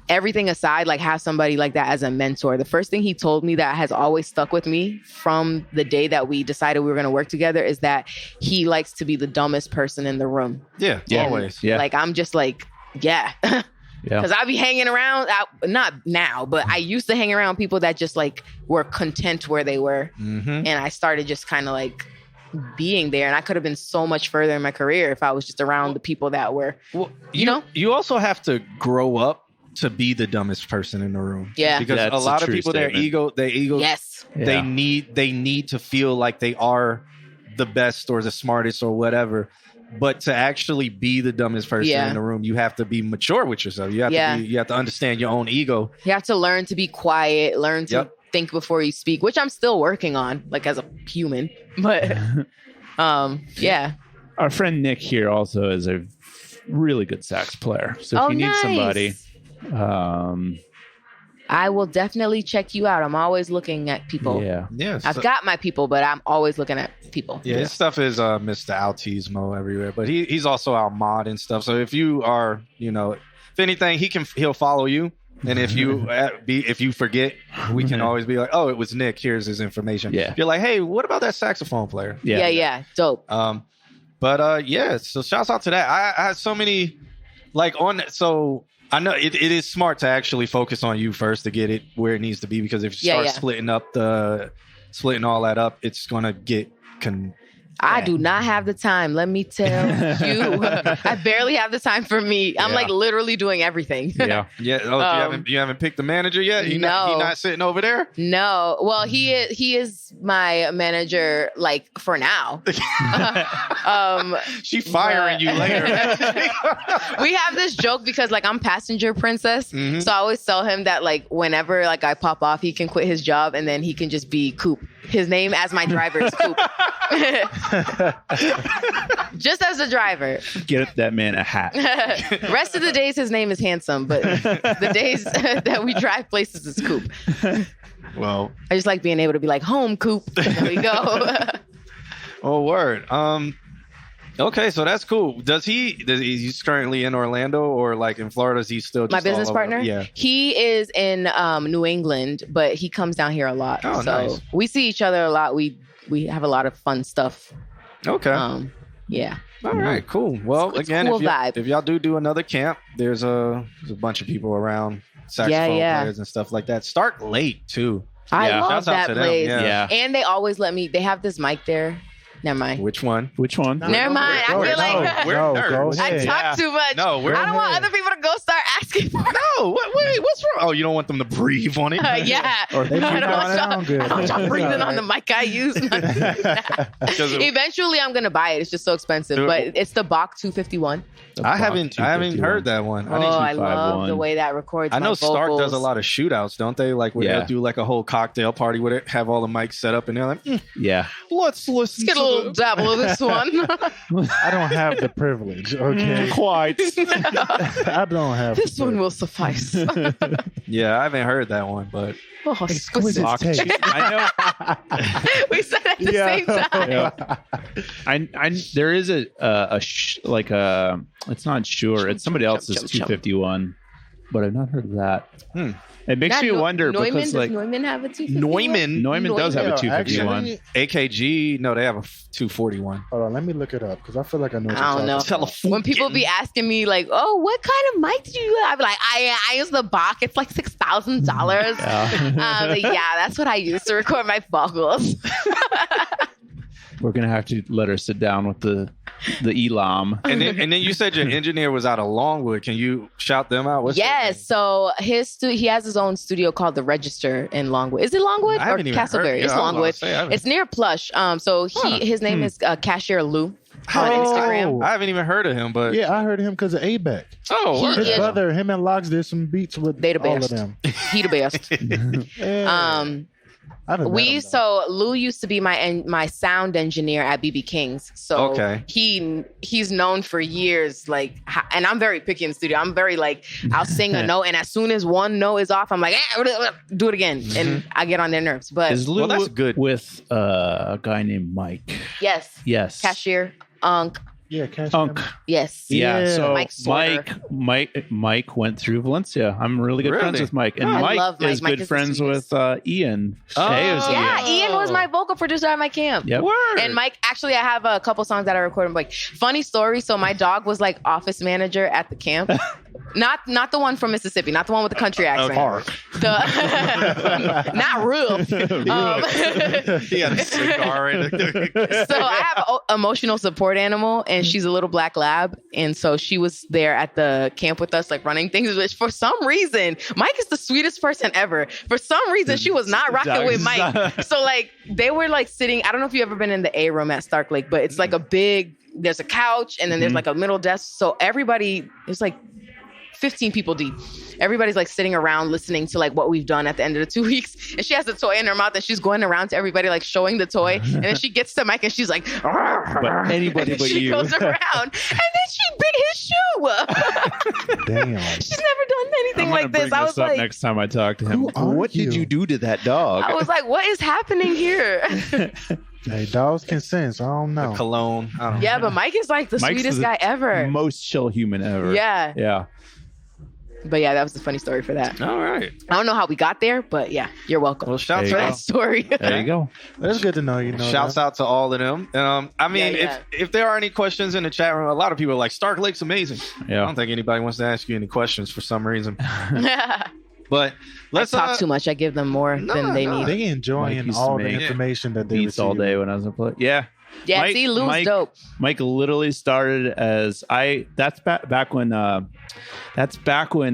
everything aside, like have somebody like that as a mentor. The first thing he told me that has always stuck with me from the day that we decided we were going to work together is that he likes to be the dumbest person in the room. Yeah, always. Yeah. Like, I'm just like, because I be hanging around, not now, but I used to hang around people that just like were content where they were. Mm-hmm. And I started just kind of like being there, and I could have been so much further in my career if I was just around the people that were, you know. You also have to grow up to be the dumbest person in the room. Yeah, because a lot of people, their ego, yes, they need to feel like they are the best or the smartest or whatever. But to actually be the dumbest person in the room, you have to be mature with yourself. You have to understand your own ego. You have to learn to be quiet, learn to think before you speak, which I'm still working on, like as a human. But yeah. Our friend Nick here also is a really good sax player. So if you need somebody, I will definitely check you out. I'm always looking at people. Yeah. I've got my people, but I'm always looking at people. Yeah, his stuff is Mr. Altismo everywhere, but he's also our mod and stuff. So if you are, if anything, he'll follow you. And if you forget, we can always be like, oh, it was Nick. Here's his information. Yeah. You're like, hey, what about that saxophone player? Yeah. Dope. So shouts out to that. I had so many so I know it is smart to actually focus on you first to get it where it needs to be, because if you start splitting all that up, it's gonna get I do not have the time. Let me tell you, I barely have the time for me. I'm like literally doing everything. Yeah. Oh, you haven't picked the manager yet? He not sitting over there? No. Well, he is my manager, like, for now. She firing you later. We have this joke because, like, I'm passenger princess. Mm-hmm. So I always tell him that, like, whenever like I pop off, he can quit his job and then he can just be Coop. His name as my driver is Coop. Just as a driver. Get that man a hat. Rest of the days his name is Handsome, but the days that we drive places is Coop. Well, I just like being able to be like, home, Coop. There we go. Oh, word. Okay, so that's cool. He's currently in Orlando or like in Florida? Is he still just my business partner? Yeah. He is in New England, but he comes down here a lot. Oh, so nice. We see each other a lot. We have a lot of fun stuff. Okay. Yeah. All right, cool. Well, it's again, cool if y'all do another camp, there's a bunch of people around, saxophone players and stuff like that. Start late too. I love that place. Yeah. And they always let me. They have this mic there. Never mind. Which one? Never mind. I feel like go ahead. I talk too much. No, I don't want other people to go start asking for it. No, wait, what's wrong? Oh, you don't want them to breathe on it? Yeah. Or they I don't want y'all breathing on the mic I use. Eventually, I'm gonna buy it. It's just so expensive. But it's the Bach 251. I haven't heard that one. I love the way that records. I know Stark vocals. does a lot of shootouts, don't they? Like where they'll do like a whole cocktail party with it, have all the mics set up, and they're like, let's listen. Get a little dabble of this one. I don't have the privilege. Okay, quite. I don't have this one will suffice. Yeah, I haven't heard that one, but exquisite taste. I know. We said it at the same time. There is it's not Shure. It's somebody else's 251, but I've not heard of that. It makes me wonder Neumann, because does Neumann have a 251? Neumann does have a 251. Actually, AKG, no, they have a 241. Hold on, let me look it up because I feel like I know. What I don't know. When people be asking me like, "Oh, what kind of mic do you have?" Like, I use the Bach. It's like $6,000. That's what I use to record my vocals. We're gonna have to let her sit down with the Elam. And then you said your engineer was out of Longwood. Can you shout them out? So he has his own studio called The Register in Longwood. Is it Longwood or Castleberry? It's Longwood. It's near Plush. His name is Cashier Lou on Instagram. I haven't even heard of him, but I heard of him because of ABEC. His brother, him and Locks did some beats with all of them. He the best. Lou used to be my sound engineer at BB King's. So he's known for years, like, and I'm very picky in the studio. I'm very like, I'll sing a note, and as soon as one note is off, I'm like, do it again, and I get on their nerves. But is Lou that's good with a guy named Mike? Yes. Cashier, Unk. Yeah, Unk. Yes. Yeah. So Mike Mike went through Valencia. I'm really good friends with Mike, and Mike is good friends with Ian. Ian was my vocal producer at my camp. Yep. And Mike, actually, I have a couple songs that I recorded. Like, funny story. So my dog was like office manager at the camp. Not the one from Mississippi, not the one with the country accent. Not real. He had a cigar in it. So I have an emotional support animal, and she's a little black lab, and so she was there at the camp with us, like running things. Which for some reason, Mike is the sweetest person ever. For some reason, she was not rocking with Mike. So like they were like sitting. I don't know if you've ever been in the A room at Stark Lake, but it's like a big. There's a couch, and then there's like a middle desk. So everybody, it's like 15 people deep. Everybody's like sitting around listening to like what we've done at the end of the 2 weeks. And she has a toy in her mouth and she's going around to everybody like showing the toy. And then she gets to Mike and she's like, but anybody but she you. goes around and then she bit his shoe. Damn. She's never done anything like this. I was like, next time I talk to him, what did you do to that dog? I was like, what is happening here? Hey, dogs can sense. I don't know. The cologne. I don't know. Yeah, but Mike is like the Mike's sweetest guy ever. Most chill human ever. Yeah. Yeah. But yeah, that was a funny story for that. All right. I don't know how we got there, but yeah, you're welcome. Well, shouts for out. that story. There you go. That's good to know. You know. Shouts out to all of them. I mean, Yeah. if there are any questions in the chat room, a lot of people are like, Stark Lake's amazing. Yeah. I don't think anybody wants to ask you any questions for some reason. But let's I talk too much. I give them more than they need. They enjoying Mike all the used to make information that they beats all receive. day when I was in play. Yeah. Yeah, Mike- see, Lou's Mike- dope. Mike literally started as that's back when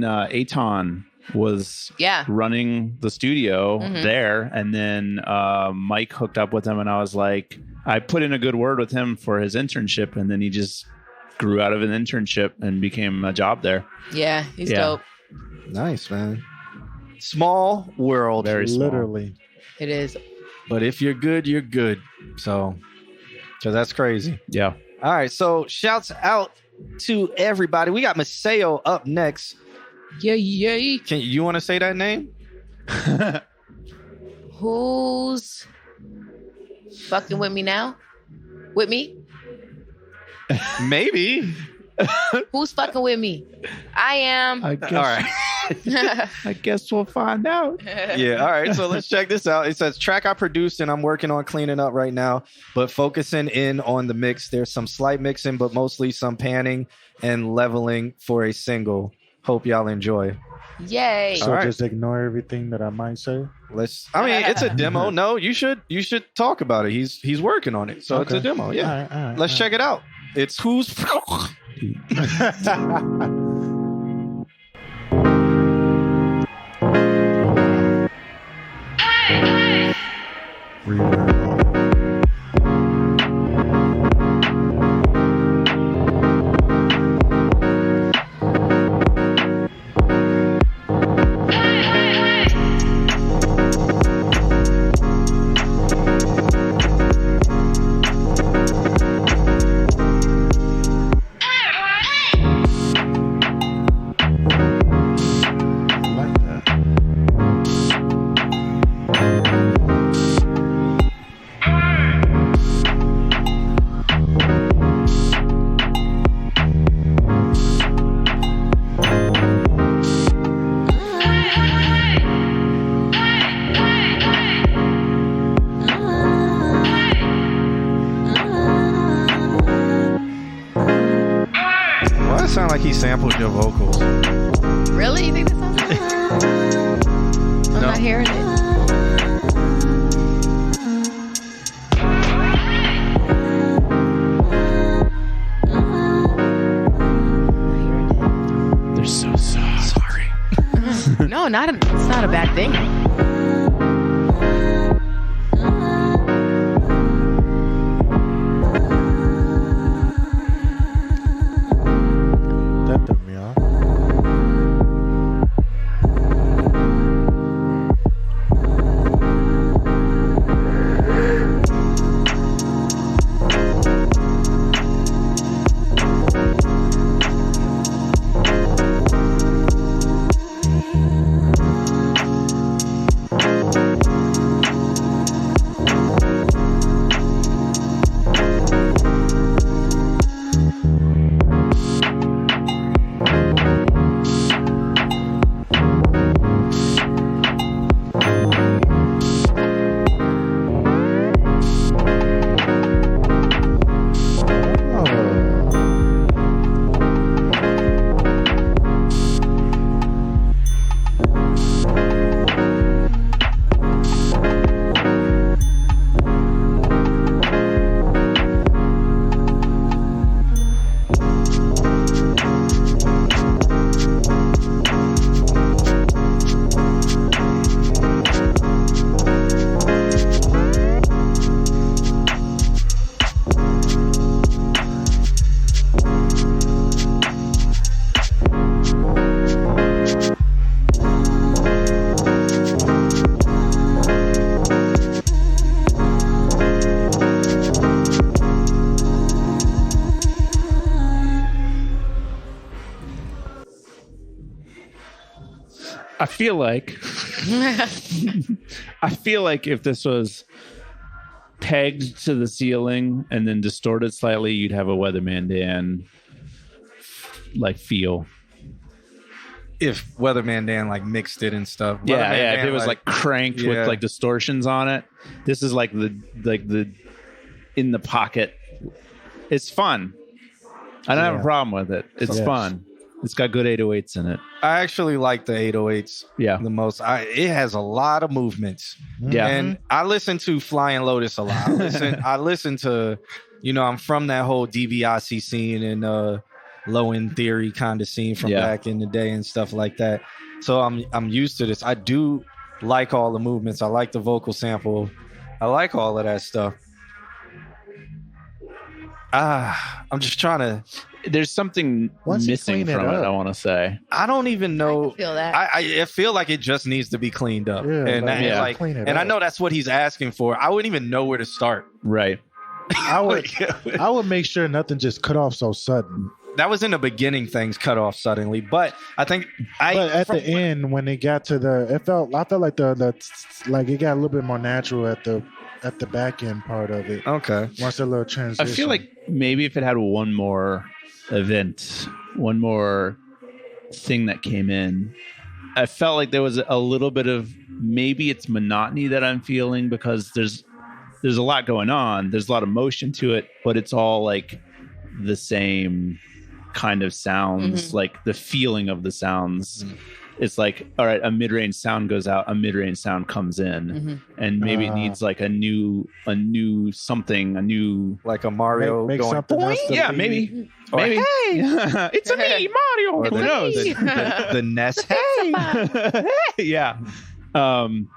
Aton was running the studio there, and then Mike hooked up with him, and I was like, I put in a good word with him for his internship, and then he just grew out of an internship and became a job there. Yeah, he's dope. Nice, man. Small world. Very small. Literally. It is. But if you're good, you're good. So that's crazy. Yeah. All right. So shouts out to everybody. We got Maseo up next. Yay. You want to say that name? Who's fucking with me now? With me? Maybe. Who's fucking with me? I am. I guess, All right. I guess we'll find out. Yeah. All right. So let's check this out. It says track I produced and I'm working on cleaning up right now, but focusing in on the mix. There's some slight mixing, but mostly some panning and leveling for a single. Hope y'all enjoy. Yay. So right. just ignore everything that I might say. I mean, it's a demo. No, you should talk about it. He's working on it. So It's a demo. Yeah. All right, let's check it out. It's who's sound like he sampled your vocals. Really? You think that sounds like I'm not hearing it. They're so sorry. No, it's not a bad thing. That threw me off. feel like if this was pegged to the ceiling and then distorted slightly, you'd have a Weatherman Dan like feel. If Weatherman Dan like mixed it and stuff. Yeah. If it was like cranked with like distortions on it. This is like the in the pocket. It's fun. I don't have a problem with it. It's fun. It's got good 808s in it. I actually like the 808s the most. It has a lot of movements. Yeah. And I listen to Flying Lotus a lot. I listen to, I'm from that whole DiBiase scene and Low End Theory kind of scene from back in the day and stuff like that. So I'm used to this. I do like all the movements. I like the vocal sample. I like all of that stuff. I'm just trying to. There's something missing from it, I want to say. I don't even know. I feel that. I feel like it just needs to be cleaned up. Yeah, and I know that's what he's asking for. I wouldn't even know where to start. Right. I would make sure nothing just cut off so sudden. That was in the beginning, things cut off suddenly. But I think But at the end, when it got to I felt like the like it got a little bit more natural at the back end part of it. Okay. Once a little transition. I feel like maybe if it had one more event, one more thing that came in, I felt like there was a little bit of maybe it's monotony that I'm feeling because there's a lot going on. There's a lot of motion to it, but it's all like the same kind of sounds, like the feeling of the sounds. It's like, all right, a mid-range sound goes out, a mid-range sound comes in, and maybe it needs like a new something, a new like a Mario make going. something else to Yeah, be- maybe. Hey, It's a me, Mario. Or Who knows? the NES. Hey. Yeah.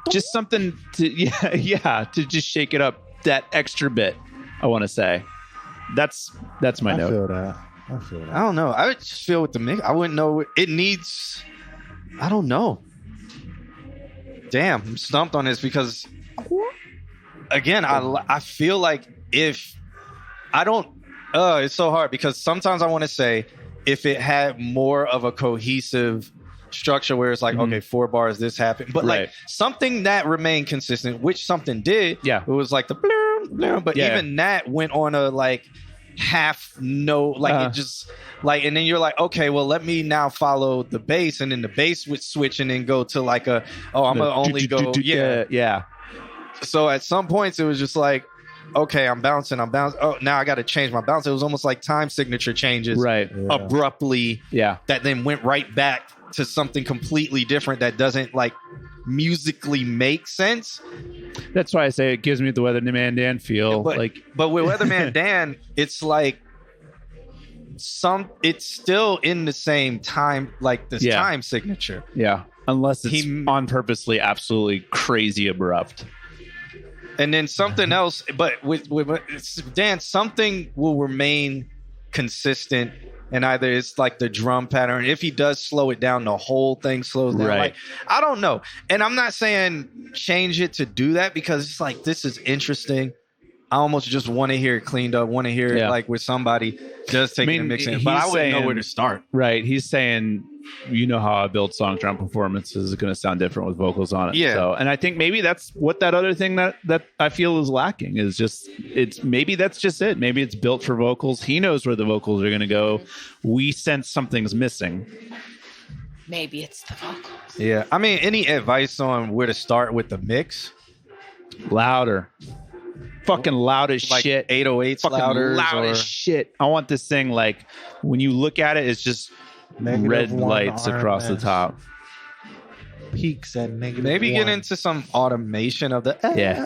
Just something to to just shake it up that extra bit. I want to say that's my I note. feel that. I don't know. I would just feel with the mix. I wouldn't know. It needs. I don't know. Damn, I'm stumped on this because, again, I feel like if I don't. It's so hard because sometimes I want to say if it had more of a cohesive structure where it's like, okay, 4 bars, this happened, but like something that remained consistent, which something did. Yeah, it was like the blur, blur, but even that went on a like half note, like it just like, and then you're like, okay, well, let me now follow the bass, and then the bass would switch and then go to like I'm gonna only go yeah. So at some points it was just like, okay, I'm bouncing. Oh, now I got to change my bounce. It was almost like time signature changes, abruptly. Yeah, that then went right back to something completely different that doesn't like musically make sense. That's why I say it gives me the Weatherman Dan feel. But with Weatherman Dan, it's like it's still in the same time, like this time signature. Yeah, unless it's on purposely absolutely crazy abrupt. And then something else, but with Dan, something will remain consistent, and either it's like the drum pattern. If he does slow it down, the whole thing slows down. Right. Like, I don't know. And I'm not saying change it to do that because it's like, this is interesting. I almost just want to hear it cleaned up, want to hear it like with somebody just taking a mix in. But I wouldn't know where to start. Right. He's saying, you know how I build song drum performances is going to sound different with vocals on it. Yeah. So, and I think maybe that's what that other thing that I feel is lacking is just, maybe that's just it. Maybe it's built for vocals. He knows where the vocals are going to go. We sense something's missing. Maybe it's the vocals. Yeah. I mean, any advice on where to start with the mix? Louder. Fucking loud as like shit. 808s fucking louder. Loud as shit. I want this thing like when you look at it, it's just red lights across the top. Peaks at negative. Maybe one. get into some automation of the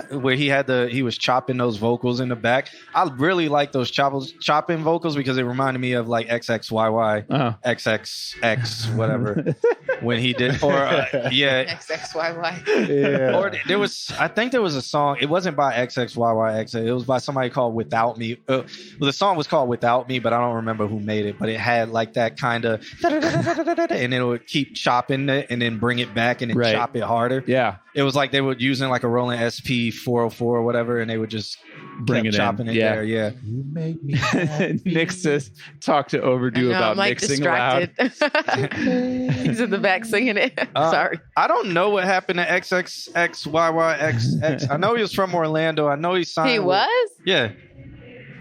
where he was chopping those vocals in the back. I really like those chopping vocals because it reminded me of like XXYY, XXX, whatever. When he did, or XXYY. Yeah. Or I think there was a song. It wasn't by XXYYX. It was by somebody called Without Me. Well, the song was called Without Me, but I don't remember who made it. But it had like that kind of, and it would keep chopping it and then bring it back and then chop it harder. Yeah. It was like they were using like a Roland SP 404 or whatever, and they would just bring it chopping in. it there. Yeah. You make me happy. Nick says, talk to Overdue about I'm like mixing loud. distracted. He's in the back singing it. Sorry. I don't know what happened to XXXYYXX. I know he was from Orlando. I know he signed. He was? Yeah.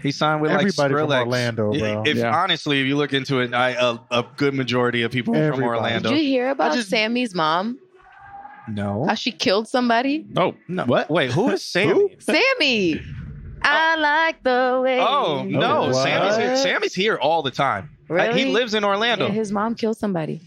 He signed with Everybody like from Skrillex. Orlando, bro. Honestly, if you look into it, a good majority of people are from Orlando. Did you hear about Sammy's mom? No. How she killed somebody? Oh, no. What? Wait, who is Sammy? Sammy. I like the way. Oh, no. What? Sammy's here all the time. Really? He lives in Orlando. Yeah, his mom killed somebody.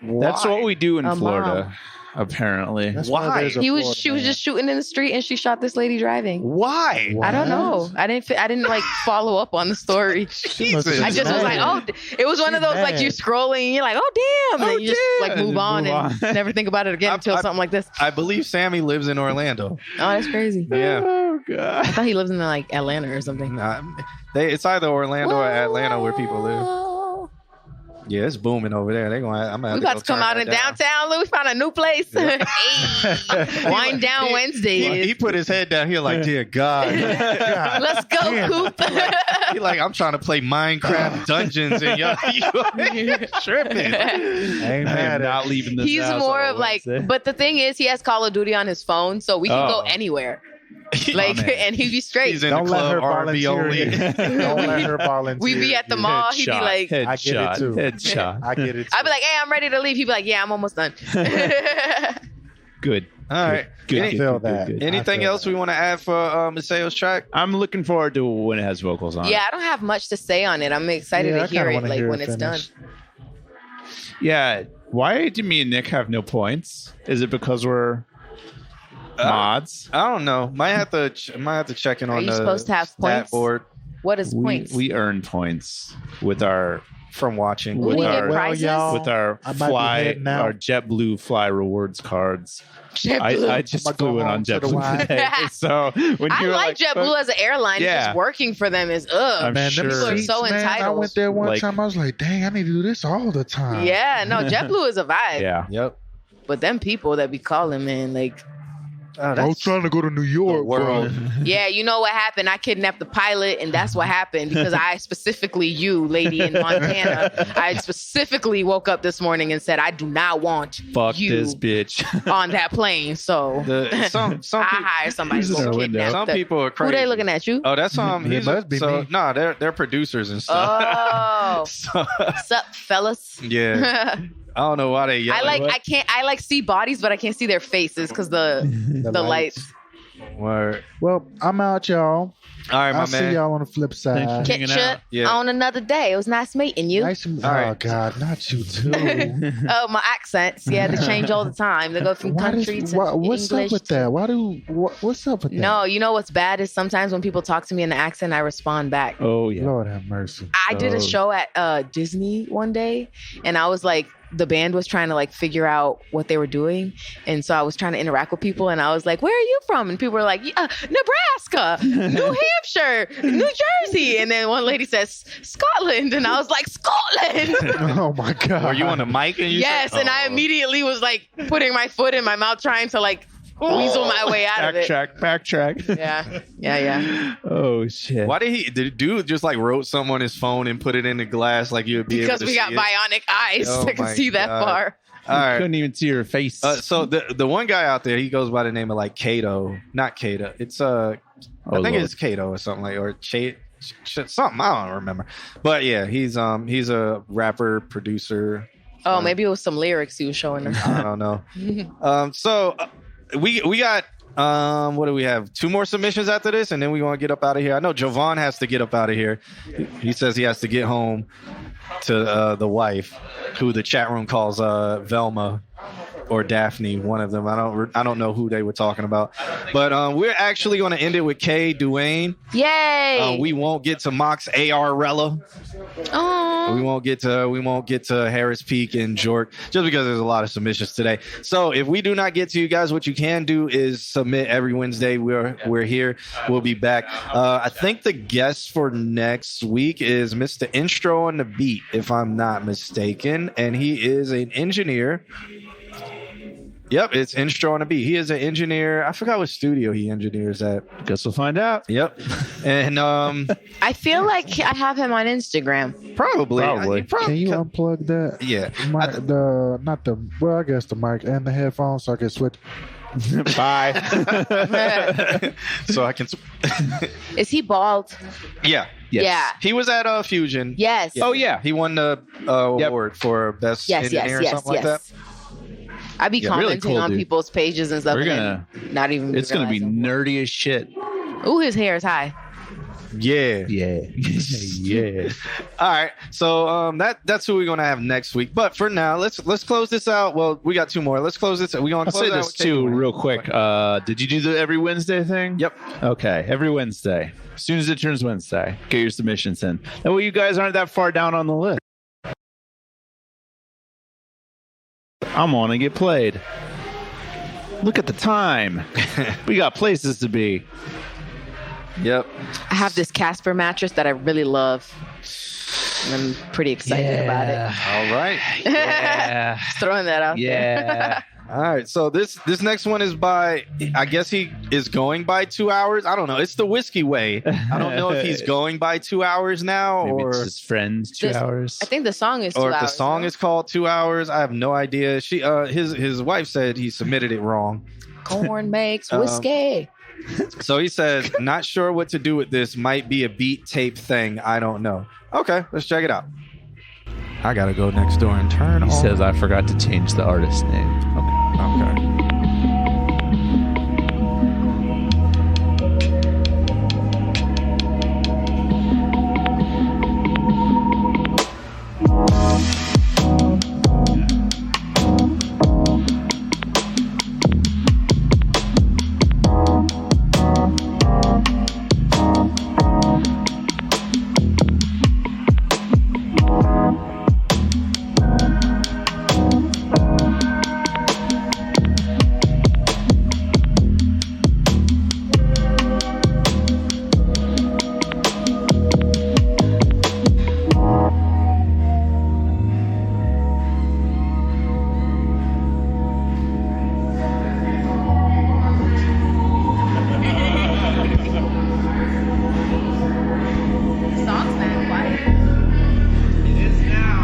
That's what we do in A Florida, mom. apparently. Why? She was just shooting in the street and she shot this lady driving. Why? I don't know. I didn't like follow up on the story. Jesus. I just was like, oh, it was one of those like you're scrolling and you're like, oh damn, and then you just like move on and never think about it again until something like this. I believe Sammy lives in Orlando. Oh, that's crazy. Yeah. Oh god. I thought he lives in like Atlanta or something. Nah, it's either Orlando or Atlanta where people live. Yeah, it's booming over there. I'm gonna We about to come out in downtown, Lou. We found a new place. Hey. Wind down Wednesday. He put his head down here like, dear God. Let's go, Coop. He like, I'm trying to play Minecraft Dungeons and you're tripping. I'm not leaving this He's house more on of like, Wednesday. but the thing is, he has Call of Duty on his phone, so we can go anywhere. Like, and he'd be straight. He's in the club, R&B only. Don't let her volunteer. We'd be at the mall. He'd be like, I get it too. Headshot. I get it too. I'd be like, hey, I'm ready to leave. He'd be like, yeah, I'm almost done. Good. All right. Good. Good. Anything else we want to add for Maceo's track? I'm looking forward to when it has vocals on it. Yeah, I don't have much to say on it. I'm excited to hear it like when it's done. Yeah. Why do me and Nick have no points? Is it because we're mods? I don't know. Might have to check in on the supposed to have stat points? board. What is points? We earn points with our from watching. What do you get prizes? With our our JetBlue Fly rewards cards. I just flew in on JetBlue today. So when I you like JetBlue as an airline. Just working for them is I'm sure. People are so entitled. I went there one time. I was like, dang, I need to do this all the time. Yeah, no, JetBlue is a vibe. Yeah. Yep. But them people that be calling, man, like. I was trying to go to New York. World. Yeah, you know what happened? I kidnapped the pilot, and that's what happened because I specifically, you lady in Montana, I specifically woke up this morning and said, I do not want you this bitch on that plane. So some I hire somebody to go kidnap. Some people are crazy. Who they looking at you? Oh, that's they're producers and stuff. Oh, sup, fellas? Yeah. I don't know why they yell. I like see bodies, but I can't see their faces because the lights. Word. Well, I'm out, y'all. All right, my I'll man. see y'all on the flip side. Catch up on another day. It was nice meeting you. Oh God, not you too. Oh, my accents. Yeah, they change all the time. They go from country to what's English. up with that? What's up with that? No, you know what's bad is sometimes when people talk to me in the accent, I respond back. Oh yeah. Lord have mercy. I did a show at Disney one day, and I was like, the band was trying to like figure out what they were doing, and so I was trying to interact with people, and I was like, "Where are you from?" And people were like, "Nebraska, New Hampshire, New Jersey," and then one lady says, "Scotland," and I was like, "Scotland." Oh my God. Were you on the mic? And you yes, said, and I immediately was like putting my foot in my mouth, trying to like weasel my way out of it. Backtrack. Yeah. Oh shit. Why did the dude just like wrote something on his phone and put it in the glass like you'd be Because able to we got see it? bionic eyes that can my see that God. far. All right. Couldn't even see your face. So the one guy out there, he goes by the name of like Kato, not Kato. It's I think it's Kato or something like, or something. I don't remember. But yeah, he's a rapper, producer. Oh, maybe it was some lyrics he was showing her. I don't know. We got what do we have? 2 more submissions after this, and then we want to get up out of here. I know Jovan has to get up out of here. He says he has to get home to the wife, who the chat room calls Velma or Daphne, one of them. I don't know who they were talking about, but we're actually going to end it with K Duane. Yay! We won't get to Mox Arella. Oh, We won't get to Harris Peak and Jork just because there's a lot of submissions today. So if we do not get to you guys, what you can do is submit every Wednesday. We're here. We'll be back. I think the guest for next week is Mr. Instro on the beat, if I'm not mistaken, and he is an engineer. Yep, it's Instro on a Beat. He is an engineer. I forgot what studio he engineers at. Guess we'll find out. Yep. And I feel like I have him on Instagram. Probably. Can you unplug that? Yeah. I guess the mic and the headphones so I can switch. Bye. So I can. Is he bald? Yeah. Yes. Yeah. He was at Fusion. Yes. Oh yeah, he won the award for best engineer or something like that. I be commenting really cool, on dude. people's pages and stuff. We're and gonna. not even. It's gonna be nerdy as shit. Ooh, his hair is high. Yeah. Yeah. All right. So that's who we're gonna have next week. But for now, let's close this out. Well, we got two more. Let's close this. We gonna I'll close say out this with too, takeaway. real quick. Did you do the every Wednesday thing? Yep. Okay, every Wednesday. As soon as it turns Wednesday, get your submissions in. That way, you guys aren't that far down on the list. I'm on and get played. Look at the time. We got places to be. Yep. I have this Casper mattress that I really love. And I'm pretty excited about it. All right. Yeah. Just throwing that out there. All right. So this next one is by, I guess he is going by 2 hours. I don't know. It's the Whiskey Way. I don't know if he's going by 2 hours now Maybe or it's his friends 2 hours. I think the song is 2 or hours. if the song is called 2 hours. I have no idea. She his wife said he submitted it wrong. Corn makes whiskey. So he says, not sure what to do with this. Might be a beat tape thing. I don't know. Okay, let's check it out. I gotta go next door and turn He on. says I forgot to change the artist name. Okay. The song's not quiet. It is now.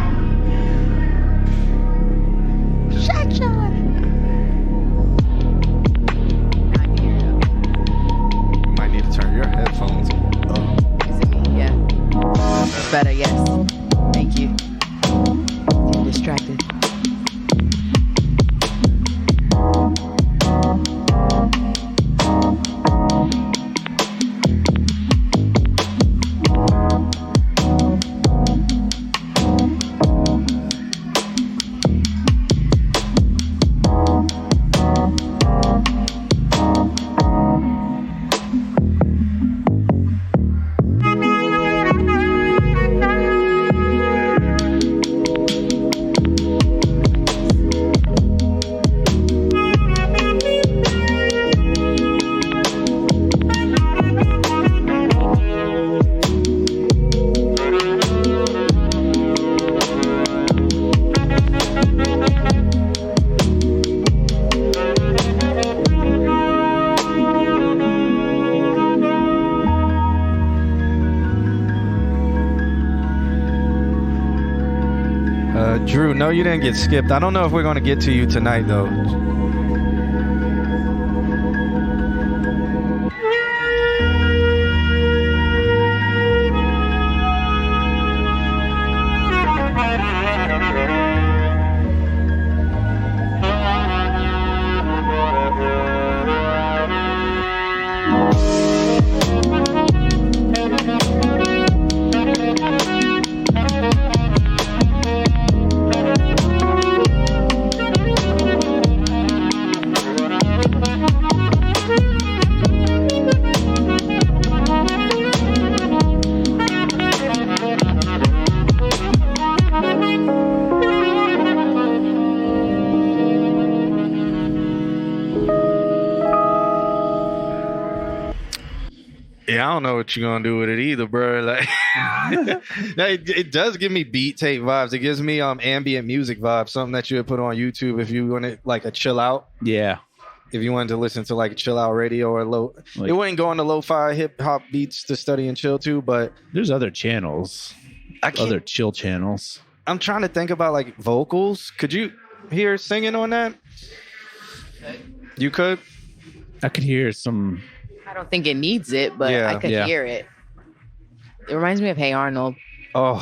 Shut Might need to turn your headphones up. Is it me? Yeah. Better, yes. Thank you. Getting distracted. Drew, no, you didn't get skipped. I don't know if we're going to get to you tonight, though. Yeah, I don't know what you're gonna do with it either, bro. Like, it does give me beat tape vibes. It gives me ambient music vibes, something that you would put on YouTube if you wanted like a chill out. Yeah. If you wanted to listen to like a chill out radio or it wouldn't go on the lo-fi hip hop beats to study and chill to, but there's other channels, other chill channels. I'm trying to think about like vocals. Could you hear singing on that? You could. I could hear some. I don't think it needs it, but I could hear it. It reminds me of Hey Arnold. Oh,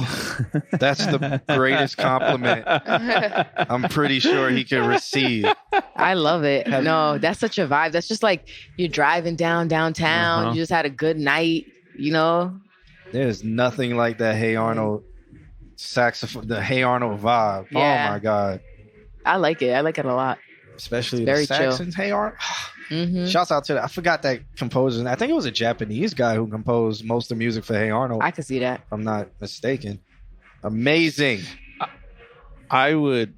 that's the greatest compliment I'm pretty sure he could receive. I love it. No, that's such a vibe. That's just like you're driving downtown. You just had a good night, you know? There's nothing like that Hey Arnold saxophone, the Hey Arnold vibe. Yeah. Oh my God. I like it. I like it a lot. Especially very the Saxons. Hey Arnold. Shouts out to that. I forgot that composer. I think it was a Japanese guy who composed most of the music for Hey Arnold. I could see that. If I'm not mistaken. Amazing. I would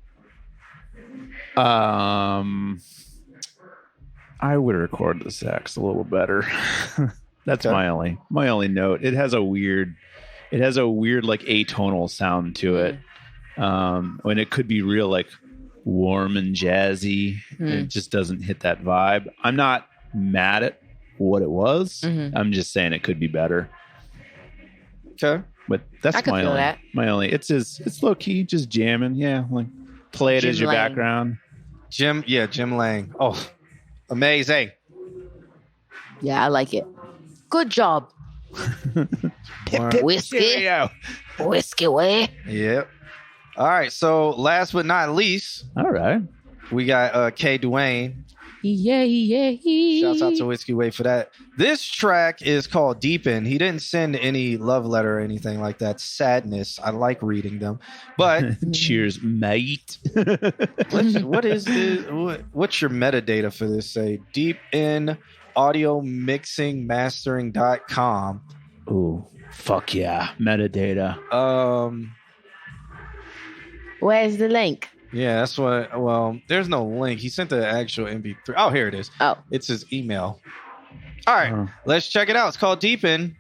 record the sax a little better. That's my only note. It has a weird like atonal sound to it. When it could be real like warm and jazzy. It just doesn't hit that vibe. I'm not mad at what it was. I'm just saying it could be better. Okay. But that's my only. It's low key, just jamming. Yeah, like play it as your background. Jim Lang. Oh, amazing. Yeah, I like it. Good job. Whiskey. Whiskey way. Yep. All right, so last but not least, all right, we got K. Dwayne. Yeah. Shouts out to Whiskey Way for that. This track is called Deepen. He didn't send any love letter or anything like that. Sadness. I like reading them, but cheers, mate. What is this? What's your metadata for this? Say Deepen Audio Mixing Mastering.com. Ooh, fuck yeah, metadata. Where's the link? Yeah, that's what. Well, there's no link. He sent the actual MP3. Oh, here it is. Oh, it's his email. All right, let's check it out. It's called Deepen.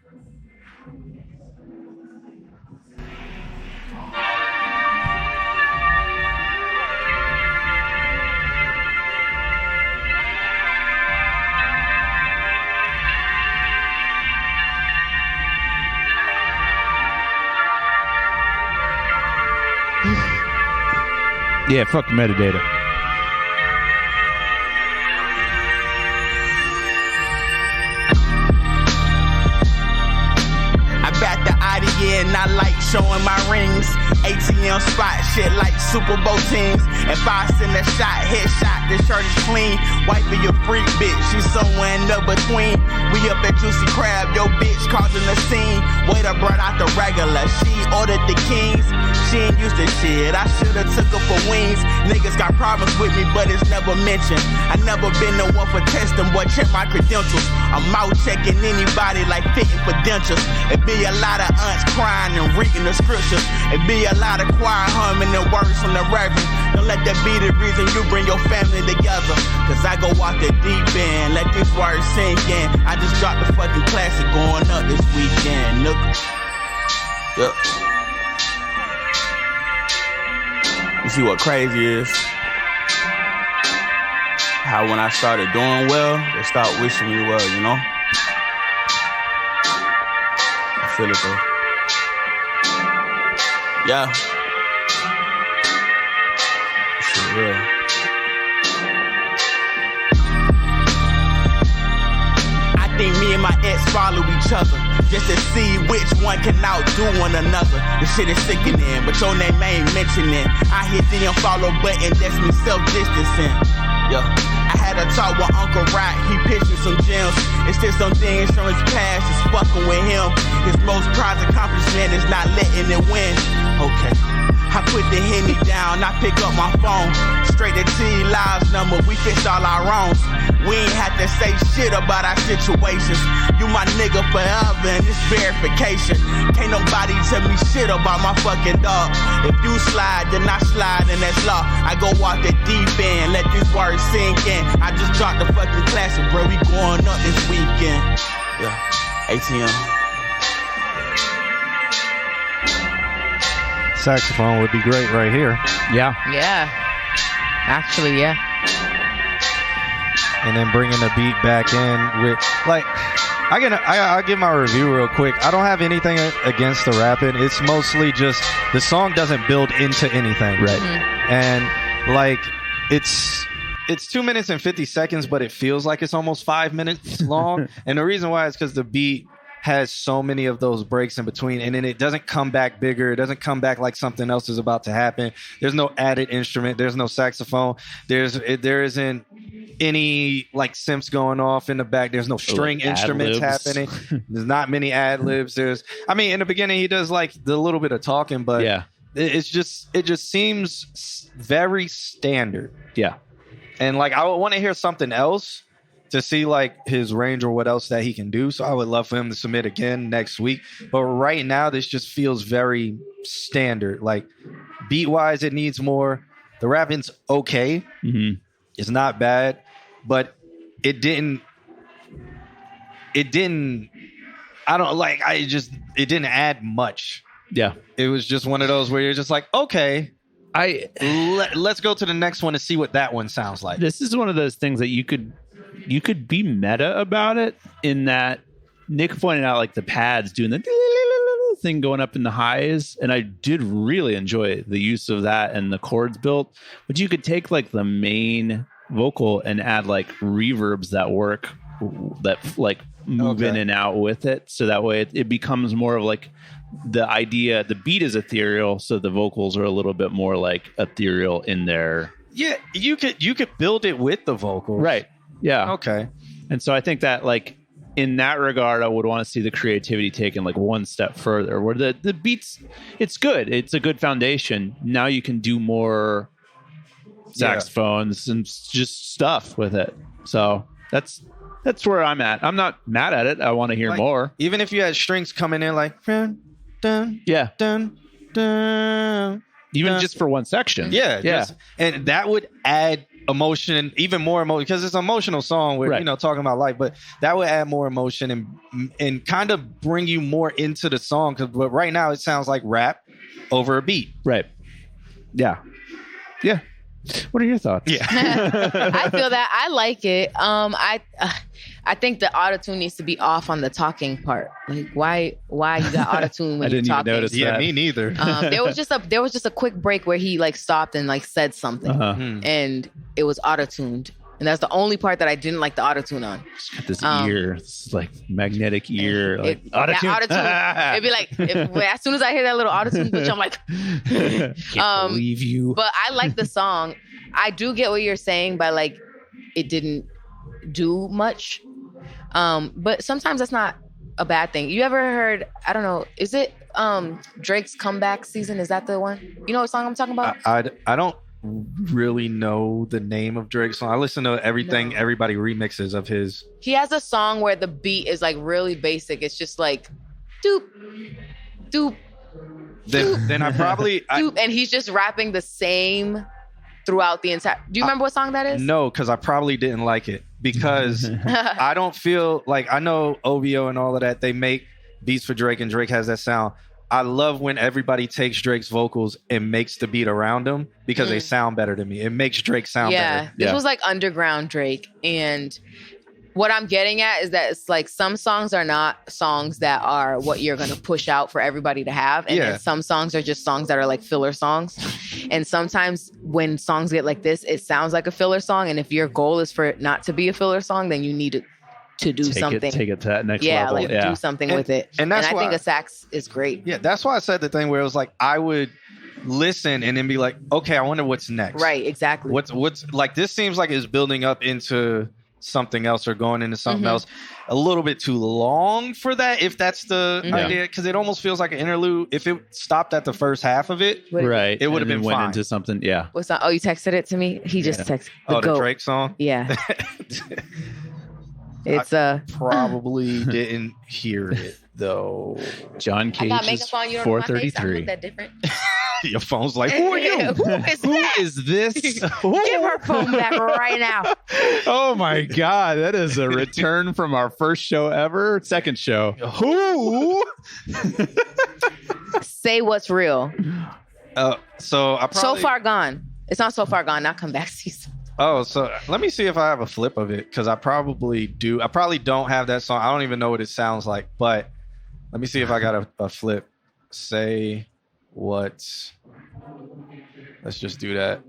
Yeah, fuck metadata. I back the Audi and I like showing my rings. ATM spot shit like Super Bowl teams. If I send a shot, headshot, the shirt is clean. Wifey your freak bitch, she's somewhere in the between. We up at Juicy Crab, your bitch causing the scene. Waiter brought out the regular, she ordered the kings. She ain't used to shit, I should've took her for wings. Niggas got problems with me, but it's never mentioned. I never been the one for testing, boy, check my credentials. I'm out checking anybody like fitting for dentures. It be a lot of aunts crying and reading the scriptures. It be a lot of choir humming the words from the reverend. Don't let that be the reason you bring your family together. Cause I go off the deep end, let these words sink in. I just dropped the fucking classic going up this weekend, nigga. Yup. You see what crazy is? How when I started doing well, they start wishing me well, you know? I feel it though. Yeah. Shit real. I think me and my ex follow each other just to see which one can outdo one another. The shit is sickening, but your name ain't mentioning. I hit the unfollow button, that's me self-distancing. Yeah. I had a talk with Uncle Rock, he pitched me some gems. It's just some things from his past is fucking with him. His most prized accomplishment is not letting it win. Okay. I put the Henny down, I pick up my phone. Straight to T Live's number, we fixed all our wrongs. We ain't have to say shit about our situations. You my nigga forever and this verification. Can't nobody tell me shit about my fucking dog. If you slide, then I slide and that's law. I go off the deep end, let these words sink in. I just dropped the fucking classic, bro, we going up this weekend. Yeah. ATM. Saxophone would be great right here. Yeah. Yeah. Actually, yeah. And then bringing the beat back in with like, I'll give my review real quick. I don't have anything against the rapping. It's mostly just the song doesn't build into anything. Right. Mm-hmm. And like it's 2 minutes and 50 seconds, but it feels like it's almost 5 minutes long. And the reason why is because the beat has so many of those breaks in between, and then it doesn't come back bigger. It doesn't come back like something else is about to happen. There's no added instrument. There's no saxophone. There isn't any like synths going off in the back. There's no string instruments happening. There's not many ad libs. In the beginning he does like the little bit of talking, but yeah, it just seems very standard. Yeah, and like I would want to hear something else to see like his range or what else that he can do. So I would love for him to submit again next week. But right now, this just feels very standard. Like beat wise, it needs more. The rapping's okay. Mm-hmm. It's not bad, but it didn't. It didn't add much. Yeah. It was just one of those where you're just like, okay, let's go to the next one and see what that one sounds like. This is one of those things that you could be meta about it, in that Nick pointed out like the pads doing the thing going up in the highs, and I did really enjoy the use of that and the chords built. But you could take like the main vocal and add like reverbs that work, that like move in and out with it, so that way it becomes more of like the idea. The beat is ethereal, so the vocals are a little bit more like ethereal in there. Yeah, you could build it with the vocals, right? Yeah. Okay. And so I think that like in that regard, I would want to see the creativity taken like one step further, where the beats, it's good. It's a good foundation. Now you can do more saxophones and just stuff with it. So that's where I'm at. I'm not mad at it. I want to hear more. Even if you had strings coming in like dun, dun, yeah, dun, dun, even dun. Just for one section. Yeah. And that would add emotion, even more emotion, because it's an emotional song with talking about life, but that would add more emotion and kind of bring you more into the song, but right now it sounds like rap over a beat. Right. Yeah. What are your thoughts? Yeah. I feel that. I like it. I think the autotune needs to be off on the talking part. Like why you got autotune when you're talking? I didn't even notice that. Yeah, me neither. There was just a quick break where he like stopped and like said something, and it was autotuned. And that's the only part that I didn't like the autotune on. Got this ear, this like magnetic ear, like autotune. It'd be like as soon as I hear that little autotune, which I'm like, can't believe you. But I like the song. I do get what you're saying by like it didn't do much, but sometimes that's not a bad thing. You ever heard? I don't know. Is it Drake's Comeback Season? Is that the one? You know what song I'm talking about? I don't really know the name of Drake's song. I listen to everything everybody remixes of his. He has a song where the beat is like really basic. It's just like doop doop. Then I probably doop, and he's just rapping the same throughout the entire. Do you remember what song that is? No, because I probably didn't like it because I don't feel like, I know OVO and all of that, they make beats for Drake and Drake has that sound. I love when everybody takes Drake's vocals and makes the beat around them because they sound better to me. It makes Drake sound better. This was like underground Drake. And what I'm getting at is that it's like some songs are not songs that are what you're going to push out for everybody to have. And then some songs are just songs that are like filler songs. And sometimes when songs get like this, it sounds like a filler song. And if your goal is for it not to be a filler song, then you need to do something. Take it to that next level. Like do something with it. And that's I think a sax is great. Yeah, that's why I said the thing where it was like, I would listen and then be like, okay, I wonder what's next. Right, exactly. What's like, this seems like it's building up into something else or going into something else. A little bit too long for that, if that's the idea, because it almost feels like an interlude. If it stopped at the first half of it, right, it would have been went fine. Into something. Yeah. What's that? Oh, you texted it to me? He just texted the Drake song? Yeah. It's probably didn't hear it though. John Cage's 433. That different. Your phone's like, who are you? Who is this? Give her phone back right now. Oh my God. That is a return from our first show ever. Second show. Who? Say what's real. So far gone. It's not so far gone. Not come back season. Oh, so let me see if I have a flip of it, because I probably do. I probably don't have that song. I don't even know what it sounds like, but let me see if I got a flip. Say what? Let's just do that.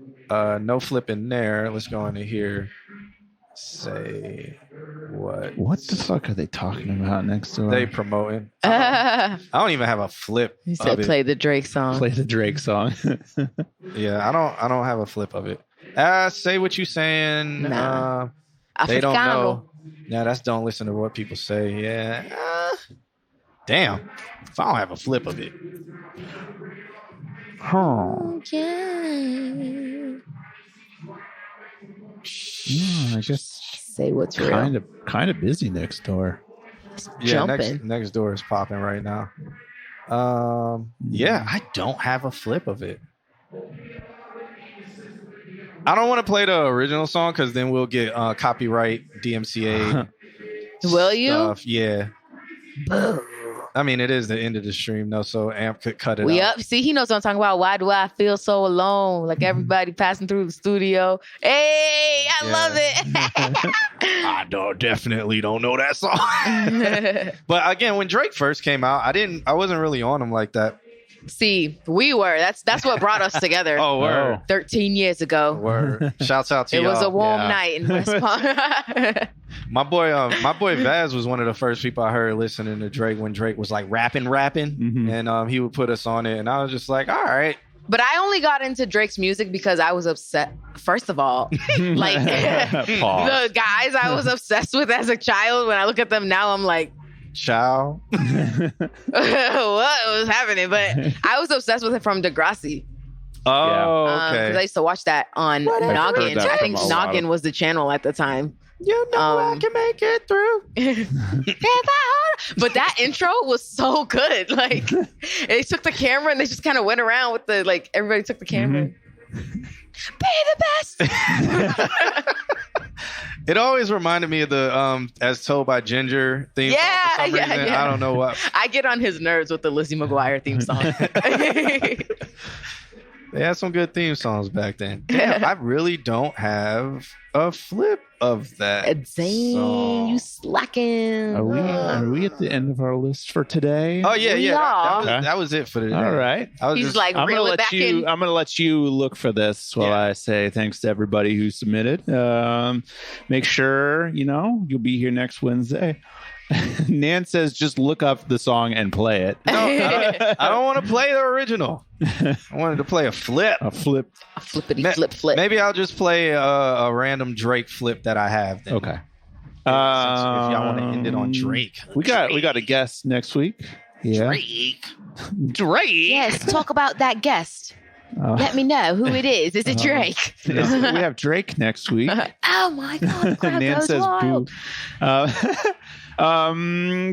No flip in there. Let's go into here. Say what? What the fuck are they talking about next door? They promoting. I don't even have a flip. He said, "Play the Drake song." Play the Drake song. Yeah, I don't have a flip of it. Say what you saying. Nah. They don't know. Yeah, that's don't listen to what people say. Yeah. Damn. If I don't have a flip of it. I guess say what's real. Kind of busy next door. Yeah, next door is popping right now. Yeah, I don't have a flip of it. I don't want to play the original song because then we'll get copyright DMCA. Will you? Yeah. I mean, it is the end of the stream, though, so Amp could cut it out. See, he knows what I'm talking about. Why do I feel so alone? Like everybody passing through the studio. Hey, I love it. I definitely don't know that song. But again, when Drake first came out, I wasn't really on him like that. See, we were. That's what brought us together. Oh, word. 13 years ago. Word. Shouts out to y'all. It was a warm Yeah. night in West Palm. My boy Vaz was one of the first people I heard listening to Drake when Drake was like rapping, and he would put us on it, and I was just like, all right. But I only got into Drake's music because I was upset. First of all, like the guys I was obsessed with as a child. When I look at them now, I'm like, child. What was happening? But I was obsessed with it from Degrassi. Oh, okay. Because I used to watch that on Noggin. I think Noggin was the channel at the time. You know I can make it through. But that intro was so good. Like they took the camera and they just kind of went around with the like. Everybody took the camera. Be the best. It always reminded me of the As Told by Ginger theme song for some reason. I don't know what. I get on his nerves with the Lizzie McGuire theme song. They had some good theme songs back then. Damn, I really don't have a flip of that. Dang, you slacking. Are we at the end of our list for today? Oh yeah. That was it for today. All right. He's like, I'm gonna let you look for this while I say thanks to everybody who submitted. Make sure you'll be here next Wednesday. Nan says just look up the song and play it. No, I don't want to play the original. I wanted to play a flip. A flippity flip. Maybe I'll just play a random Drake flip that I have. Then. Okay. If y'all want to end it on Drake. We got a guest next week. Yeah. Drake. Yes, talk about that guest. Let me know who it is. Is it Drake? We have Drake next week. Oh my God. Nan says boo.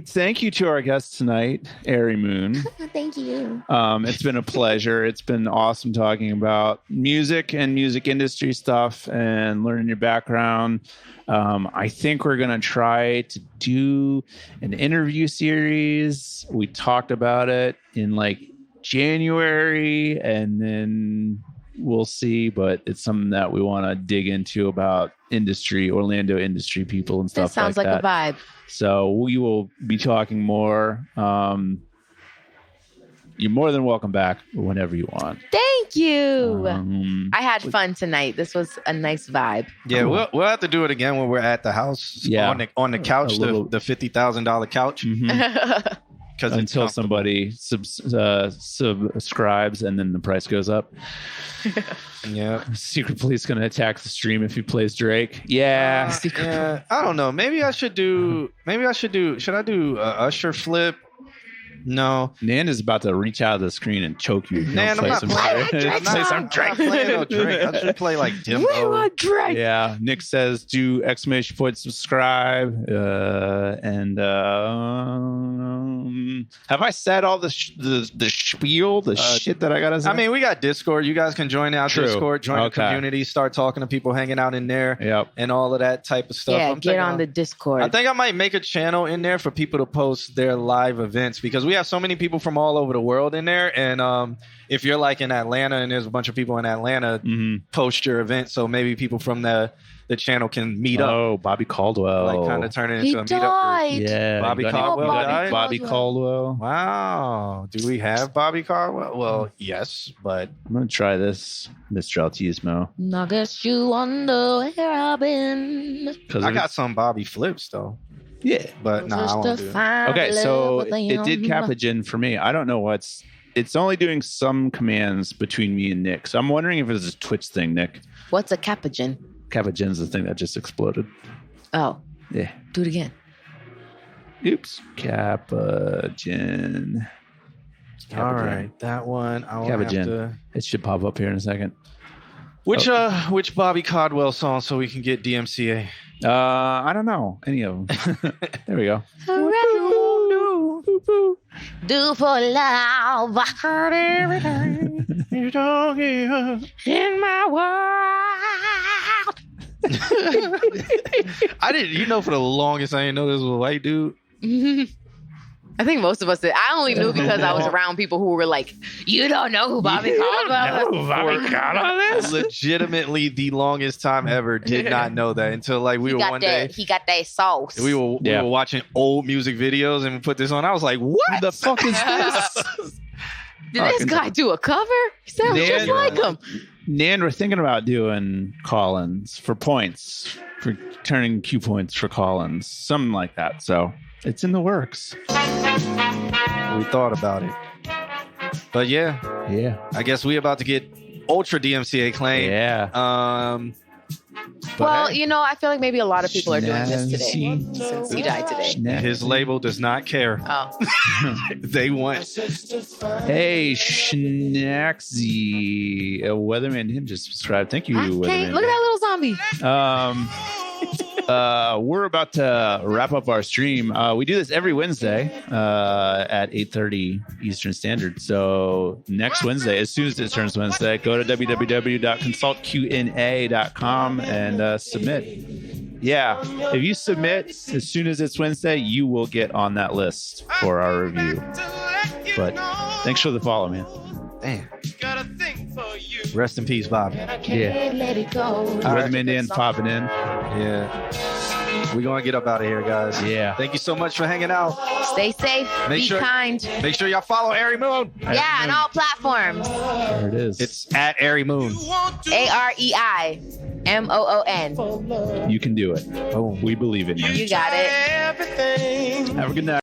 Thank you to our guest tonight, Airy Moon. Thank you. It's been a pleasure. It's been awesome talking about music and music industry stuff and learning your background. I think we're going to try to do an interview series. We talked about it in like January, and then we'll see, but it's something that we want to dig into about Orlando industry people and stuff like that. Sounds like a vibe. So we will be talking more. You're more than welcome back whenever you want. Thank you. I had fun tonight. This was a nice vibe. Yeah, we'll have to do it again when we're at the house. Yeah, on the couch, the $50,000 couch. Until somebody subscribes and then the price goes up. Yeah. Secret Police going to attack the stream if he plays Drake. Yeah. I don't know. Maybe I should do. Should I do Usher flip? No. Nan is about to reach out of the screen and choke you. Nan, I'm not playing Drake. I should play like Dimbo. We want Drake. Yeah. Nick says do exclamation point subscribe. And Have I said all the spiel, shit that I gotta say? I mean, we got Discord. You guys can join our True. Discord, join the community, start talking to people, hanging out in there, and all of that type of stuff. Yeah, get on the Discord. I think I might make a channel in there for people to post their live events because we have so many people from all over the world in there. And if you're like in Atlanta and there's a bunch of people in Atlanta, post your event so maybe people from the channel can meet up. Oh, Bobby Caldwell. Like kind of turn it He into a meetup group. Yeah. Bobby Caldwell died? Bobby Caldwell. Wow. Do we have Bobby Caldwell? Well, yes, but I'm going to try this, Mr. Altismo. I guess you wonder where I've been. I got some Bobby flips, though. Yeah. But no, I won't do it. Okay, so it did Capagen for me. I don't know what's... It's only doing some commands between me and Nick. So I'm wondering if it's a Twitch thing, Nick. What's a Capagen? Capagen's the thing that just exploded. Oh. Yeah. Do it again. Oops. Capagen. All right. That one. I will have Capagen. to... It should pop up here in a second. Which Bobby Caldwell song so we can get DMCA? I don't know. Any of them. There we go. Do for love. I heard everything you're talking in my world. I didn't, for the longest, I didn't know this was a white dude. I think most of us did. I only knew because I was around people who were like, you don't know who Bobby Caldwell is? Legitimately the longest time ever did not know that until like we were one day. He got that sauce. We were watching old music videos and we put this on. I was like, what the fuck is this? Did this guy do a cover? He sounds just like him. Nan, we're thinking about doing call-ins for points, for turning Q points for call-ins, something like that. So it's in the works. We thought about it. But yeah. I guess we about to get ultra DMCA claim. Yeah. Well, I feel like maybe a lot of people are doing this today since he died today. His label does not care. Oh. They want. Hey, Schnaxzy. Weatherman didn't just subscribe. Thank you, Weatherman. Look at that little zombie. We're about to wrap up our stream. We do this every Wednesday at 8:30 Eastern Standard. So next Wednesday, as soon as it turns Wednesday, go to www.consultqna.com and submit. Yeah, if you submit as soon as it's Wednesday, you will get on that list for our review. But thanks for the follow, man. Damn. Rest in peace, Bob. Yeah. Weatherman Dan popping in. Yeah. We're going to get up out of here, guys. Yeah. Thank you so much for hanging out. Stay safe. Be kind. Make sure y'all follow Ari Moon. Yeah, on all platforms. There it is. It's at Ari Moon. AREIMOON. You can do it. Oh, we believe in you. You got it. Have a good night.